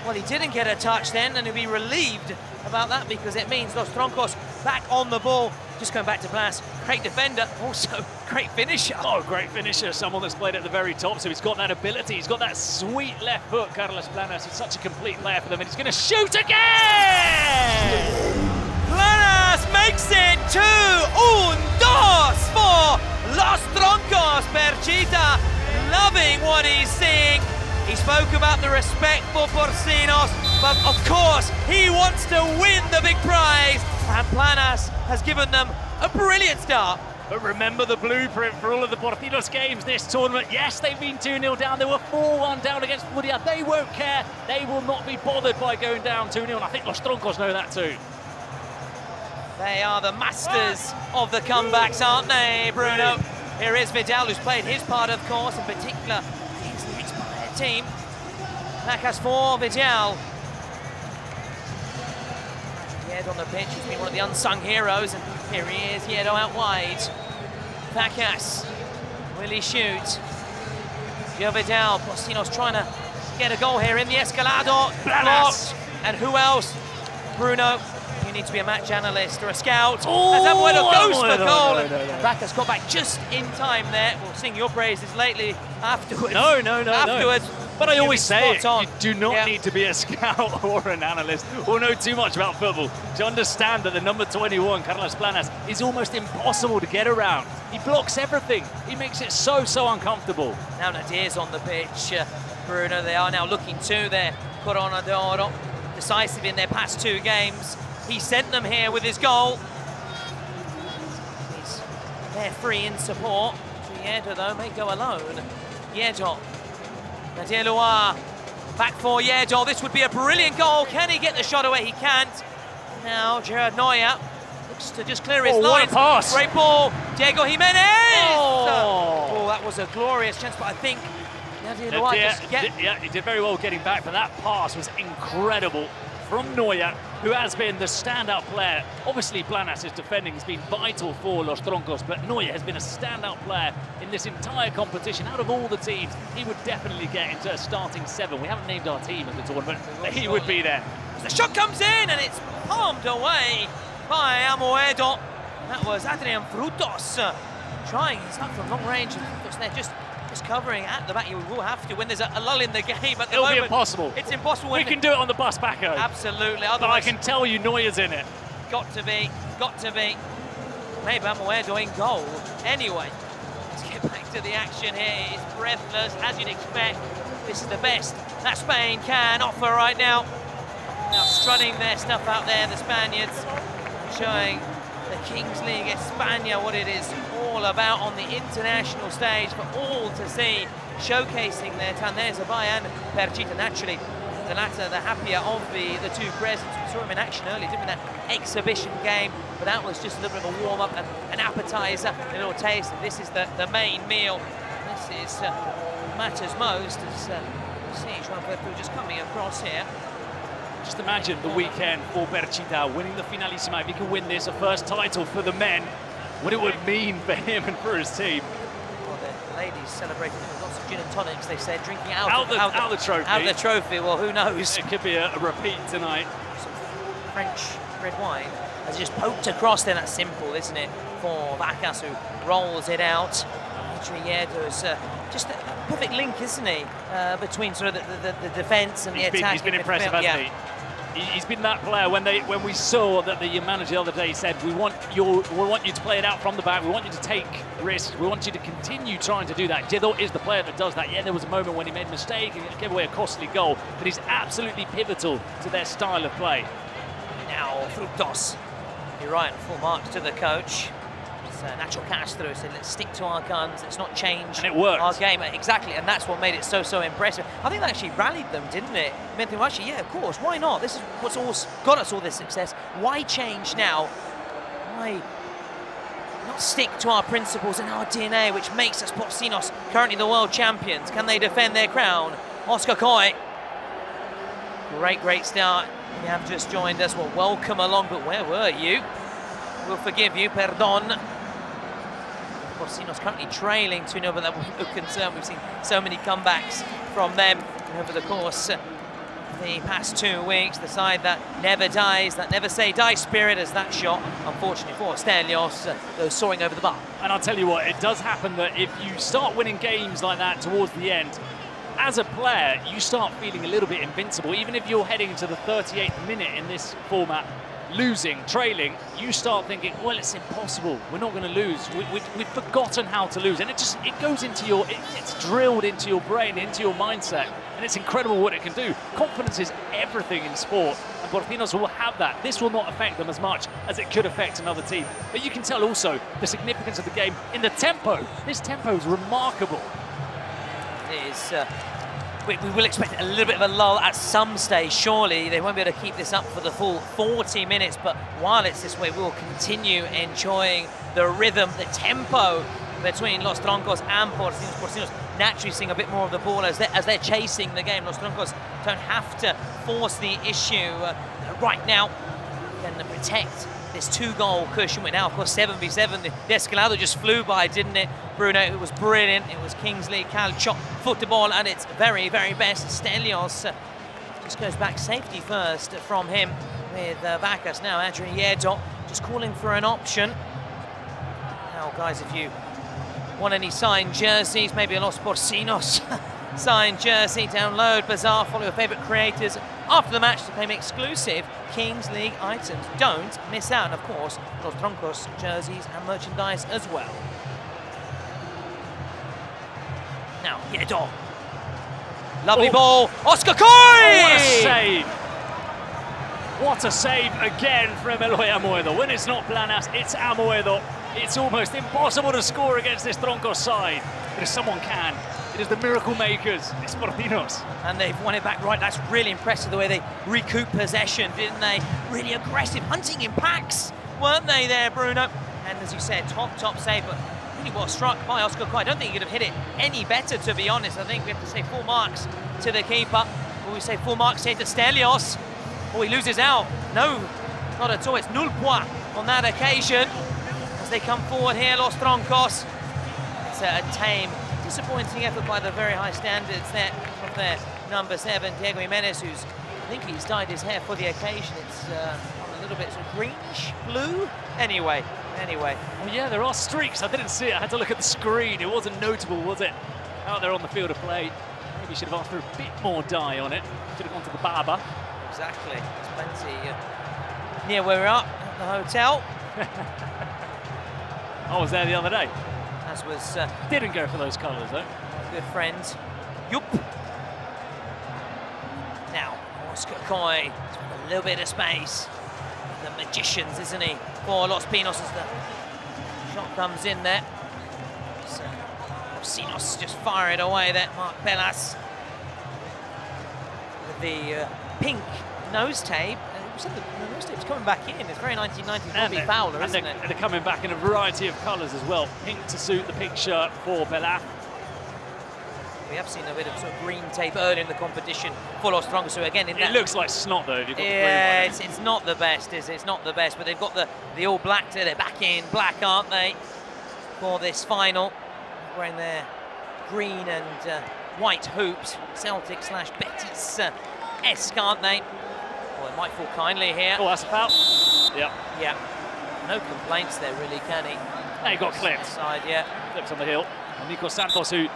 Well, he didn't get a touch then, and he'll be relieved about that because it means Los Troncos back on the ball. Just going back to Blas, great defender, also great finisher. Oh, great finisher, someone that's played at the very top, so he's got that ability, he's got that sweet left foot, Carlos Planas. He's such a complete player for them, and he's going to shoot again! Planas makes it 2-1 for Los Troncos. Perchita loving what he's seeing. He spoke about the respect for Porcinos, but of course he wants to win the big prize. And Planas has given them a brilliant start. But remember the blueprint for all of the Porcinos games this tournament. Yes, they've been 2-0 down. They were 4-1 down against Furia. They won't care. They will not be bothered by going down 2-0. And I think Los Troncos know that too. They are the masters of the comebacks, aren't they, Bruno? Here is Vidal, who's played his part, of course, in particular against the inspired team. Bacas for Vidal. Yedo on the pitch, he's been one of the unsung heroes, and here he is, Yedo out wide. Bacas, will he shoot? Gio Vidal, Porcinos trying to get a goal here in the Escalado. Blocked. And who else? Bruno, you need to be a match analyst or a scout. Oh, as Amoedo goes for goal. No. Bacas got back just in time there. We'll sing your praises lately afterwards. No. Afterwards. But I always say it, on. you do not need to be a scout or an analyst or know too much about football to understand that the number 21, Carlos Planas, is almost impossible to get around. He blocks everything. He makes it so uncomfortable. Now Nadir's on the pitch. Bruno, they are now looking to their Corona d'Oro. Decisive in their past 2 games. He sent them here with his goal. He's there free in support. Yedo, though, may go alone. Yedo. Nadir Loire. Back for Yedo. This would be a brilliant goal. Can he get the shot away? He can't. Now, Gerard Neuer looks to just clear his lines. What a pass. Great ball. Diego Jimenez. Oh. That was a glorious chance, but I think Nadir Loire Yeah, he did very well getting back, but that pass was incredible from Neuer, who has been the standout player. Obviously, Blanes' defending has been vital for Los Troncos, but Neuer has been a standout player in this entire competition. Out of all the teams, he would definitely get into a starting 7. We haven't named our team at the tournament, but he would be there. The shot comes in, and it's palmed away by Amoedo. That was Adrian Frutos trying his luck from long range. Frutos there just covering at the back. You will have to when there's a lull in the game at the moment. It'll be impossible. It's impossible. We can do it on the bus back home. Absolutely. But I can tell you Neuer's in it. Got to be. Maybe Amoedo in goal. Anyway, let's get back to the action here. It's breathless, as you'd expect. This is the best that Spain can offer right now. Now strutting their stuff out there, the Spaniards showing the Kings League España what it is all about on the international stage for all to see, showcasing their talent. There's Abay and Perchita, naturally the latter the happier of the two presents. We saw him in action earlier, didn't we, that exhibition game, but that was just a little bit of a warm-up, an appetizer, a little taste. And this is the main meal. This is matters most as you see Juan Pertu just coming across here. Just imagine the weekend for Perchita winning the Finalissima. If he can win this, a first title for the men, what it would mean for him and for his team. Well, the ladies celebrating with lots of gin and tonics, they said, drinking out of the trophy. Out of the trophy, well, who knows? It could be a repeat tonight. Some French red wine has just poked across there. That's simple, isn't it, for Vacas, who rolls it out. Yedo's just a perfect link, isn't he, between sort of the defence and the attack. He's been impressive, hasn't he? He's been that player. When we saw that the manager the other day said, we want you to play it out from the back, we want you to take risks, we want you to continue trying to do that. Yedo is the player that does that. Yeah, there was a moment when he made a mistake and gave away a costly goal, but he's absolutely pivotal to their style of play. Now Frutos, you're right, full marks to the coach. Nacho Castro said, let's stick to our guns, let's not change and it worked. Our game. Exactly, and that's what made it so impressive. I think that actually rallied them, didn't it? I mean, actually, yeah, of course, why not? This is what's got us all this success. Why change now? Why not stick to our principles and our DNA, which makes us Porcinos currently the world champions? Can they defend their crown? Oscar Coy. Great start. You have just joined us. Well, welcome along, but where were you? We'll forgive you, perdon. Porcinos currently trailing 2-0, but that was no concern. We've seen so many comebacks from them over the course of the past 2 weeks. The side that never dies, that never say die spirit, as that shot, unfortunately for Stelios, goes soaring over the bar. And I'll tell you what, it does happen that if you start winning games like that towards the end, as a player, you start feeling a little bit invincible. Even if you're heading to the 38th minute in this format, losing, trailing, you start thinking, well, it's impossible. We're not going to lose. We've forgotten how to lose. And it goes into it's drilled into your brain, into your mindset. And it's incredible what it can do. Confidence is everything in sport. And Porcinos will have that. This will not affect them as much as it could affect another team. But you can tell also the significance of the game in the tempo. This tempo is remarkable. It is. We will expect a little bit of a lull at some stage, surely. They won't be able to keep this up for the full 40 minutes, but while it's this way, we will continue enjoying the rhythm, the tempo between Los Troncos and Porcinos. Porcinos naturally seeing a bit more of the ball as they're chasing the game. Los Troncos don't have to force the issue right now. Can protect this 2-goal cushion. We're now, of course, 7v7. The Escalado just flew by, didn't it, Bruno? It was brilliant. It was Kingsley, Calcio, football at its very best. Stelios just goes back safety first from him with Vacas. Now Adrian Yedo just calling for an option. Now, guys, if you want any signed jerseys, maybe a Los Porcinos signed jersey, download Bazaar, follow your favourite creators after the match to claim exclusive Kings League items. Don't miss out, and of course, Los Troncos jerseys and merchandise as well. Now, Yedo. Lovely ball. Oscar Coy! What a save! What a save again from Eloy Amoedo. When it's not Blanes, it's Amoedo. It's almost impossible to score against this Troncos side. But if someone can, it is the miracle makers, it's PORCINOS. And they've won it back right. That's really impressive the way they recoup possession, didn't they? Really aggressive, hunting in packs, weren't they there, Bruno? And as you said, top save, but really well struck by Oscar Coy. I don't think he could have hit it any better, to be honest. I think we have to say full marks to the keeper. Or we say full marks here to Stelios. Oh, he loses out. No, not at all. It's nul point on that occasion. As they come forward here, Los Troncos. It's a tame, disappointing effort by the very high standards there of their number 7, Diego Jimenez, who's, I think he's dyed his hair for the occasion. It's on a little bit sort of greenish blue. Anyway. Oh yeah, there are streaks. I didn't see it. I had to look at the screen. It wasn't notable, was it? Out there on the field of play. Maybe should have asked for a bit more dye on it. Should have gone to the barber. Exactly. There's plenty near where we're at the hotel. I was there the other day. As was didn't go for those colours though. My good friends. Yup. Now, Oscar Coy has got a little bit of space. The magicians, isn't he? For Los Pinos as the shot comes in there. So, PORCINOS just fire it away there. Mark Pelas with the pink nose tape. The nose tape's coming back in. It's very 1990s Robbie Fowler, isn't it? And they're coming back in a variety of colours as well. Pink to suit the pink shirt for Pelas. We have seen a bit of sort of green tape early in the competition for Los Troncos. So again, it looks like snot though. If you've got yeah, the green one. it's not the best, is it? It's not the best, but they've got the all black there. They're back in black, aren't they, for this final? Wearing their green and white hoops, Celtic / Betis-esque, aren't they? Well, it might fall kindly here. Oh, that's a foul. Yeah. No complaints there, really, can he? No, he got clipped. Side, yeah. Clipped on the hill. And Nico Santos, who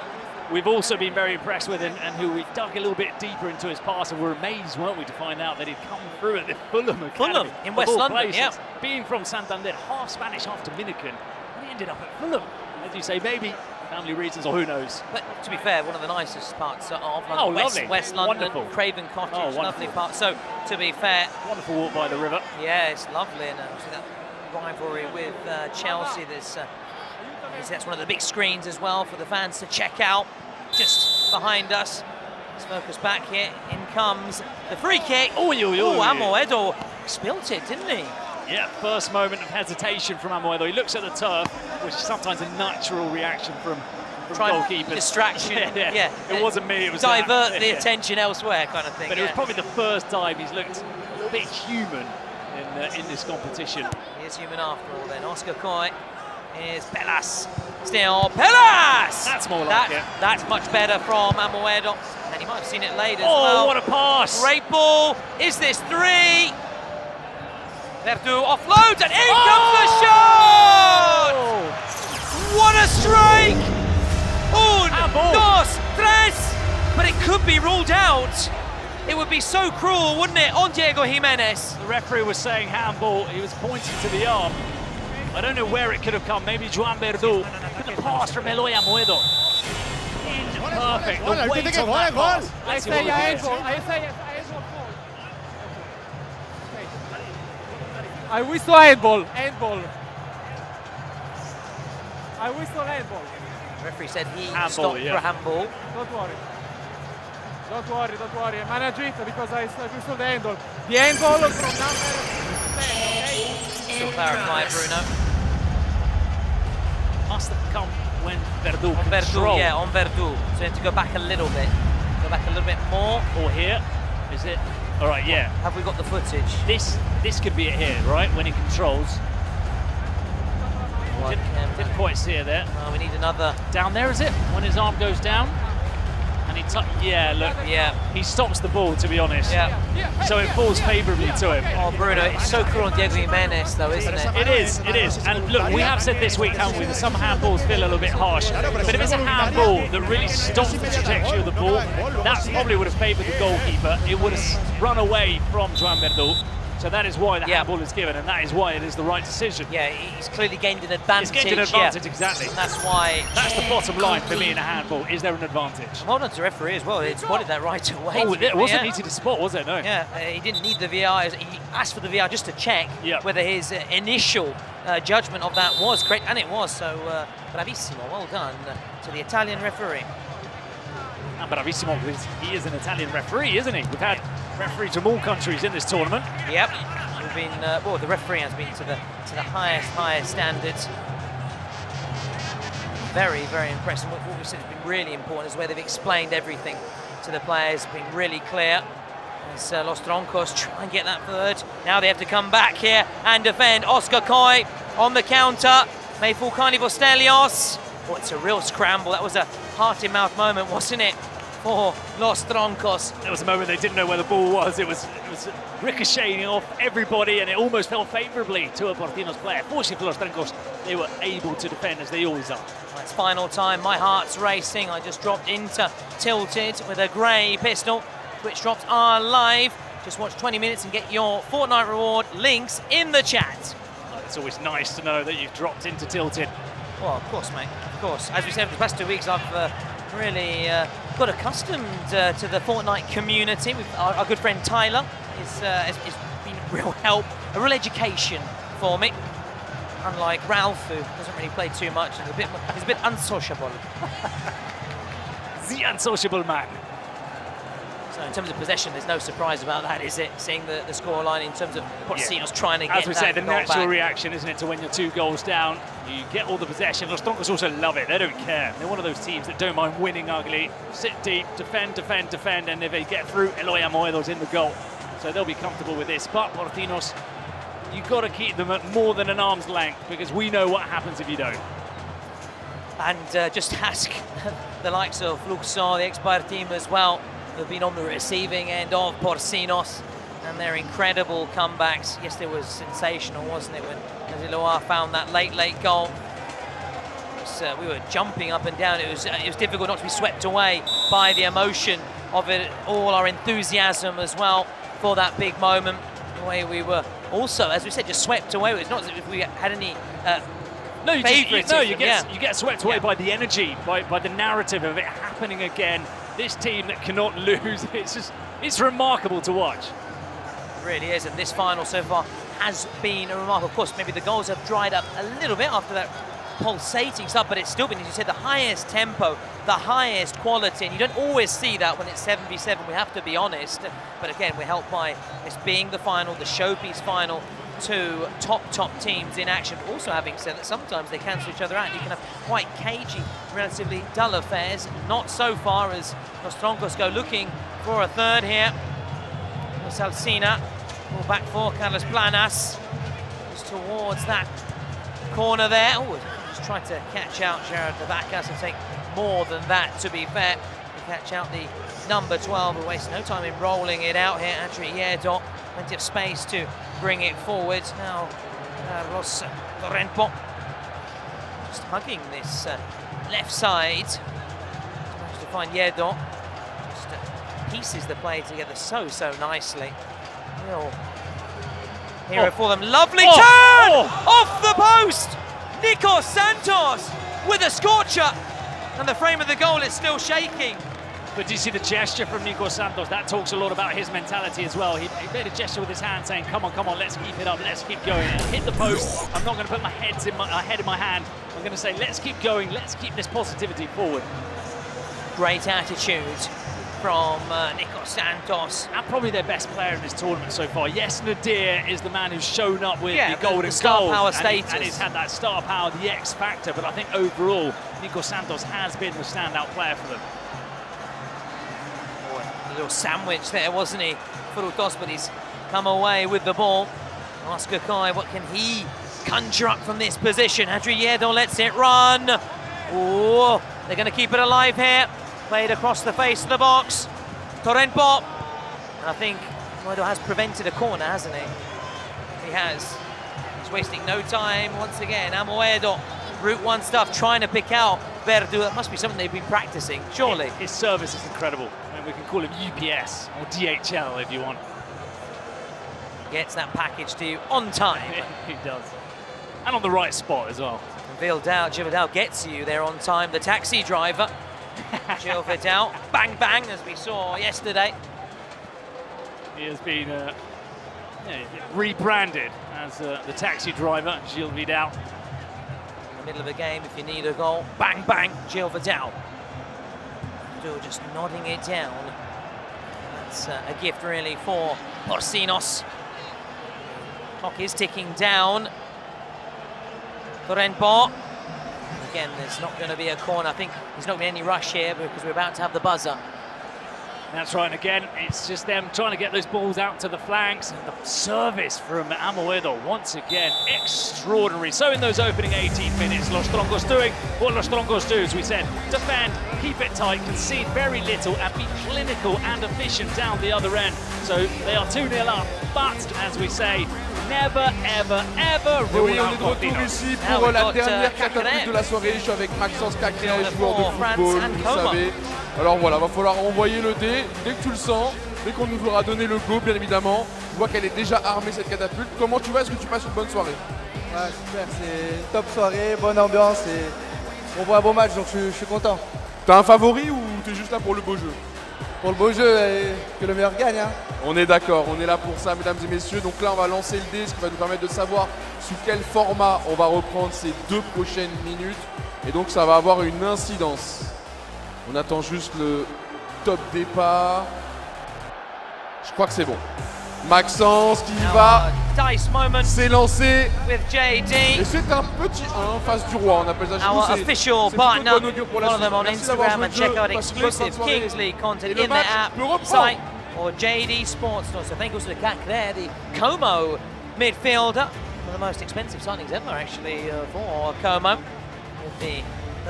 we've also been very impressed with and who we dug a little bit deeper into his pass, and were amazed, weren't we, to find out that he'd come through at the Fulham Academy. In West London, yeah. Being from Santander, half Spanish, half Dominican, and he ended up at Fulham. As you say, maybe family reasons or who knows. But to be fair, one of the nicest parts of London, lovely. West London, Wonderful. Craven Cottage, lovely part. So, to be fair, wonderful walk by the river. Yeah, it's lovely, and obviously that rivalry with Chelsea. That's one of the big screens as well for the fans to check out. Just behind us. Let's focus back here. In comes the free kick. Oh, Amoedo spilt it, didn't he? Yeah, first moment of hesitation from Amoedo. He looks at the turf, which is sometimes a natural reaction from goalkeepers. Distraction. yeah. It wasn't me, it was divert the attention elsewhere kind of thing. But it was probably the first time he's looked a little bit human in this competition. He is human after all then. Oscar Coy is Pelas. Still Pelas! That's more like it. That's much better from Amoedo. And you might have seen it late as Oh, well. what a pass! Great ball. Is this 3? Verdu offloads and in comes the shot! What a strike! 1, 2, 3! But it could be ruled out. It would be so cruel, wouldn't it, on Diego Jimenez? The referee was saying handball. He was pointing to the arm. I don't know where it could have come. Maybe Joan Verdu. But the pass from Eloy Amoedo. Perfect. The weight of that pass. Ahí está ya handball. Ahí está ya I whistle handball. I whistle handball. The referee said he handball, stopped for handball. Don't worry. I manage it because I whistle the handball. The handball from number 10, okay? Still clarify, Bruno. Must have come when Verdu on Verdu, controlled. yeah, on Verdu. So you have to go back a little bit. Go back a little bit more. Or here. Is it? All right, yeah. Have we got the footage? This could be it here, right? When he controls. Didn't quite see it there. Oh, we need another. Down there, is it? When his arm goes down? And he he stops the ball, to be honest. Yeah. So it falls favourably to him. Oh, Bruno, it's so cruel on Diego Jimenez, though, isn't it? It is. And look, we have said this week, haven't we, that some handballs feel a little bit harsh. But if it's a handball that really stops the trajectory of the ball, that probably would have favoured the goalkeeper. It would have run away from Joan Verdu. So that is why the handball is given, and that is why it is the right decision. Yeah, he's clearly gained an advantage. He's gained an advantage, exactly. That's why. That's the bottom line for me in a handball. Is there an advantage? Well done to the referee as well. He spotted that right away. Oh, it wasn't easy to spot, was it? No. Yeah, he didn't need the VR. He asked for the VR just to check whether his initial judgment of that was correct, and it was. So, bravissimo, well done to the Italian referee. And bravissimo, because he is an Italian referee, isn't he? We've had referees from all countries in this tournament. Yep. We've been, well, the referee has been to the highest standards. Very, very impressive. What we've said has been really important is where they've explained everything to the players. It's been really clear. As Los Troncos try and get that third. Now they have to come back here and defend. Oscar Coy on the counter. Mayful Carnivostelios. Oh, it's a real scramble. That was a heart-in-mouth moment, wasn't it, for Los Troncos? There was a moment they didn't know where the ball was. It was ricocheting off everybody, and it almost fell favourably to a Porcinos player. Fortunately for Los Troncos, they were able to defend as they always are. It's final time. My heart's racing. I just dropped into Tilted with a grey pistol. Twitch drops are live. Just watch 20 minutes and get your Fortnite reward links in the chat. Oh, it's always nice to know that you've dropped into Tilted. Well, of course, mate. Of course. As we said, for the past 2 weeks, I've really got accustomed to the Fortnite community. Our good friend Tyler has been a real help, a real education for me. Unlike Ralph, who doesn't really play too much, and he's a bit unsociable. The unsociable man. So in terms of possession, there's no surprise about that, is it? Seeing the scoreline in terms of Porcinos trying to get that. As we say, the natural back. reaction, isn't it, to when you're 2 goals down, you get all the possession. Los Troncos also love it. They don't care. They're one of those teams that don't mind winning ugly, sit deep, defend, defend, defend, and if they get through, Eloy Amoedo's in the goal. So they'll be comfortable with this. But Porcinos, you've got to keep them at more than an arm's length, because we know what happens if you don't. And just ask the likes of Fluxo, the Expire team as well, who've been on the receiving end of Porcinos and their incredible comebacks. Yes, it was sensational, wasn't it, when Eloy found that late goal. We were jumping up and down. It was difficult not to be swept away by the emotion of it all, our enthusiasm as well for that big moment. The way we were also, as we said, just swept away. It's not as if we had any you get swept away by the energy, by the narrative of it happening again. This team that cannot lose, it's remarkable to watch. It really is, and this final so far has been remarkable. Of course, maybe the goals have dried up a little bit after that pulsating stuff, but it's still been, as you said, the highest tempo, the highest quality, and you don't always see that when it's 7v7, we have to be honest. But again, we're helped by this being the final, the showpiece final, 2 top teams in action. But also having said that sometimes they cancel each other out. You can have quite cagey, relatively dull affairs. Not so far as Los Troncos go looking for a third here. Salsina, ball back for Carlos Planas. Just towards that corner there. Oh, just tried to catch out Gerard Navacas and take more than that, to be fair. To catch out the number 12, who wastes no time in rolling it out here. Andrew Yedo, plenty of space to bring it forward. Now, Carlos Torrento just hugging this left side. Managed to find Yedo. Just pieces the play together so nicely. Real hero for them. Lovely turn! Off the post! Nico Santos with a scorcher. And the frame of the goal is still shaking. But do you see the gesture from Nico Santos? That talks a lot about his mentality as well. He made a gesture with his hand saying, come on, let's keep it up, let's keep going. And hit the post. I'm not going to put my head in my hand. I'm going to say, let's keep going, let's keep this positivity forward. Great attitude from Nico Santos. And probably their best player in this tournament so far. Yes, Nadir is the man who's shown up with the golden star goal. Power status. And he's had that star power, the X factor. But I think overall, Nico Santos has been the standout player for them. A little sandwich there, wasn't he? Frutos, but he's come away with the ball. Oscar Kai, what can he conjure up from this position? Andrew Yedo lets it run. Oh, they're going to keep it alive here. Played across the face of the box. Torrento. And I think Moedo has prevented a corner, hasn't he? He has. He's wasting no time once again. Amoedo, Route 1 stuff, trying to pick out Verdu. That must be something they've been practicing, surely. His service is incredible. I mean, we can call him UPS or DHL if you want. gets that package to you on time. He does. And on the right spot as well. Gil Vidal gets you there on time. The taxi driver, Gil Vidal, bang bang, as we saw yesterday. He has been rebranded as the taxi driver, Gil Vidal. In the middle of the game, if you need a goal, bang bang, Gil Vidal. Still just nodding it down. That's a gift really for Porcinos. Clock is ticking down. Torrenpo. Again, there's not going to be a corner. I think there's not going to be any rush here because we're about to have the buzzer. That's right, and again, it's just them trying to get those balls out to the flanks, and the service from Amoedo, once again, extraordinary. So in those opening 18 minutes, Los Troncos doing what Los Troncos do, as we said, defend, keep it tight, concede very little, and be clinical and efficient down the other end. So they are 2-0 up, but, as we say, never, ever, ever Et oui, rule on out est de retour Porcinos. ici pour la dernière catapulte de la soirée. Je suis avec Maxence Cacré, joueur de football, vous le savez. Alors voilà, va falloir envoyer le dé dès que tu le sens, dès qu'on nous aura donné le go, bien évidemment. Je vois qu'elle est déjà armée, cette catapulte. Comment tu vas? Est-ce que tu passes une bonne soirée? Ouais, super, c'est une top soirée, bonne ambiance et on voit un beau match, donc je suis content. T'as un favori ou t'es juste là pour le beau jeu? Pour le beau jeu et que le meilleur gagne. Hein. On est d'accord, on est là pour ça, mesdames et messieurs. Donc là, on va lancer le dé, ce qui va nous permettre de savoir sous quel format on va reprendre ces 2 prochaines minutes. Et donc, ça va avoir une incidence. On attend juste le top départ. Je crois que c'est bon. Maxence qui va s'élancer. Et c'est un petit 1 face du roi, on appelle ça chez nous. Our official partner, follow them on Instagram and check out exclusive Kings League content in their app, site, or JD Sports Store. So thank you to the Cacré, the Como midfielder, one of the most expensive signings ever actually for Como. With the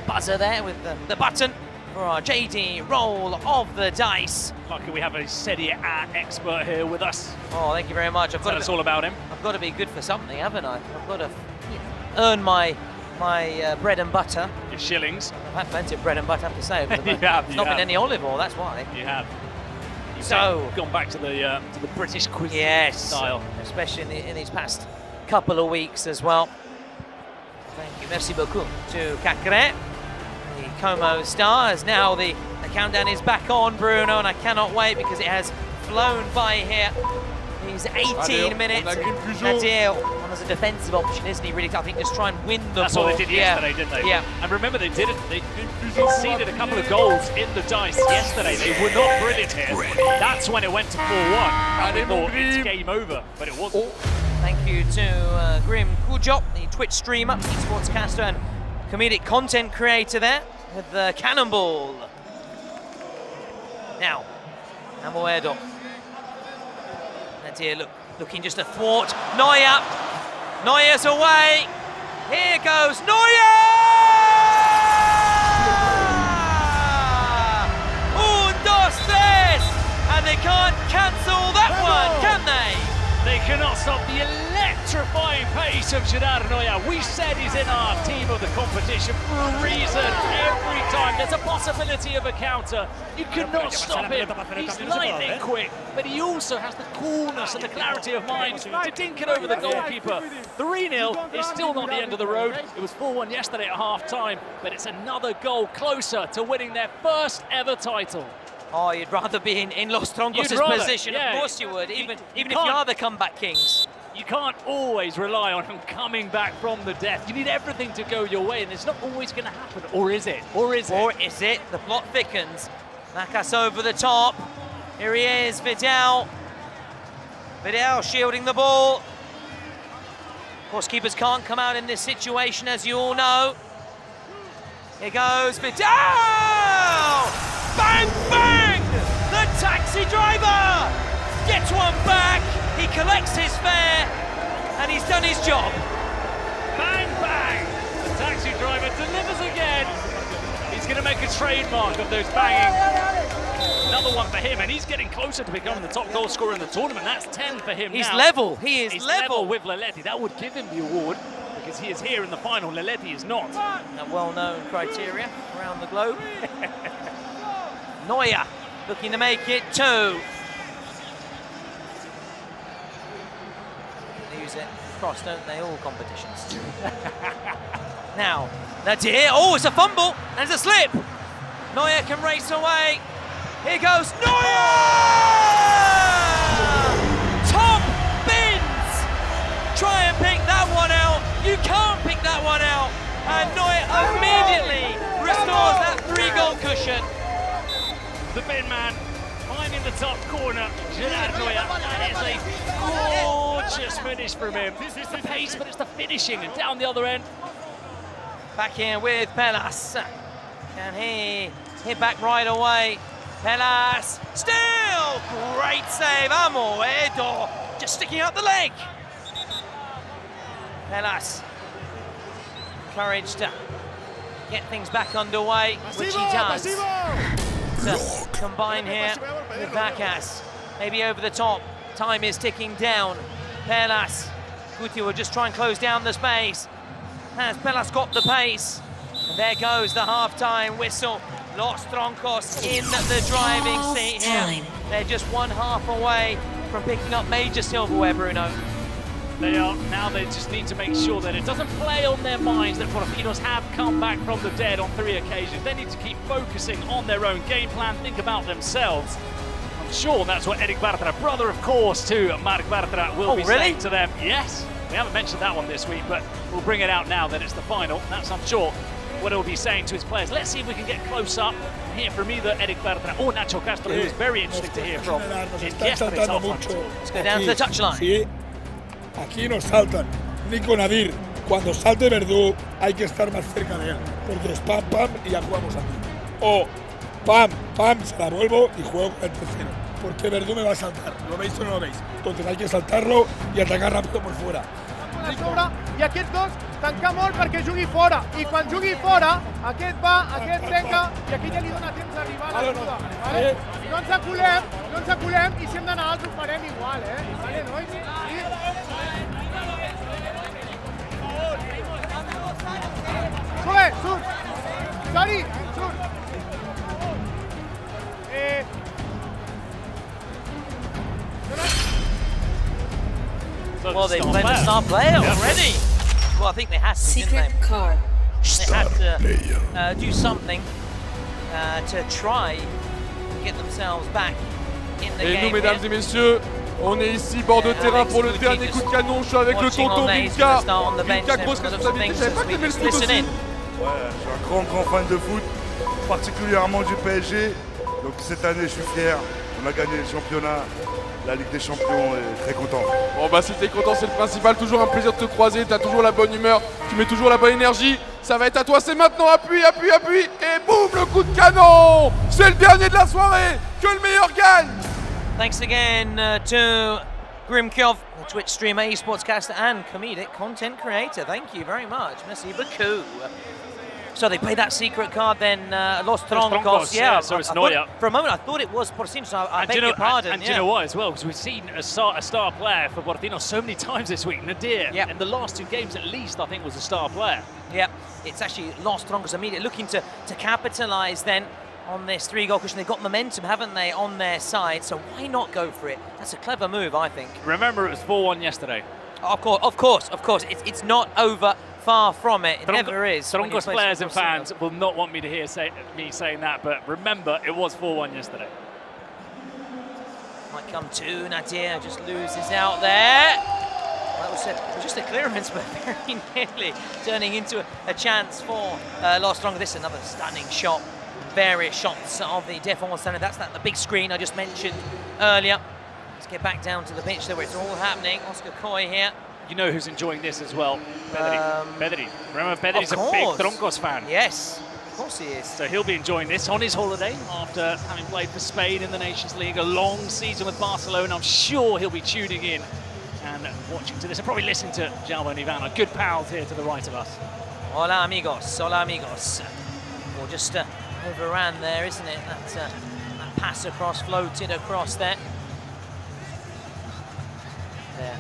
buzzer there, with the button for our JD roll of the dice. Lucky we have a Serie A expert here with us. Oh, thank you very much. Tell us all about him. I've got to be good for something, haven't I? I've got to earn my bread and butter. Your shillings. I've had plenty of bread and butter, I have to say. But You have, it's you not have. been any olive oil, that's why. You have. You've So gone back to the British cuisine yes, style. especially in these past couple of weeks as well. Thank you, merci beaucoup to Cacré. The Como star is now the countdown is back on, Bruno, and I cannot wait because it has flown by here. These 18 minutes. Nadir, as a defensive option, isn't he? Really, I think just try and win the That's ball. what they did yesterday, didn't they? Yeah. And remember, they conceded a couple of goals in the dice yesterday. They were not brilliant here. That's when it went to 4-1. And we thought it's game over, but it wasn't. Thank you to Grim Kujop, the Twitch streamer, esportscaster and comedic content creator there with the cannonball. Now, Amoedo. Nadir looking just to thwart Neuer. Neuer's away. Here goes Neuer! Un, dos, tres! And they can't cancel that one, can they? They cannot stop the electrifying pace of Gerard Neuer. We said he's in our team of the competition for a reason. Every time there's a possibility of a counter, you cannot stop him. He's lightning quick, but he also has the coolness and the clarity of mind to dink it over the goalkeeper. 3-0 is still not the end of the road. It was 4-1 yesterday at half-time, but it's another goal closer to winning their first ever title. Oh, you'd rather be in Los Troncos' position. Yeah. Of course you would, even if you are the comeback kings. You can't always rely on him coming back from the death. You need everything to go your way, and it's not always going to happen. Or is it? Or is it? Or is it? The plot thickens. Macas over the top. Here he is, Vidal. Vidal shielding the ball. Of course, keepers can't come out in this situation, as you all know. Here goes Vidal! Bang, bang! The taxi driver gets one back. He collects his fare, and he's done his job. Bang, bang! The taxi driver delivers again. He's going to make a trademark of those banging. Another one for him, and he's getting closer to becoming the top goal scorer in the tournament. That's 10 for him He's now. level. He is He's level with Leletti. That would give him the award, because he is here in the final. Leletti is not. A well-known criteria around the globe. Neuer looking to make it 2. use it across, don't they? All competitions. Now, Nadir. Oh, it's a fumble. There's a slip. Neuer can race away. Here goes Neuer! Top bins! Try and pick that one out. You can't pick that one out. And Neuer immediately restores that 3-goal cushion. The bin man finding the top corner. Gerard Neuer. That is a gorgeous finish from him. It's the pace, but it's the finishing. And down the other end. Back here with Pelas. Can he hit back right away? Pelas, still! Great save, Amoedo, just sticking out the leg. Pelas, courage to get things back underway, which he does. To combine here with Vacas, maybe over the top. Time is ticking down. Pelas, Guti will just try and close down the space. Has Pelas got the pace? And there goes the half-time whistle. Los Troncos in the driving seat here. They're just 1/2 away from picking up major silverware, Bruno. They are. Now they just need to make sure that it doesn't play on their minds that Porcinos have come back from the dead on 3 occasions. They need to keep focusing on their own game plan, think about themselves. I'm sure that's what Eric Bartra, brother of course to Marc Bartra, will be saying to them. Yes, we haven't mentioned that one this week, but we'll bring it out now that it's the final. That's, I'm sure, what he'll be saying to his players. Let's see if we can get close up and hear from either Eric Bartra or Nacho Castro, who is very interesting to hear from in yesterday's half-time. Let's go down to the touchline. Sí, aquí nos saltan. Nico Nadir, cuando salte Verdú hay que estar más cerca de él, porque es pam, pam y ya jugamos aquí. O pam, pam, se la vuelvo y juego con el tercero, porque Verdú me va a saltar. ¿Lo veis o no lo veis? Entonces hay que saltarlo y atacar rápido por fuera. I aquests dos tancar molt perquè jugui fora. I quan jugui fora, aquest va, aquest trenca i aquí ja li dona temps d'arribar a l'ajuda. Vale? No ens aculem i si hem d'anar alts ho farem igual, Vale, nois? Sube, surt! Sori, surt! Well, they played the star player already. Well, I think they had to, didn't they? They had to do something to try and get themselves back in the game. Et nous, mesdames et messieurs, on est ici bord de terrain pour le dernier coup de canon. Je suis avec le tonton Vinka. Vinka, grosse responsabilité. Je savais pas que t'aimais le foot aussi. Ouais, je suis un grand fan de foot, particulièrement du PSG. Donc cette année, je suis fier. On a gagné le championnat. La Ligue des Champions est très content. Bon bah si t'es content c'est le principal, toujours un plaisir de te croiser, t'as toujours la bonne humeur, tu mets toujours la bonne énergie, ça va être à toi, c'est maintenant, appuie, appuie, appuie, et boum, le coup de canon. C'est le dernier de la soirée, que le meilleur gagne. Thanks again to Grimkov, the Twitch streamer, esportscaster and comedic content creator. Thank you very much, merci beaucoup. So they played that secret card then, Los Troncos. Yeah, so it's Neuer. For a moment I thought it was Porcinos, so I beg your pardon. And do you know what as well? Because we've seen a star player for Porcinos so many times this week. Nadir, in the last 2 games at least, I think was a star player. Yep, it's actually Los Troncos immediately looking to capitalise then on this 3-goal cushion. They've got momentum, haven't they, on their side, so why not go for it? That's a clever move, I think. Remember, it was 4-1 yesterday. Of course. It's not over. Far from it. It never is. Troncos players and fans will not want me to hear me saying that, but remember, it was 4-1 yesterday. Might come to Nadir, just loses out there. That was just a clearance, but very nearly turning into a chance for Los Troncos. This is another stunning shot. Various shots of the Défense Center. That's the big screen I just mentioned earlier. Let's get back down to the pitch there where it's all happening. Oscar Coy here. You know who's enjoying this as well? Pedri. Remember, Pedri's a big Troncos fan. Yes, of course he is. So he'll be enjoying this on his holiday after having played for Spain in the Nations League, a long season with Barcelona. I'm sure he'll be tuning in and watching to this and probably listening to Jaume and Ivana, good pals here to the right of us. Hola amigos, hola amigos. Well, just overran there, isn't it? That pass across, floated across there. There.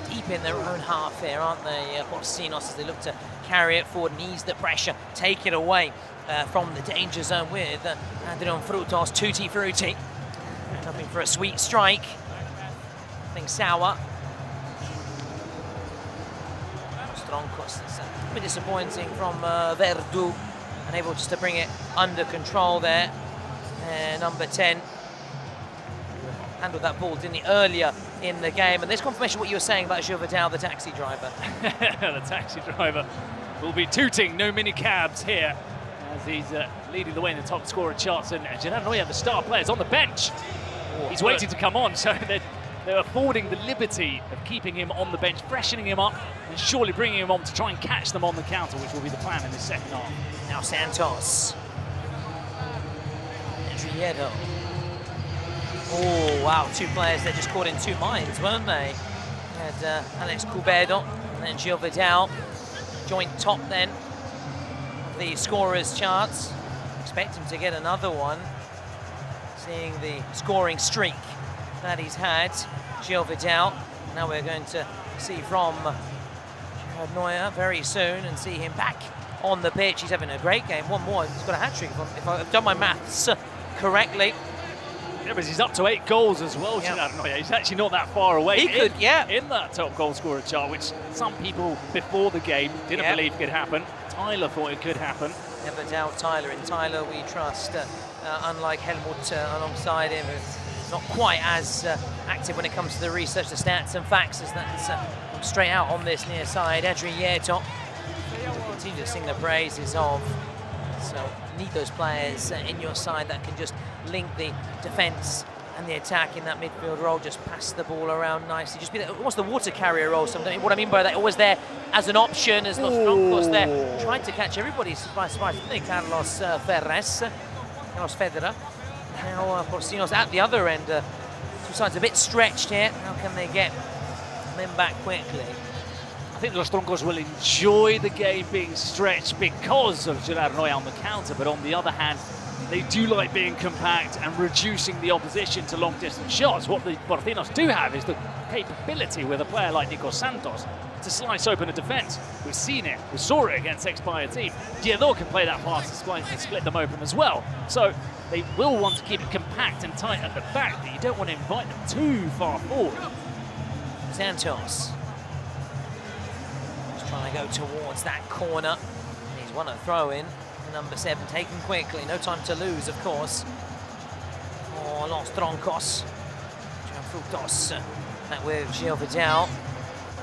Deep in their own half here, aren't they, Porcinos, as they look to carry it forward and ease the pressure, take it away from the danger zone with Andron Frutos, Tutti Frutti, hoping for a sweet strike. Nothing sour. TRONCOS. It's a bit disappointing from Verdu, unable just to bring it under control there. Number 10 handled that ball, didn't he, earlier in the game. And there's confirmation what you were saying about Gilles Vidal, the taxi driver. The taxi driver will be tooting no mini cabs here as he's leading the way in the top scorer charts. And Gerard Neuer, the star player, is on the bench. He's waiting to come on, so they're affording the liberty of keeping him on the bench, freshening him up, and surely bringing him on to try and catch them on the counter, which will be the plan in the second half. Now Santos. Adriedo. Oh, wow, two players that just caught in two minds, weren't they? We had Alex Cubedo and then Gilles Vidal, joint top then of the scorers charts. Expect him to get another one, seeing the scoring streak that he's had. Gilles Vidal, now we're going to see from Gerard Neuer very soon and see him back on the pitch. He's having a great game, one more, he's got a hat-trick if I've done my maths correctly. Yeah, but he's up to 8 goals as well, Gerard Neuer. He's actually not that far away. He could, in that top goal scorer chart, which some people before the game didn't believe could happen. Tyler thought it could happen. Never doubt Tyler. In Tyler we trust, unlike Helmut alongside him, who's not quite as active when it comes to the research, the stats and facts, as that's straight out on this near side. Adriedo continue to sing the praises of. So you need those players in your side that can just link the defence and the attack in that midfield role, just pass the ball around nicely, just be almost the water carrier role. So what I mean by that, always there as an option, as Los Troncos there tried to catch everybody by surprise, didn't they? Carlos Federer. Now Porcinos at the other end. Two sides a bit stretched here. How can they get them back quickly? I think Los Troncos will enjoy the game being stretched because of Gerard Neuer on the counter, but on the other hand, they do like being compact and reducing the opposition to long-distance shots. What the Porcinos do have is the capability with a player like Nico Santos to slice open a defence. We've seen it, we saw it against Expired team. Diego can play that pass and split them open as well. So they will want to keep it compact and tight at the back, but you don't want to invite them too far forward. Santos just trying to go towards that corner. He's won a throw-in. Number 7 taken quickly, no time to lose, of course. Oh, Los Troncos. Frutos that with Gilles Vidal.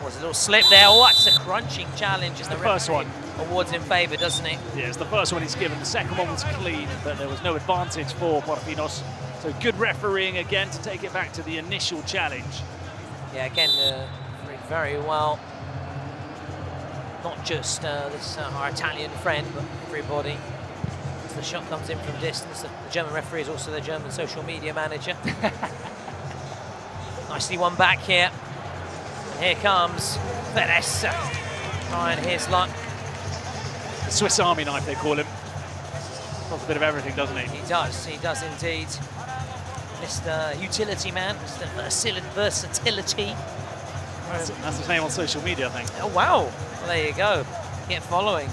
Was a little slip there. Oh, that's a crunching challenge. It's the first one. Awards in favour, doesn't he? Yeah, it's the first one he's given. The second one was clean, but there was no advantage for Porcinos. So good refereeing again to take it back to the initial challenge. Yeah, again, very well. Not just this our Italian friend, but everybody. As the shot comes in from distance, the German referee is also the German social media manager. Nicely won back here. And here comes Perez, trying his luck. The Swiss Army knife, they call him. Does a bit of everything, doesn't he? He does indeed. Mr. Utility Man, Mr. Versatility. That's his name on social media, I think. Oh, wow. Well, there you go. Get following.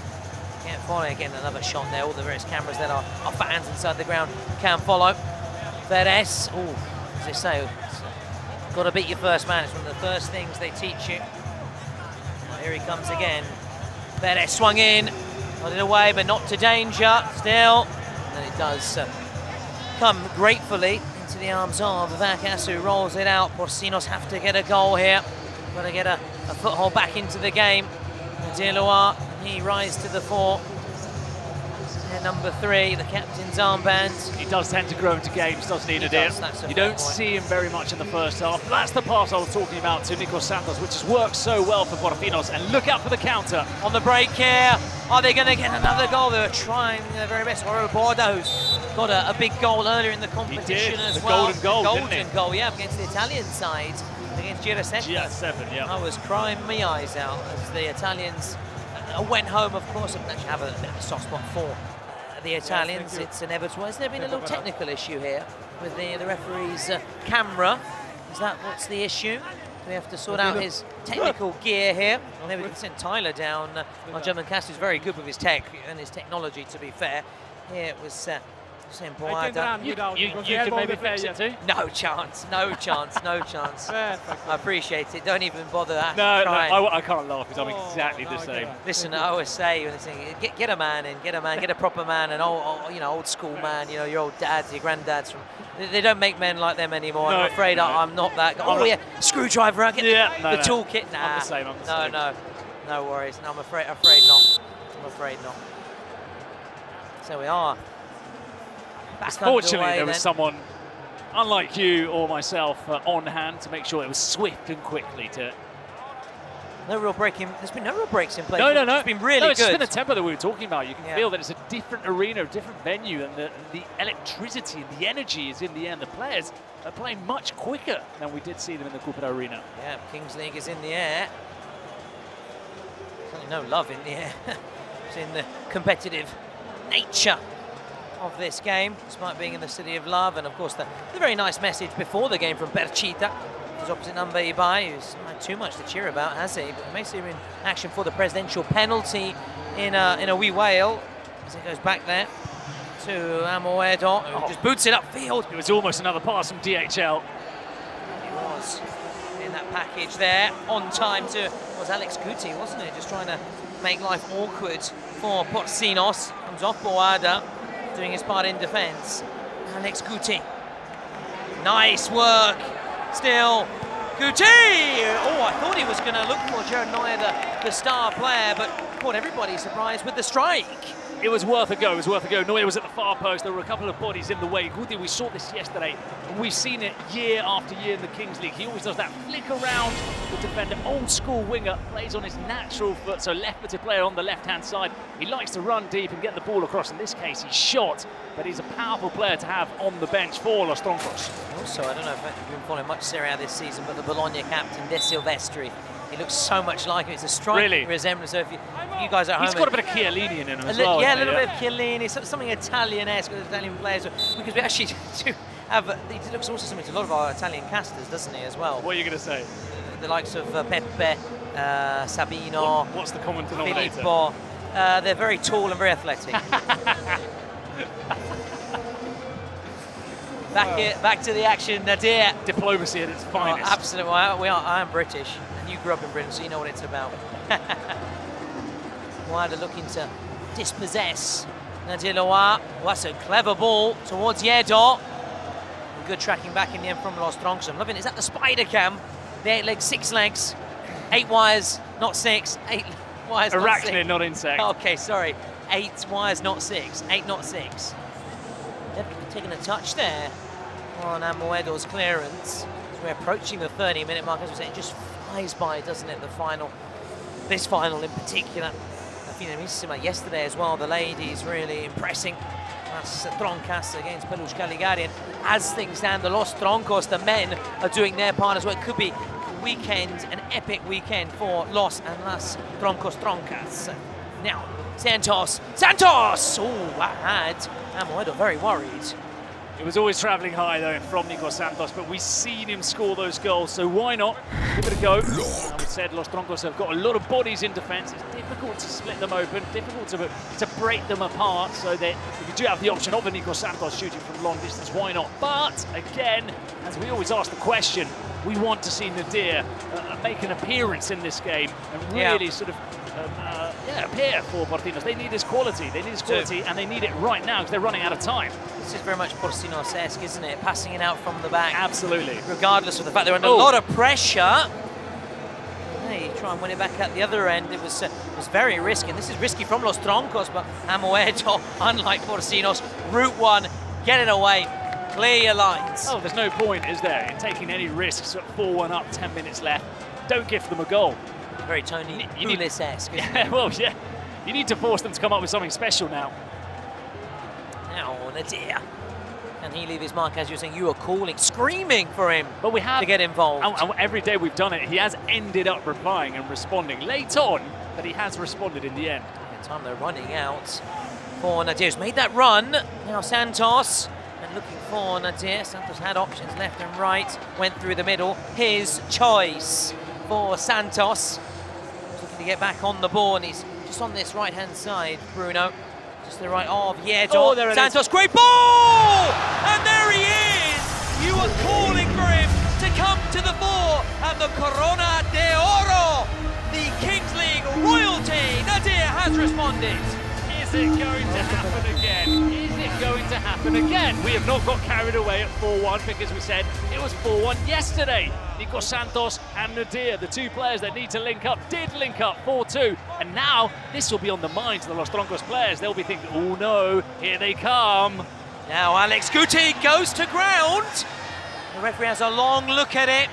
Again, another shot there. All the various cameras that are fans inside the ground can follow. Perez. Oh, as they say, got to beat your first man. It's one of the first things they teach you. Well, here he comes again. Perez swung in. Got it away, but not to danger. Still. And then it does come gratefully into the arms of Vacas, who rolls it out. Porcinos have to get a goal here. Got to get a foothold back into the game. Delois, he rises to the fore. And number 3, the captain's armband. He does tend to grow into games, doesn't he, Nadir? You don't see him very much in the first half. That's the pass I was talking about to Nico Santos, which has worked so well for Porcinos. And look out for the counter. On the break here. Are they going to get another goal? They were trying their very best. Bordeaux's got a big goal earlier in the competition as well. Golden goal, yeah, against the Italian side. Against GR7, yeah. I was crying my eyes out as the Italians went home, of course. I actually have a bit of a soft spot for the Italians. It's inevitable. Has there been a little technical issue here with the referee's camera? What's the issue? Do we have to sort out his technical gear here? Maybe we can send Tyler down. Our German cast is very good with his tech and his technology, to be fair. Here it was Simple. Hay que entrar without, because the you can elbow maybe the fix player. it too. No chance, no chance, no chance. I appreciate it. Don't even bother that. No, trying. I can't laugh because I'm exactly the same. Listen, I always say when they say, get a man in, get a proper man, an old school man. You know, your old dads, your granddads. They don't make men like them anymore. No, I'm afraid I'm not that guy. Oh yeah, screwdriver. I get the toolkit. Nah, I'm the same. No worries. No, I'm afraid not. I'm afraid not. So we are. Fortunately, there was someone, unlike you or myself, on hand to make sure it was swift and quickly to. There's been no real breaks in play. No. It's been really good. It's just been the tempo that we were talking about. You can feel that it's a different arena, a different venue, and the electricity and the energy is in the end. The players are playing much quicker than we did see them in the Cooper Arena. Yeah, Kings League is in the air. Certainly no love in the air. It's in the competitive nature of this game, despite being in the city of love, and of course the very nice message before the game from Percita, his opposite number Ibai, who's not had too much to cheer about, has he? But we may see him in action for the presidential penalty in a wee whale, as it goes back there to Amoedo, who just boots it upfield. It was almost another pass from DHL. It was in that package there, on time to, was Alex Guti, wasn't it? Just trying to make life awkward for Porcinos. Comes off Boada, doing his part in defence. Alex Guti. Nice work. Still, Guti! Oh, I thought he was going to look for Jared Neuer, the star player, but caught everybody surprised with the strike. It was worth a go, Neuer was at the far post, there were a couple of bodies in the way. Guti, we saw this yesterday, and we've seen it year after year in the Kings League. He always does that flick around the defender, old school winger, plays on his natural foot, so left-footed player on the left-hand side. He likes to run deep and get the ball across. In this case, he's shot, but he's a powerful player to have on the bench for Los Troncos. Also, I don't know if you've been following much Serie A this season, but the Bologna captain, De Silvestri, he looks so much like him. It's a striking resemblance. So if you guys are at home, he's got a bit of Chiellini in him as well. Yeah, a little bit of Chiellini, something Italian-esque with Italian players. Because we actually do have. He looks also similar to a lot of our Italian casters, doesn't he, as well? What are you going to say? The likes of Pepe, Sabino. What's the common denominator? Filippo. They're very tall and very athletic. Back to the action, Nadir. Diplomacy at its finest. Absolutely. I am British, and you grew up in Britain, so you know what it's about. Wilder looking to dispossess Nadir Loa. That's a clever ball towards Yedo. Good tracking back in the end from Los Troncos. I'm loving it. Is that the spider cam? The 8 legs, 6 legs, 8 wires, not 6. 8 wires, not 6. Arachnid, not insect. Okay, sorry. 8 wires, not 6. 8, not 6. Taking a touch there on Amoedo's clearance. As we're approaching the 30-minute mark, as we say, it just flies by, doesn't it? This final in particular. Yesterday as well, the ladies really impressing. That's Troncos against Peluche Caligari. And as things stand, the Los Troncos, the men, are doing their part as well. It could be a weekend, an epic weekend for Los and Las Troncos. Now, Santos! Oh, that had Amoedo very worried. It was always travelling high, though, from Nico Santos, but we've seen him score those goals, so why not give it a go? As we said, Los Troncos have got a lot of bodies in defence. It's difficult to split them open, difficult to break them apart, so that if you do have the option of a Nico Santos shooting from long distance, why not? But, again, as we always ask the question, we want to see Nadir make an appearance in this game and really sort of appear for Porcinos. They need his quality, and they need it right now because they're running out of time. This is very much Porcinos-esque, isn't it? Passing it out from the back. Absolutely. Regardless of the fact they're under a lot of pressure. Hey, try and win it back at the other end. It was very risky. And this is risky from Los Troncos, but Amoedo, unlike Porcinos, route one, get it away, clear your lines. Oh, there's no point, is there, in taking any risks at 4-1 up, 10 minutes left. Don't give them a goal. Very Tony Pulis-esque. Yeah, well, yeah. You need to force them to come up with something special now. Now, Nadir. Can he leave his mark, as you're saying? You are calling, screaming for him to get involved. And every day we've done it, he has ended up replying and responding late on, but he has responded in the end. The time they're running out for Nadir's made that run. Now Santos, and looking for Nadir. Santos had options left and right, went through the middle. His choice for Santos. Looking to get back on the ball, and he's just on this right-hand side, Bruno. Just the right of Yedo. Oh, there it Santos, is. great ball! And there he is! You were calling for him to come to the fore, and the Corona de Oro, the Kings League royalty, Nadir has responded. Is it going to happen again? Is it going to happen again? We have not got carried away at 4-1 because we said it was 4-1 yesterday. Nico Santos and Nadir, the two players that need to link up, did link up 4-2. And now this will be on the minds of the Los Troncos players. They'll be thinking, oh no, here they come. Now Alex Guti goes to ground. The referee has a long look at it.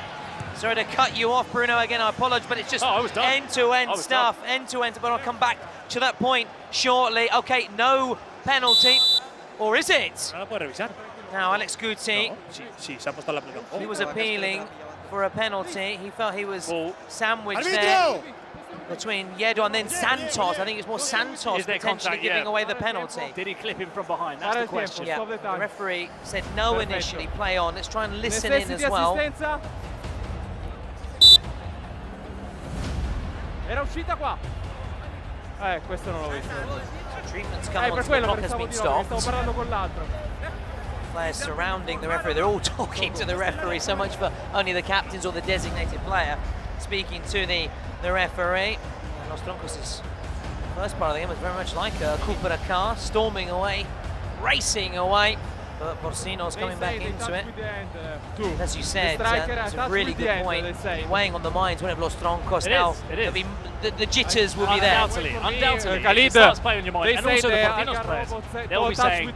Sorry to cut you off, Bruno, again, I apologise, but it's just end-to-end stuff, end-to-end, but I'll come back to that point shortly. Okay, no penalty, or is it? Now Alex Guti, he was appealing for a penalty. He felt he was sandwiched there between Yedo and then Santos. I think it's more Santos potentially giving away the penalty. Did he clip him from behind? That's the question. Yeah, the referee said no initially, play on. Let's try and listen in as well. Era uscita qua. Questo non l'ho visto. Treatment's come on, Per the quello clock perché has stavo been di stopped. stavo parlando con l'altro. Players surrounding the referee, they're all talking to the referee, so much for only the captains or the designated player speaking to the referee. And Los Troncos' first part of the game was very much like a Cooper car, storming away, racing away. But Porcinos coming back into it. As you said, it's a really good point, weighing on the minds whenever Los Troncos now. It is. The jitters will be there. Undoubtedly. It starts playing on your mind. And also the Porcinos players, they'll be saying,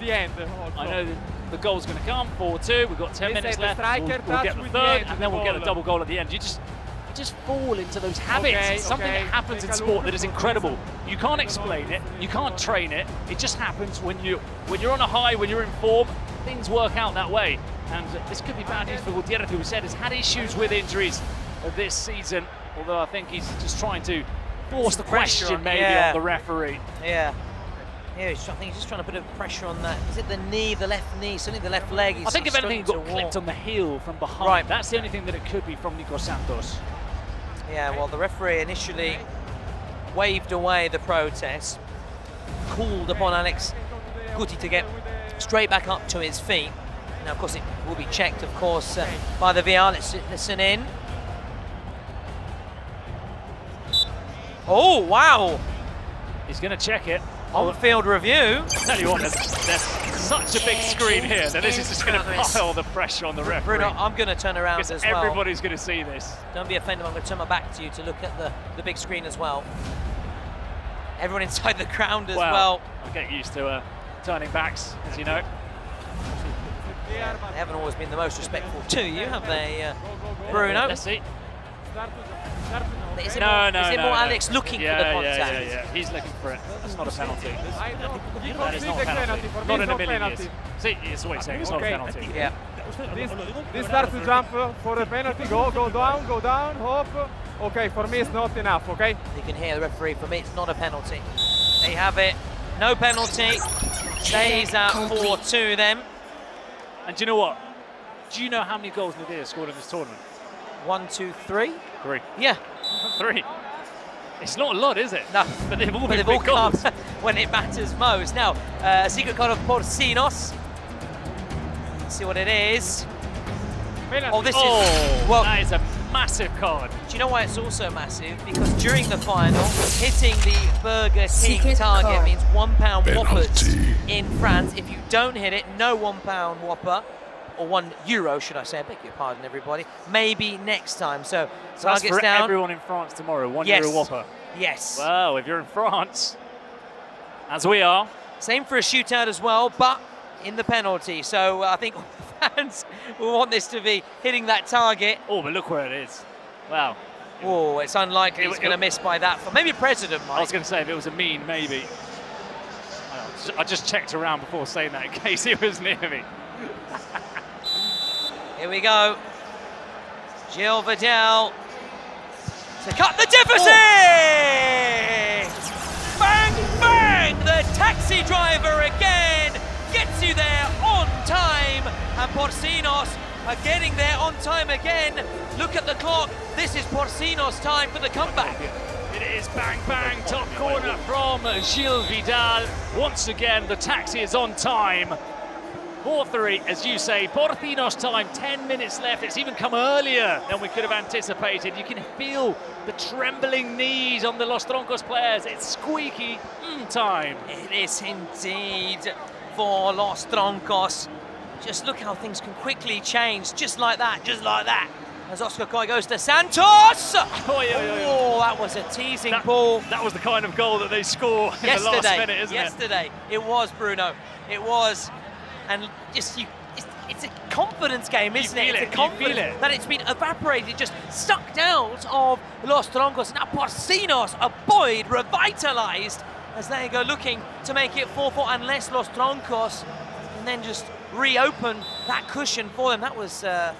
I know the goal's going to come, 4-2, we've got 10 minutes left, we'll get the third, and then we'll get a double goal at the end. You just fall into those habits. It's something that happens in sport that is incredible. You can't explain it, you can't train it. It just happens when you're on a high, when you're in form, things work out that way. And this could be bad news for Gutierrez, who said has had issues with injuries this season. Although I think he's just trying to force the question maybe on the referee. Yeah, I think he's just trying to put a pressure on that. Is it the knee, the left knee, certainly the left leg? I think if anything, he got clipped on the heel from behind. Right. That's the only thing that it could be from Nico Santos. Yeah, well, the referee initially waved away the protest, called upon Alex Guti to get straight back up to his feet. Now, of course, it will be checked, of course, by the VR. Let's listen in. Oh, wow. He's going to check it. On-field review. Tell you what, there's such a big screen here that this is just going to pile the pressure on the referee. Bruno, I'm going to turn around as well. Everybody's going to see this. Don't be offended, I'm going to turn my back to you to look at the big screen as well. Everyone inside the ground as well. I get used to turning backs, as you know. They haven't always been the most respectful to you, have they, Bruno? Let's see. Is it more Alex looking for the contact? Yeah. He's looking for it. That's not a penalty. That is not a penalty. Not in a million years. See, it's what he's saying. It's not a penalty. Yeah. This start to jump for the penalty. Go down, hop. Okay, for me it's not enough, okay? You can hear the referee. For me, it's not a penalty. They have it. No penalty. Stays at 4-2 then. And do you know what? Do you know how many goals Nadir scored in this tournament? 1, 2, 3? 3. Yeah. 3. It's not a lot, is it? No. But they've all been big goals. When it matters most. Now, a secret card of Porcinos. Let's see what it is. Oh, this is... Well, that is a massive card. Do you know why it's also massive? Because during the final, hitting the Burger King target means £1 Whoppers in France. If you don't hit it, no £1 Whopper. Or €1, should I say? I beg your pardon, everybody. Maybe next time. So that's for down. Everyone in France tomorrow. €1 Whopper. Yes. Well, if you're in France, as we are. Same for a shootout as well, but in the penalty. So I think fans will want this to be hitting that target. Oh, but look where it is. Wow. Oh, it's unlikely he's going to miss by that. Maybe President might. I was going to say, if it was a mean, maybe. I just checked around before saying that in case he was near me. Here we go. Gil Vidal to cut the deficit! Bang, bang! The taxi driver again gets you there on time. And Porcinos are getting there on time again. Look at the clock. This is Porcinos' time for the comeback. It is bang bang, top corner from Gilles Vidal. Once again, the taxi is on time. 4-3, as you say, Porcinos time, 10 minutes left. It's even come earlier than we could have anticipated. You can feel the trembling knees on the Los Troncos players. It's squeaky time. It is indeed for Los Troncos. Just look how things can quickly change, just like that, As Oscar Coy goes to Santos! Oh, that was a teasing ball. That was the kind of goal that they score in the last minute, isn't it? Yesterday, it was, Bruno. It was. And just it's a confidence game, isn't it? It's a confidence that it's been evaporated, just sucked out of Los Troncos. Now Porcinos, a buoyed, revitalised, as they go looking to make it 4-4, unless Los Troncos can then just reopen that cushion for them. That was a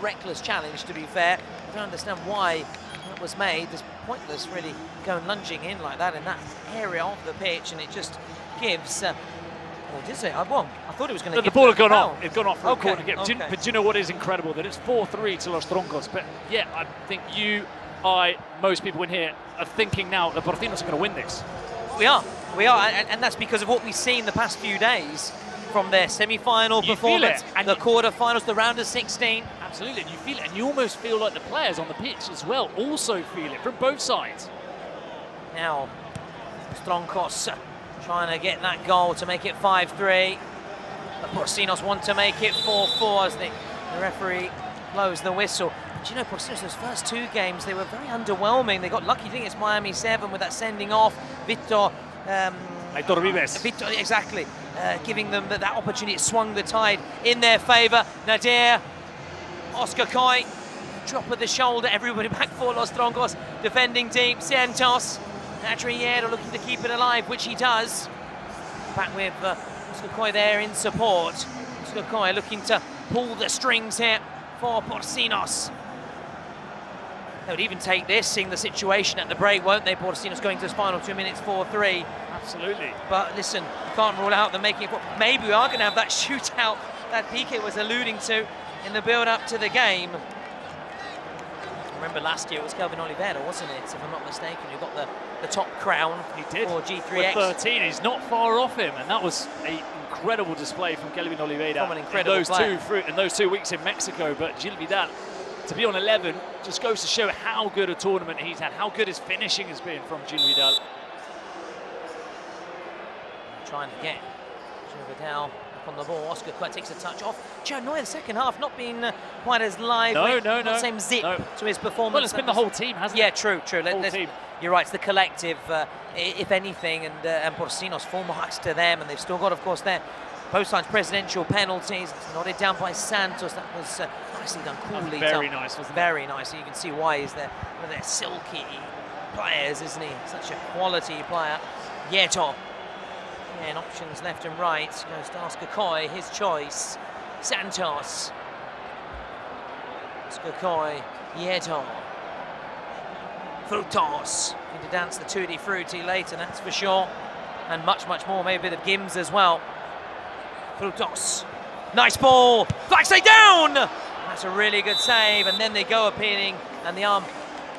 reckless challenge, to be fair. I don't understand why that was made. It's pointless really going lunging in like that in that area of the pitch, and it just gives... did it say? I thought it was going to. The ball had gone off. It's gone off for a corner kick. Okay. But do you know what is incredible? That it's 4-3 to Los Troncos. But yeah, I think most people in here are thinking now that Porcinos are going to win this. We are, and that's because of what we've seen the past few days from their semi-final performance, and the quarter-finals, the round of 16. Absolutely, and you feel it, and you almost feel like the players on the pitch as well also feel it from both sides. Now, Troncos trying to get that goal to make it 5-3. But Porcinos want to make it 4-4 as the referee blows the whistle. But you know, Porcinos, those first two games, they were very underwhelming. They got lucky, I think it's Miami 7 with that sending off. Victor Vives. Victor, exactly. Giving them that opportunity. It swung the tide in their favour. Nadir, Oscar Coy, drop of the shoulder. Everybody back for Los Troncos. Defending deep, Santos. Adriero looking to keep it alive, which he does. Back with Oscar Coy there in support. Oscar Coy looking to pull the strings here for Porcinos. They would even take this, seeing the situation at the break, won't they? Porcinos going to his final 2 minutes, 4-3. Absolutely. But listen, you can't rule out them making it. Maybe we are going to have that shootout that PK was alluding to in the build-up to the game. Remember last year it was Kelvin Oliveira, wasn't it? If I'm not mistaken, who got the top crown for G3X. With 13, he's not far off him, and that was an incredible display from Kelvin Oliveira. From an incredible player. In those 2 weeks in Mexico. But Gilles Vidal, to be on 11, just goes to show how good a tournament he's had, how good his finishing has been from Gilles Vidal. Trying to get Gilles Vidal on the ball. Oscar quite takes a touch off. Joe Noy, the second half, not been quite as lively. No. Not the same zip to his performance. Well, it's been the whole team, hasn't it? Yeah, true. Team. You're right, it's the collective, if anything, and Porcinos, full marks to them, and they've still got, of course, their both sides presidential penalties. It's nodded down by Santos. That was nicely done, coolly done. Very nice, wasn't it? Very nice. So you can see why he's there. One of their silky players, isn't he? Such a quality player. Yeto. And options left and right. Goes to Oscar Coy, his choice. Santos. Oscar Coy, Yeto. Frutos. Going to dance the Tutti Frutti later, that's for sure. And much, much more. Maybe a bit of GIMS as well. Frutos. Nice ball. Flag stay down! That's a really good save. And then they go appealing, and the arm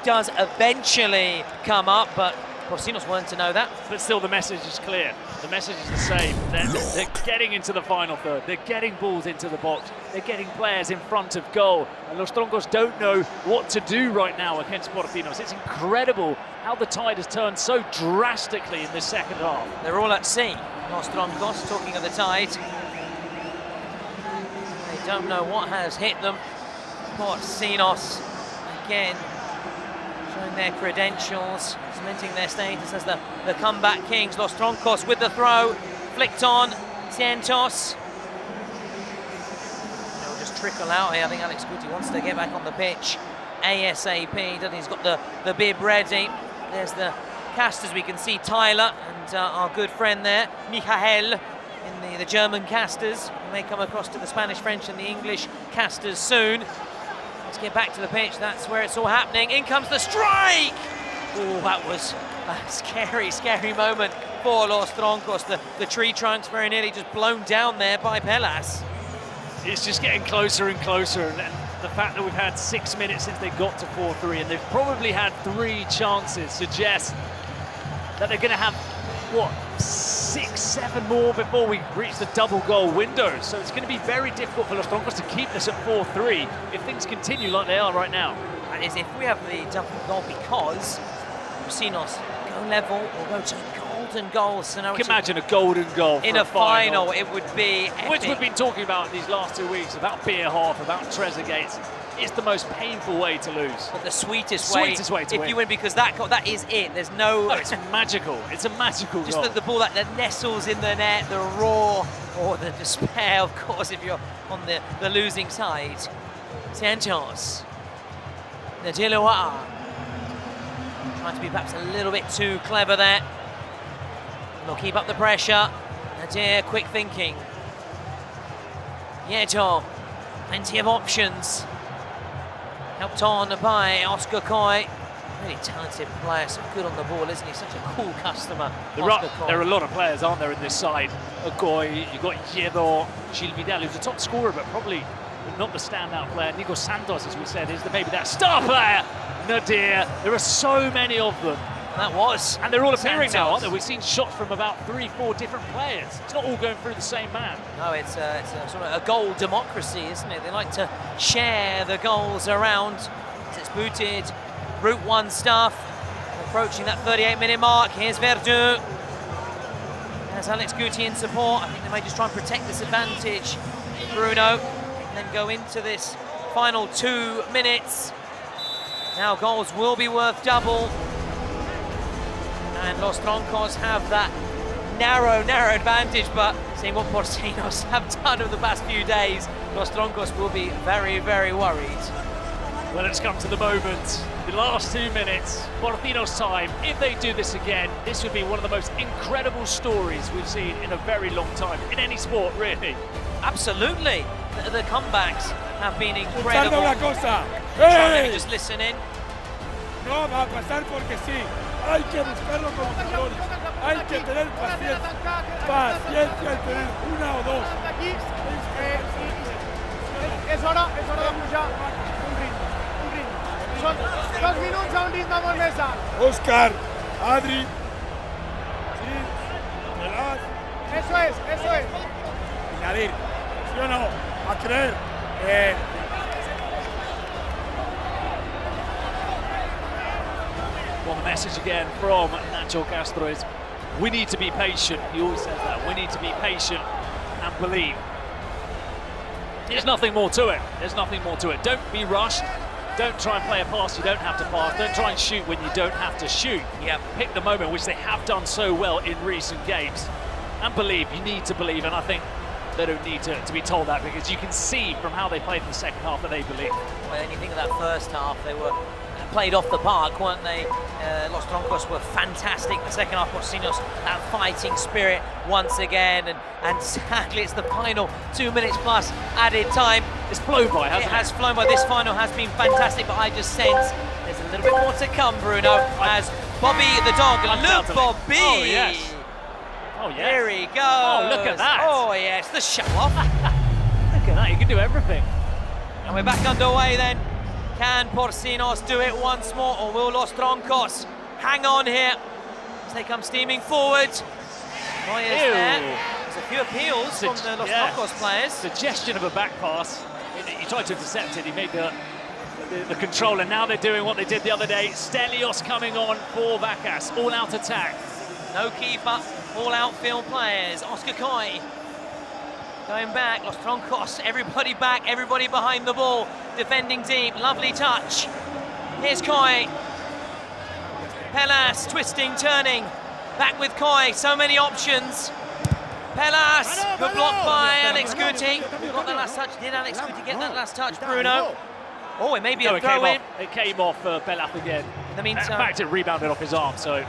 does eventually come up, but Porcinos weren't to know that. But still, the message is clear. The message is the same. They're getting into the final third. They're getting balls into the box. They're getting players in front of goal. And Los Troncos don't know what to do right now against Porcinos. It's incredible how the tide has turned so drastically in this second half. They're all at sea. Los Troncos, talking of the tide. They don't know what has hit them. Porcinos, again, showing their credentials, cementing their status as the comeback kings. Los Troncos with the throw, flicked on, Santos. It'll just trickle out here. I think Alex Guti wants to get back on the pitch ASAP. He's got the bib ready. There's the casters. We can see Tyler and our good friend there, Michael, in the German casters. We may come across to the Spanish, French and the English casters soon. Let's get back to the pitch. That's where it's all happening. In comes the strike! Oh, that was a scary, scary moment for Los Troncos. The tree trunks very nearly just blown down there by Pelas. It's just getting closer and closer, and the fact that we've had 6 minutes since they got to 4-3, and they've probably had 3 chances, suggests that they're going to have, what, 6-7 more before we reach the double goal window. So it's going to be very difficult for Los Troncos to keep this at 4-3 if things continue like they are right now. And as if we have the double goal, because PORCINOS go level or go to golden goal scenario. You can imagine a golden goal in a final. It would be epic. Which we've been talking about these last 2 weeks, about Beerhoff, about Trezeguet. It's the most painful way to lose. But the sweetest way to win. If you win, because that is it. There's no... Oh, it's magical. It's a magical just goal. The ball that nestles in the net, the roar or the despair, of course, if you're on the losing side. Santos. Najiloa. Trying to be perhaps a little bit too clever there. They'll keep up the pressure. Nadir, quick thinking. Yeto, plenty of options. Helped on by Oscar Coy. Really talented player, so good on the ball, isn't he? Such a cool customer. There are a lot of players, aren't there, in this side? Okoy, you've got Yedo, Gil Vidal, who's the top scorer, but probably not the standout player. Nico Santos, as we said, is maybe that star player. Nadir, there are so many of them. And they're all appearing now, aren't they? We've seen shots from about 3-4 different players. It's not all going through the same man. No, it's a sort of a goal democracy, isn't it? They like to share the goals around. It's booted, Route 1 stuff. Approaching that 38-minute mark. Here's Verdun. There's Alex Guti in support. I think they may just try and protect this advantage. Bruno. And then go into this final 2 minutes. Now goals will be worth double. And Los Troncos have that narrow advantage, but seeing what PORCINOS have done over the past few days, Los Troncos will be very, very worried. Well, it's come to the moment. The last 2 minutes, PORCINOS time. If they do this again, this would be one of the most incredible stories we've seen in a very long time, in any sport, really. Absolutely. The comebacks have been incredible. Una cosa. Hey! Just listen in. No va a pasar porque sí. Hay que buscarlo como jugadores. Hay que tener paciencia. Paciencia y tener una o dos. Es hora de pujar un ritmo. Son 2 minutos a un ritmo molt més alt. Oscar, Adri, sí, Velaz. Eso es. Y Nadir, ¿sí o no? A creer. Well, the message again from Nacho Castro is we need to be patient. He always says that. We need to be patient and believe. There's nothing more to it. Don't be rushed. Don't try and play a pass you don't have to pass. Don't try and shoot when you don't have to shoot. Yep. Pick the moment, which they have done so well in recent games. And believe. You need to believe. And I think they don't need to be told that, because you can see from how they played in the second half that they believe. Well, when you think of that first half, they were played off the park, weren't they? Los Troncos were fantastic. The second half, PORCINOS, that fighting spirit once again, and sadly it's the final 2 minutes plus added time. It's flown by, hasn't it? It has flown by. This final has been fantastic, but I just sense there's a little bit more to come, Bruno, as Bobby the dog, look Bobby! Oh yes. Oh yes. Here he goes. Oh, look at that. Oh yes, the show off. Look at that, you can do everything. And we're back underway then. Can PORCINOS do it once more, or will Los Troncos hang on here as they come steaming forward? Moyes there. There's a few appeals from the Los Troncos players. Suggestion of a back pass. He tried to intercept it, he made the control, and now they're doing what they did the other day. Stelios coming on for Vacas, all-out attack. No keeper, all outfield players. Oscar Coy going back, Los Troncos, everybody back, everybody behind the ball, defending deep, lovely touch. Here's Coy. Pelas, twisting, turning, back with Coy, so many options. Pelas, good block by Alex Guti. Got that last touch, did Alex Guti get that last touch, Bruno? Oh, it may be a throw in. It came off Pelas again. In the meantime, in fact, it rebounded off his arm, so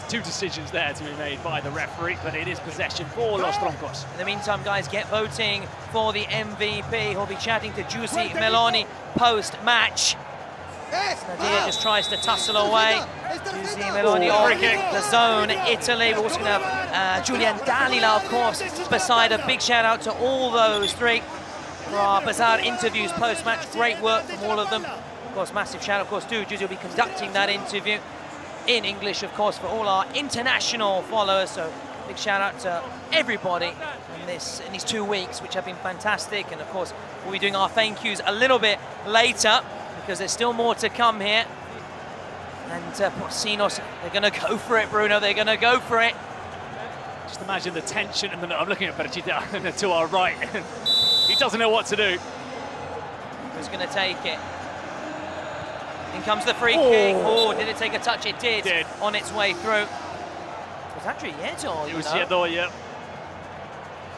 2 decisions there to be made by the referee, but it is possession for Los Troncos. In the meantime, guys, get voting for the MVP. He'll be chatting to Giussi Meloni post-match. Nadia just tries to tussle away. Giussi Meloni on the zone, Italy. We're also going to have Julian Danila, of course, beside a big shout-out to all those three. for our bizarre interviews post-match. Great work from all of them. Of course, massive shout out, of course, to Juicy will be conducting that interview in English, of course, for all our international followers. So big shout out to everybody in these 2 weeks, which have been fantastic. And of course, we'll be doing our thank yous a little bit later because there's still more to come here. And Porcinos, they're going to go for it, Bruno. They're going to go for it. Just imagine the tension, and I'm looking at Berchita to our right. He doesn't know what to do. Who's going to take it? In comes the free kick. Oh, did it take a touch? It did. On its way through. Was that Yeto? It was Yeto, yeah.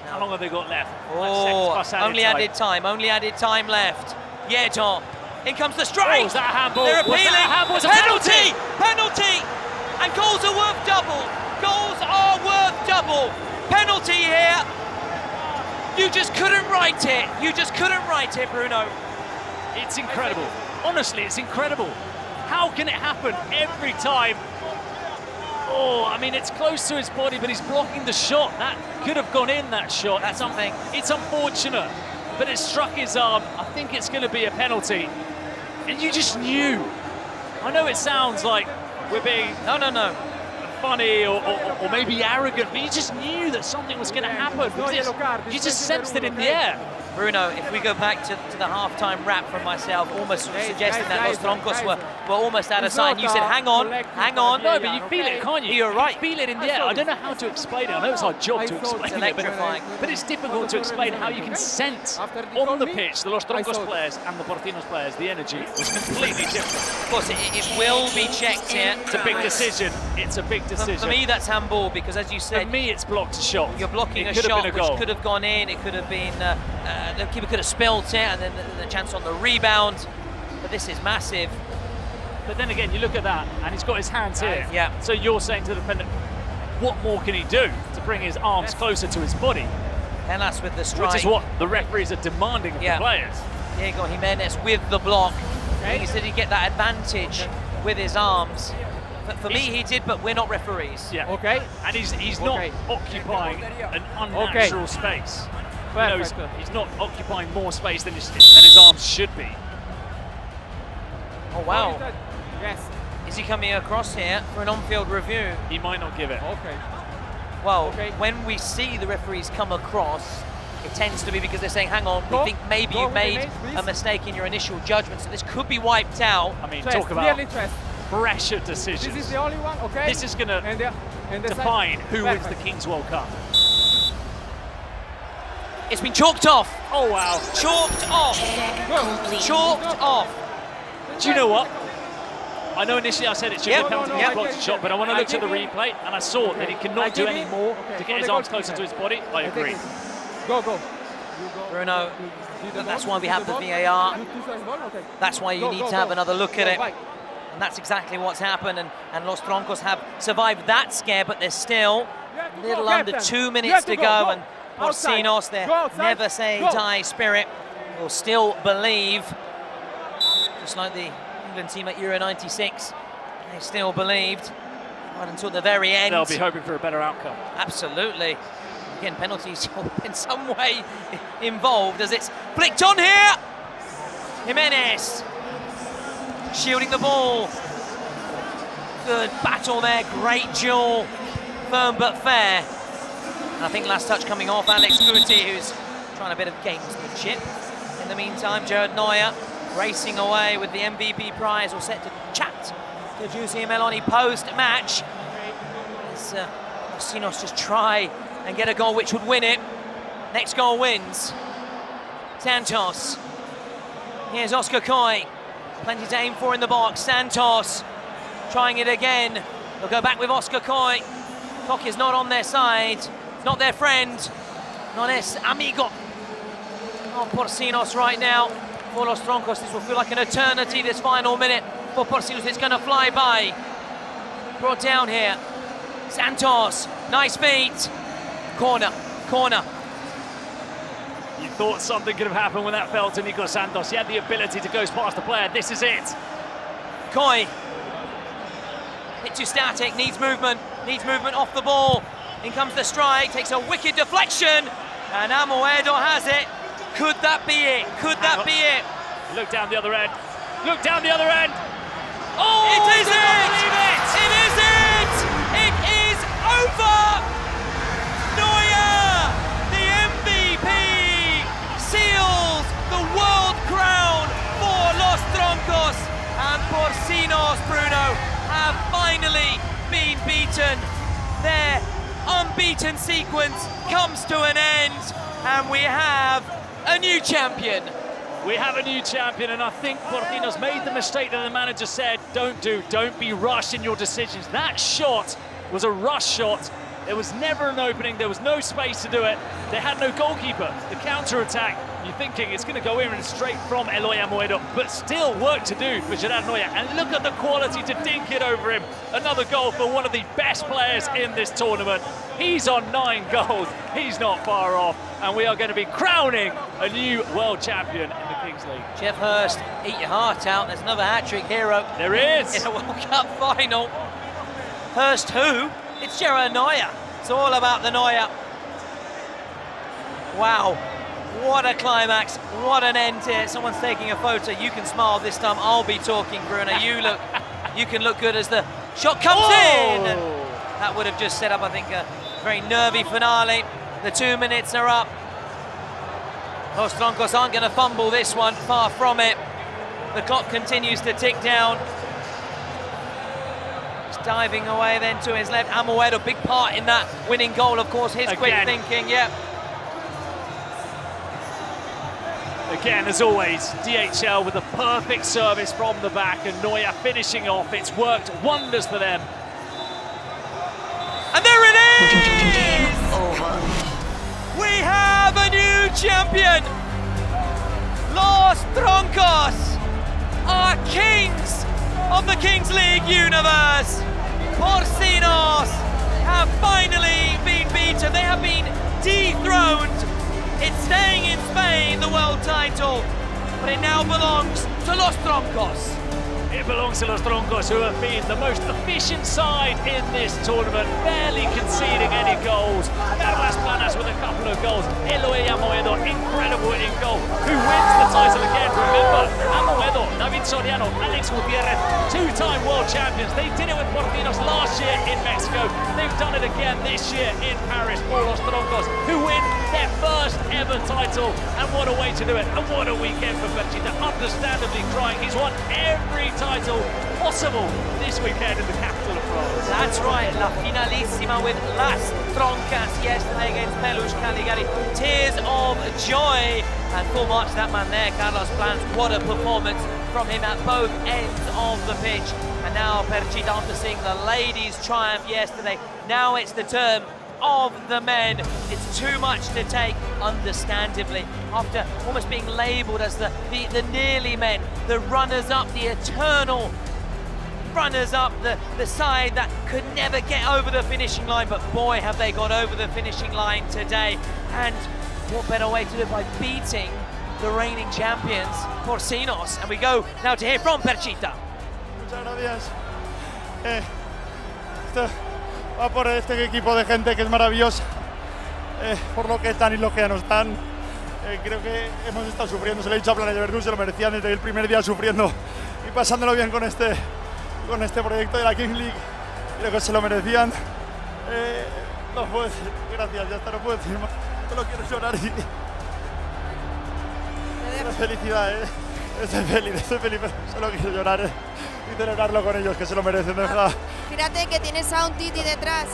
How long have they got left? Oh, only added time left. Yeto. In comes the strike. Oh, was that a handball? They're appealing. Was that a handball? Penalty! Penalty! And goals are worth double. Goals are worth double. Penalty here. You just couldn't write it. You just couldn't write it, Bruno. It's incredible. Honestly, it's incredible. How can it happen every time? Oh, I mean, it's close to his body, but he's blocking the shot. That could have gone in, that shot. That's something. It's unfortunate, but it struck his arm. I think it's going to be a penalty. And you just knew. I know it sounds like we're being funny or maybe arrogant, but you just knew that something was going to happen. You just sensed it in the air. Bruno, if we go back to the halftime rap from myself, almost suggesting that Los Troncos were almost out of sight. You said, hang on. No, but you feel it, can't you? You're right. You feel it in the air. I don't know how to explain it. I know it's our job to explain it, but it's difficult to explain how you can sense on the pitch, the Los Troncos players and the Porcinos players, the energy was completely different. Of course, it will be checked here. It's a big decision. It's a big decision. For me, that's handball because, as you said... For me, it's blocked a shot. You're blocking a shot which could have gone in. It could have been... the keeper could have spilt it, and then the chance on the rebound. But this is massive. But then again, you look at that, and he's got his hands here. Yeah. So you're saying to the defender, what more can he do to bring his arms closer to his body? Hellas with the strike. Which is what the referees are demanding of the players. Diego Jimenez with the block. He said he'd get that advantage with his arms. But for me, he did, but we're not referees. Yeah. Okay. And he's not occupying an unnatural space. He's not occupying more space than his arms should be. Oh, wow. Yes. Is he coming across here for an on-field review? He might not give it. Okay. Well, when we see the referees come across, it tends to be because they're saying, hang on, we think maybe you've made a mistake in your initial judgment, so this could be wiped out. I mean, talk about pressure decisions. This is the only one, okay? This is going to define who wins the Kings World Cup. It's been chalked off. Oh, wow. Chalked off. Chalked off. Do you know what? I know initially I said it should be a penalty for blocked the shot, but when I looked at the replay and I saw that he cannot do any more to get his arms closer to his body, I agree. Go. Bruno, that's why we have the VAR. That's why you need to have another look at it. And that's exactly what's happened. And Los Troncos have survived that scare, but there's still a little under 2 minutes to go. And Porcinos, their never say die spirit, will still believe. Just like the England team at Euro 96, they still believed right until the very end. They'll be hoping for a better outcome. Absolutely. Again, penalties in some way involved as it's flicked on here. Jimenez shielding the ball. Good battle there, great duel. Firm but fair. And I think last touch coming off Alex Guti, who's trying a bit of gamesmanship. In the meantime, Jared Neuer racing away with the MVP prize, all set to chat to Giuseppe Meloni post-match. As Porcinos just try and get a goal which would win it. Next goal wins. Santos. Here's Oscar Coy. Plenty to aim for in the box. Santos trying it again. They'll go back with Oscar Coy. Cock is not on their side. Not their friend. Not es amigo. Oh, Porcinos right now. For Los Troncos, this will feel like an eternity, this final minute. For Porcinos, it's going to fly by. Brought down here. Santos, nice feet. Corner. You thought something could have happened when that fell to Nico Santos. He had the ability to go past the player. This is it. Coy. Hit too static, needs movement off the ball. In comes the strike, takes a wicked deflection. And Amoedo has it. Could that be it? Could that be it? Look down the other end. Look down the other end. Oh, it is it! It is it! It is over! Neuer, the MVP, seals the world crown for Los Troncos, and Porcinos, Bruno, have finally been beaten. Their unbeaten sequence comes to an end, and we have a new champion. We have a new champion, and I think Porcinos made the mistake that the manager said, don't be rushed in your decisions. That shot was a rush shot. There was never an opening, there was no space to do it. They had no goalkeeper. The counter-attack, you're thinking it's going to go in and straight from Eloy Amoedo, but still work to do for Gerard Neuer. And look at the quality to dink it over him. Another goal for one of the best players in this tournament. He's on 9 goals. He's not far off. And we are going to be crowning a new world champion in the Kings League. Jeff Hurst, eat your heart out. There's another hat-trick hero. There is. In a World Cup final. Hurst who? It's Gerard Neuer. It's all about the Neuer. Wow. What a climax. What an end here. Someone's taking a photo. You can smile this time. I'll be talking, Bruno. You can look good as the shot comes in. And that would have just set up, I think, a very nervy finale. The 2 minutes are up. Los Troncos aren't going to fumble this one, far from it. The clock continues to tick down. Just diving away then to his left. Amoedo, big part in that winning goal, of course. His quick thinking, yeah. Again, as always, DHL with a perfect service from the back, and Neuer finishing off. It's worked wonders for them. And there it is! We have a new champion! Los Troncos are kings of the Kings League universe. Porcinos have finally been beaten. They have been dethroned. It's staying in Spain, the world title, but it now belongs to Los Troncos. It belongs to Los Troncos, who have been the most efficient side in this tournament, barely conceding any goals. Carlos Planas with a couple of goals. Eloy Amoedo, incredible in goal, who wins the title again. Remember, Amoedo, David Soriano, Alex Gutierrez, 2-time world champions. They did it with Porcinos last year in Mexico. They've done it again this year in Paris for Los Troncos, who win their first ever title. And what a way to do it, and what a weekend for Perchita. Understandably crying. He's won every title possible this weekend in the capital of France. That's right, La Finalissima with Las Troncas yesterday against Peluche Caligari. Tears of joy, and full marks to that man there, Carlos Plans. What a performance from him at both ends of the pitch. And now Perchita, after seeing the ladies triumph yesterday, now it's the turn of the men. It's too much to take, understandably, after almost being labelled as the nearly men, the runners-up, the eternal runners-up, the side that could never get over the finishing line. But boy, have they got over the finishing line today. And what better way to do it by beating the reigning champions, Porcinos. And we go now to hear from Perchita. Muchas gracias. Va por este equipo de gente que es maravillosa, por lo que están y lo que ya no están. Creo que hemos estado sufriendo, se lo he dicho a Planes de Verdú, se lo merecían desde el primer día sufriendo y pasándolo bien con este proyecto de la Kings League. Creo que se lo merecían. No puedo decir, gracias, ya está, no puedo decir más. Solo quiero llorar y... Una felicidad, estoy feliz, pero solo quiero llorar y celebrarlo con ellos, que se lo merecen, de verdad. Fíjate que tienes a un Titi detrás.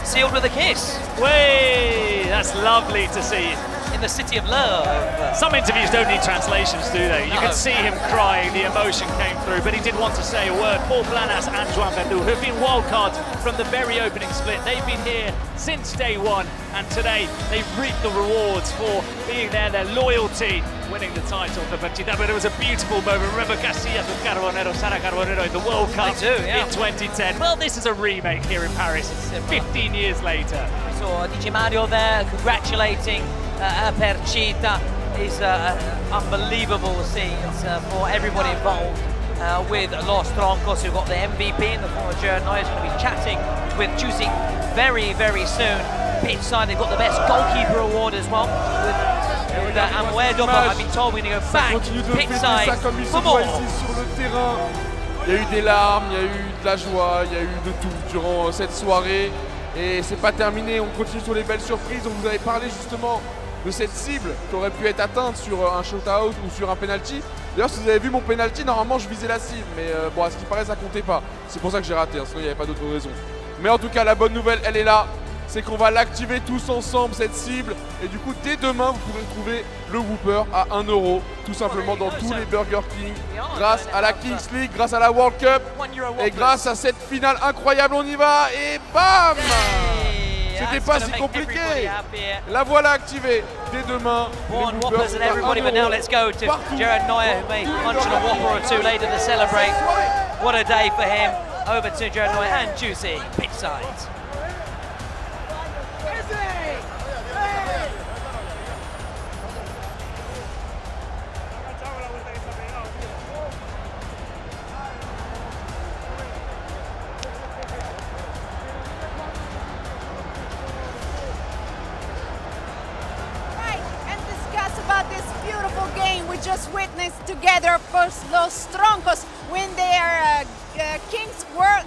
Sealed with a kiss. Way, that's lovely to see. In the city of love. Some interviews don't need translations, do they? You can see him crying, the emotion came through, but he did want to say a word. Paul Planas and Joan Verdú, who've been wildcards from the very opening split. They've been here since day one, and today they've reaped the rewards for being there, their loyalty, winning the title for Perchita. But it was a beautiful moment. Remember Casillas with Carbonero, Sara Carbonero in the World Cup in 2010. Well, this is a remake here in Paris, 15 years later. We saw Di Mario there congratulating Perchita. It's unbelievable scenes for everybody involved. with Los Troncos, who got the MVP in the form of Jared Neuer. Is going to be chatting with Juicy very, very soon. Pitch side, they've got the best goalkeeper award as well. With Amuedo, but I've been told we're going to go back pitch side for more. Sur le terrain. Il y a eu des larmes, il y a eu de la joie, il y a eu de tout durant cette soirée. Et c'est pas terminé, on continue sur les belles surprises. On vous avait parlé justement de cette cible qui aurait pu être atteinte sur un shootout ou sur un penalty. D'ailleurs, si vous avez vu mon penalty, normalement je visais la cible, mais bon, à ce qui paraît, ça comptait pas. C'est pour ça que j'ai raté, hein, sinon il n'y avait pas d'autre raison. Mais en tout cas, la bonne nouvelle, elle est là. C'est qu'on va l'activer tous ensemble, cette cible. Et du coup, dès demain, vous pourrez trouver le Whooper à 1 €, tout simplement dans tous les Burger King, grâce à la Kings League, grâce à la World Cup, et grâce à cette finale incroyable. On y va, et bam! C'était pas si compliqué. La voilà activée. Dès demain, Born Whoppers and everybody, but now let's go to Jared Neuer, who may punch on a Whopper or two later to celebrate. What a day for him. Over to Jared Neuer and Juicy, pitch side. About this beautiful game we just witnessed together for Los Troncos win their Kings World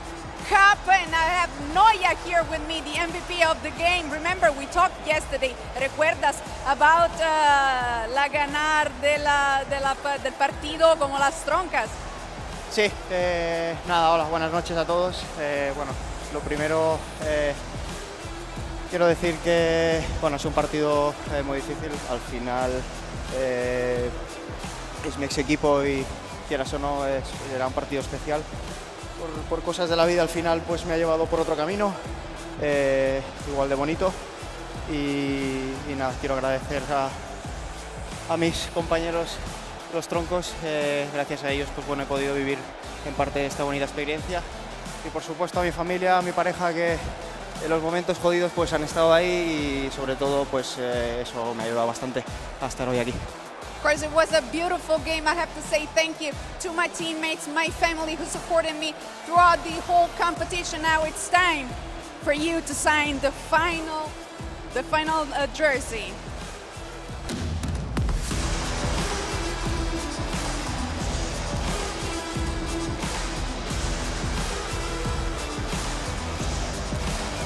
Cup, and I have Neuer here with me, the MVP of the game. Remember, we talked yesterday, ¿recuerdas? About la ganar del partido como las troncas. Sí, nada, hola, buenas noches a todos. Bueno, lo primero, quiero decir que bueno, es un partido muy difícil. Al final es mi ex equipo y quieras o no, era un partido especial. Por cosas de la vida al final pues me ha llevado por otro camino, igual de bonito. Y nada, quiero agradecer a mis compañeros Los Troncos. Gracias a ellos pues bueno, he podido vivir en parte esta bonita experiencia. Y por supuesto a mi familia, a mi pareja, que en los momentos jodidos pues han estado ahí, y sobre todo pues eso me ha ayudado bastante a estar hoy aquí. Of course, it was a beautiful game. I have to say thank you to my teammates, my family who supported me throughout the whole competition. Now it's time for you to sign the final jersey.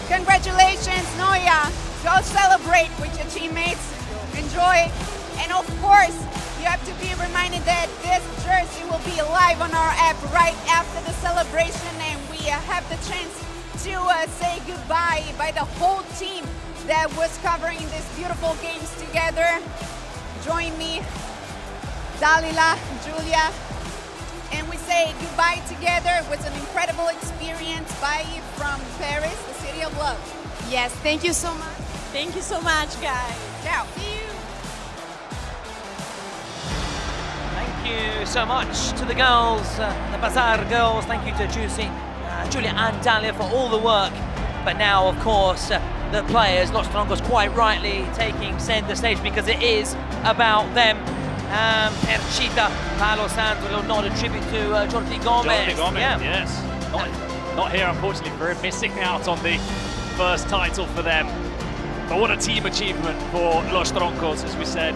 Congratulations, Neuer. Go celebrate with your teammates. Enjoy. And of course, you have to be reminded that this jersey will be live on our app right after the celebration, and we have the chance to say goodbye by the whole team that was covering these beautiful games together. Join me, Dalila, Julia, and we say goodbye together. It was an incredible experience. Bye from Paris, the city of love. Yes, thank you so much. Thank you so much, guys. Ciao. See you. Thank you so much to the girls, the Bazaar girls. Thank you to Juicy, Julia and Dalia for all the work. But now, of course, the players, Los Troncos, quite rightly taking center stage because it is about them. Perchita, Palo Santo, a little nod, a tribute to Jordi Gomez. Jordi Gomez, yes. Not here, unfortunately, for him, missing out on the first title for them. But what a team achievement for Los Troncos, as we said.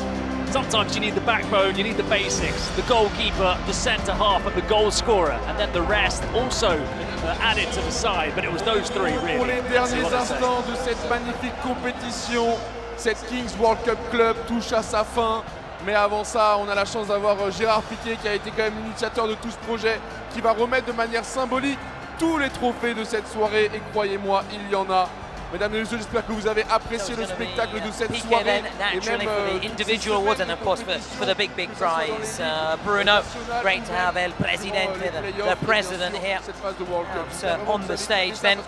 Sometimes you need the backbone, you need the basics, the goalkeeper, the centre half, and the goal scorer, and then the rest also added to the side. But it was those three, really. Pour les derniers instants de cette magnifique compétition, cette Kings World Cup Club touche à sa fin. Mais avant ça, on a la chance d'avoir Gérard Piquet, qui a été quand même l'initiateur de tout ce projet, qui va remettre de manière symbolique tous les trophées de cette soirée. Et croyez-moi, il y en a. Mesdames et messieurs, j'espère que vous avez apprécié le spectacle de cette soirée. Et même for the individual awards and of course for the big prize. Bruno, great to have El Presidente, the president here on the stage. Then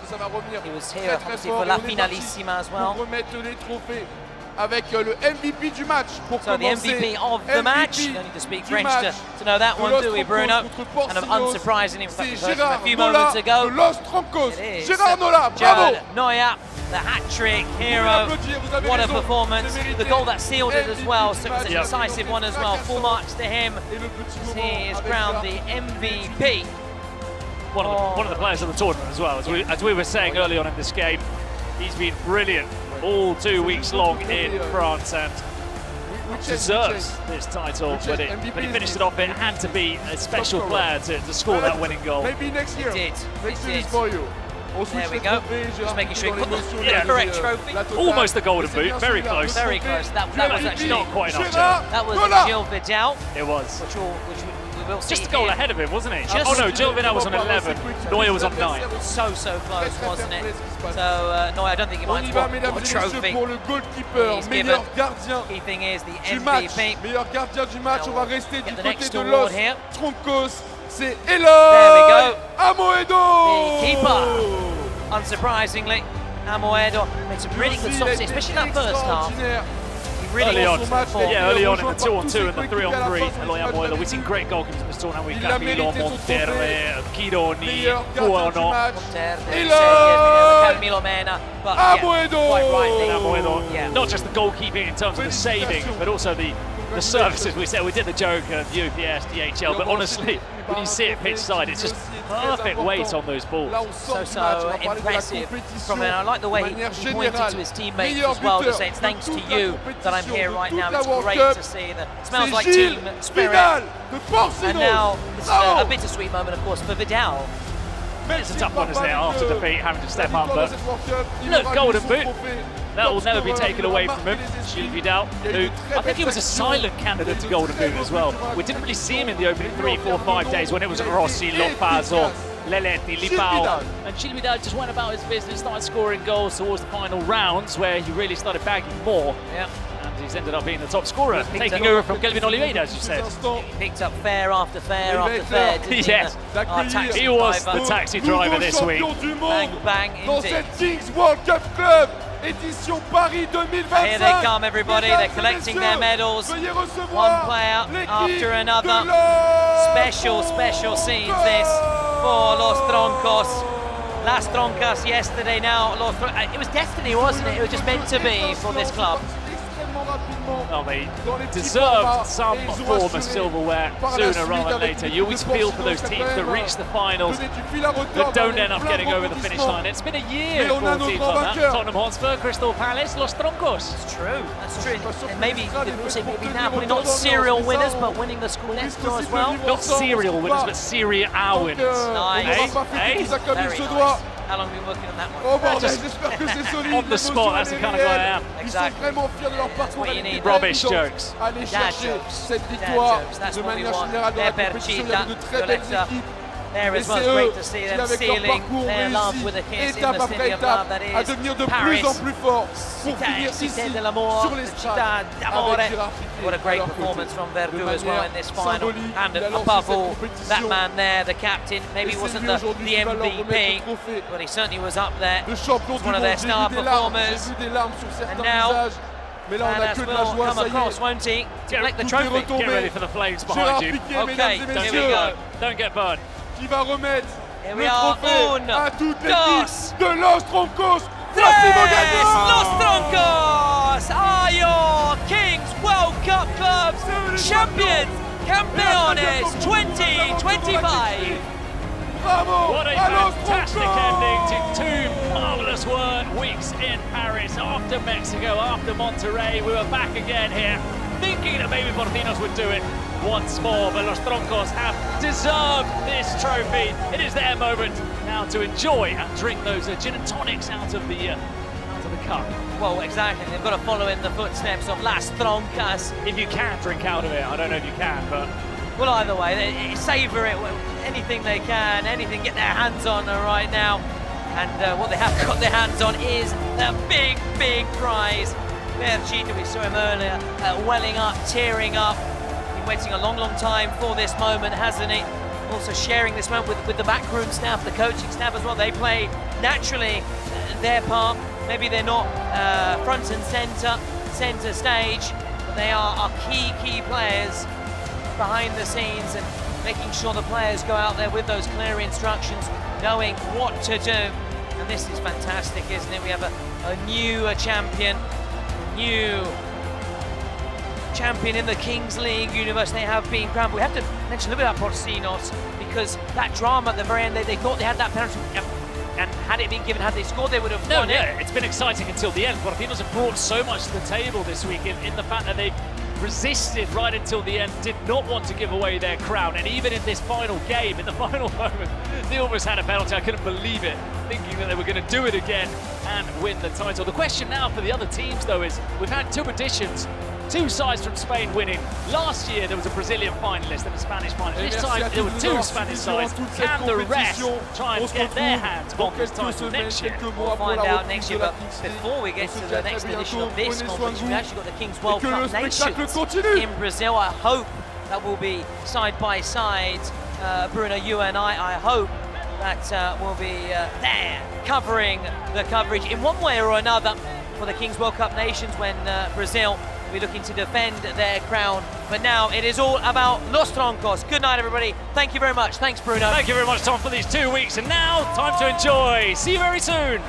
he was here obviously for La Finalissima as well. Pour remettre les trophées avec le MVP du match. Pour so the MVP of the match. You don't need to speak French to know that one, do we, Bruno? Kind of unsurprising, in fact, we heard from a few moments ago. Los Troncos, Gérard Nola, bravo! Neuer the hat-trick hero. What a performance. The goal that sealed it as well, so it was a decisive one as well. Full marks to him. He is crowned the MVP. One of the players of the tournament as well. As we were saying early on in this game, he's been brilliant all 2 weeks long in France and deserves this title, but he finished it off. It had to be a special player to score that winning goal. Maybe next year. It did. Next year is for you. There we go. Just making sure he put the correct trophy. Almost the golden boot. Very close. Very close. That was actually not quite enough. That was Gilles Vidal. It was. Which we will see just a goal here. ahead of him, wasn't he? Oh no, Gilles Vidal was on 11. Neuer was on 9. So close, wasn't it? So no, I don't think he might won a trophy. Pour le goalkeeper, meilleur gardien Key thing is the du match. MVP. Meilleur gardien du match. On va rester du côté de award Los here. Troncos. C'est There we Eloy go. Amoedo. The keeper. Unsurprisingly, Amoedo made some really good stops, especially that first half. He really early on, match, early on in the 2-on-2 and the 3-on-3. Eloy Amoedo, we've seen great goalkeepers in this tournament. We've got Camilo Monterre, Kironi, Buono. Camilo Mena, but Amoedo. quite rightly. Amoedo, not just the goalkeeping in terms of the saving, but also the services. We said we did the joke of UPS, DHL, but honestly, when you see it pitch side, it's just perfect weight on those balls. So impressive from him. I like the way he pointed to his teammates as well, to say it's thanks to you that I'm here right now. It's great to see that. It smells like team spirit. And now it's a bittersweet moment, of course, for Vidal. It's a tough one, isn't it, after defeat, having to step up, but look, golden boot. That will never be taken away from him. Gilles Vidal, who I think he was a silent candidate to golden boot as well. We didn't really see him in the opening 3, 4, 5 days when it was Rossi, Lopez or Leletti, Lipao. And Gilles Vidal just went about his business, started scoring goals towards the final rounds where he really started bagging more. And he's ended up being the top scorer, taking over from Kelvin Oliveira, as you said. He picked up fair after fair after fair, didn't yes, he? He was the taxi driver this week. Bang, bang, Dans indeed. cette Kings World Cup Club édition Paris 2025. Here they come, everybody. They're collecting their medals. One player after another. Special scenes this for Los Troncos. Las Troncas yesterday now. It was destiny, wasn't it? It was just meant to be for this club. Well, they deserved some form of silverware sooner rather than later. You always feel for those teams that reach the finals that don't end up getting over the finish line. It's been a year for teams like that. Tottenham Hotspur, Crystal Palace, Los Troncos. It's true, that's true. And maybe Napoli, not serial winners, but winning the Scudetto as well. Not serial winners, but Serie A winners. Nice. Hey? Very nice. How long have you been working on that one? Oh bordel, j'espère que c'est solide. On the spot, that's the kind of guy I am. Ils sont vraiment fiers de leur parcours. What you need. Rubbish jokes. Aller chercher cette victoire de manière générale dans la compétition. Il y avait de très belles équipes. There as well, it's great to see them sealing their love with a kiss in the city of love that à devenir de is plus en Paris. plus fort pour finir ici Cité de l'amour, sur les Città strades d'amore. avec Gérard Piqué. What a great performance from Verdú as well in this final. And above all, that man there, the captain, maybe he wasn't the MVP, but he certainly was up there. One of their star performers. And now, Mais là, on a que de la joie, come ça y across, est. won't he? To collect the Tout est trophy. retombé. Get ready for the flames behind you. Gérard Piqué, Okay, mesdames et here we messieurs, go. Don't get burned. qui va remettre Here le we are. trophée à toute l'équipe Dos. de Los Troncos. Yes, Los Troncos are your Kings World Cup Clubs champions, campeones 2025. Bravo What a à Los fantastic Troncos. ending to 2 marvellous weeks in Paris. After Mexico, after Monterrey, we were back again here, thinking that maybe Porcinos would do it once more, but Los Troncos have deserved this trophy. It is their moment now to enjoy and drink those gin and tonics out of the cup. Well, exactly. They've got to follow in the footsteps of Las Troncas. If you can drink out of it, I don't know if you can, but... Well, either way, they savour it, anything they can, anything get their hands on right now. And what they have got their hands on is the big prize. Percino, we saw him earlier, welling up, tearing up. Been waiting a long time for this moment, hasn't he? Also sharing this moment with the backroom staff, the coaching staff as well. They play naturally their part. Maybe they're not front and centre stage, but they are key players behind the scenes and making sure the players go out there with those clear instructions, knowing what to do. And this is fantastic, isn't it? We have a new champion, new champion in the Kings League universe. They have been crowned. We have to mention a little bit about Porcinos, because that drama at the very end, they thought they had that penalty, and had it been given, had they scored, they would have won it. It's been exciting until the end. Porcinos have brought so much to the table this week in the fact that they've resisted right until the end, did not want to give away their crown, and even in this final game, in the final moment, they almost had a penalty. I couldn't believe it, thinking that they were going to do it again and win the title. The question now for the other teams, though, is we've had two editions, two sides from Spain winning. Last year there was a Brazilian finalist and a Spanish finalist. This time there were two Spanish sides. Can the rest try and get their hands on this title next year? We'll find out next year, but before we get to the next edition of this competition, we've actually got the Kings World Cup Nations in Brazil. I hope that will be side by side. Bruno, you and I hope that we'll be there covering the coverage in one way or another for the Kings World Cup Nations when Brazil will be looking to defend their crown. But now it is all about Los Troncos. Good night, everybody. Thank you very much. Thanks, Bruno. Thank you very much, Tom, for these 2 weeks. And now, time to enjoy. See you very soon.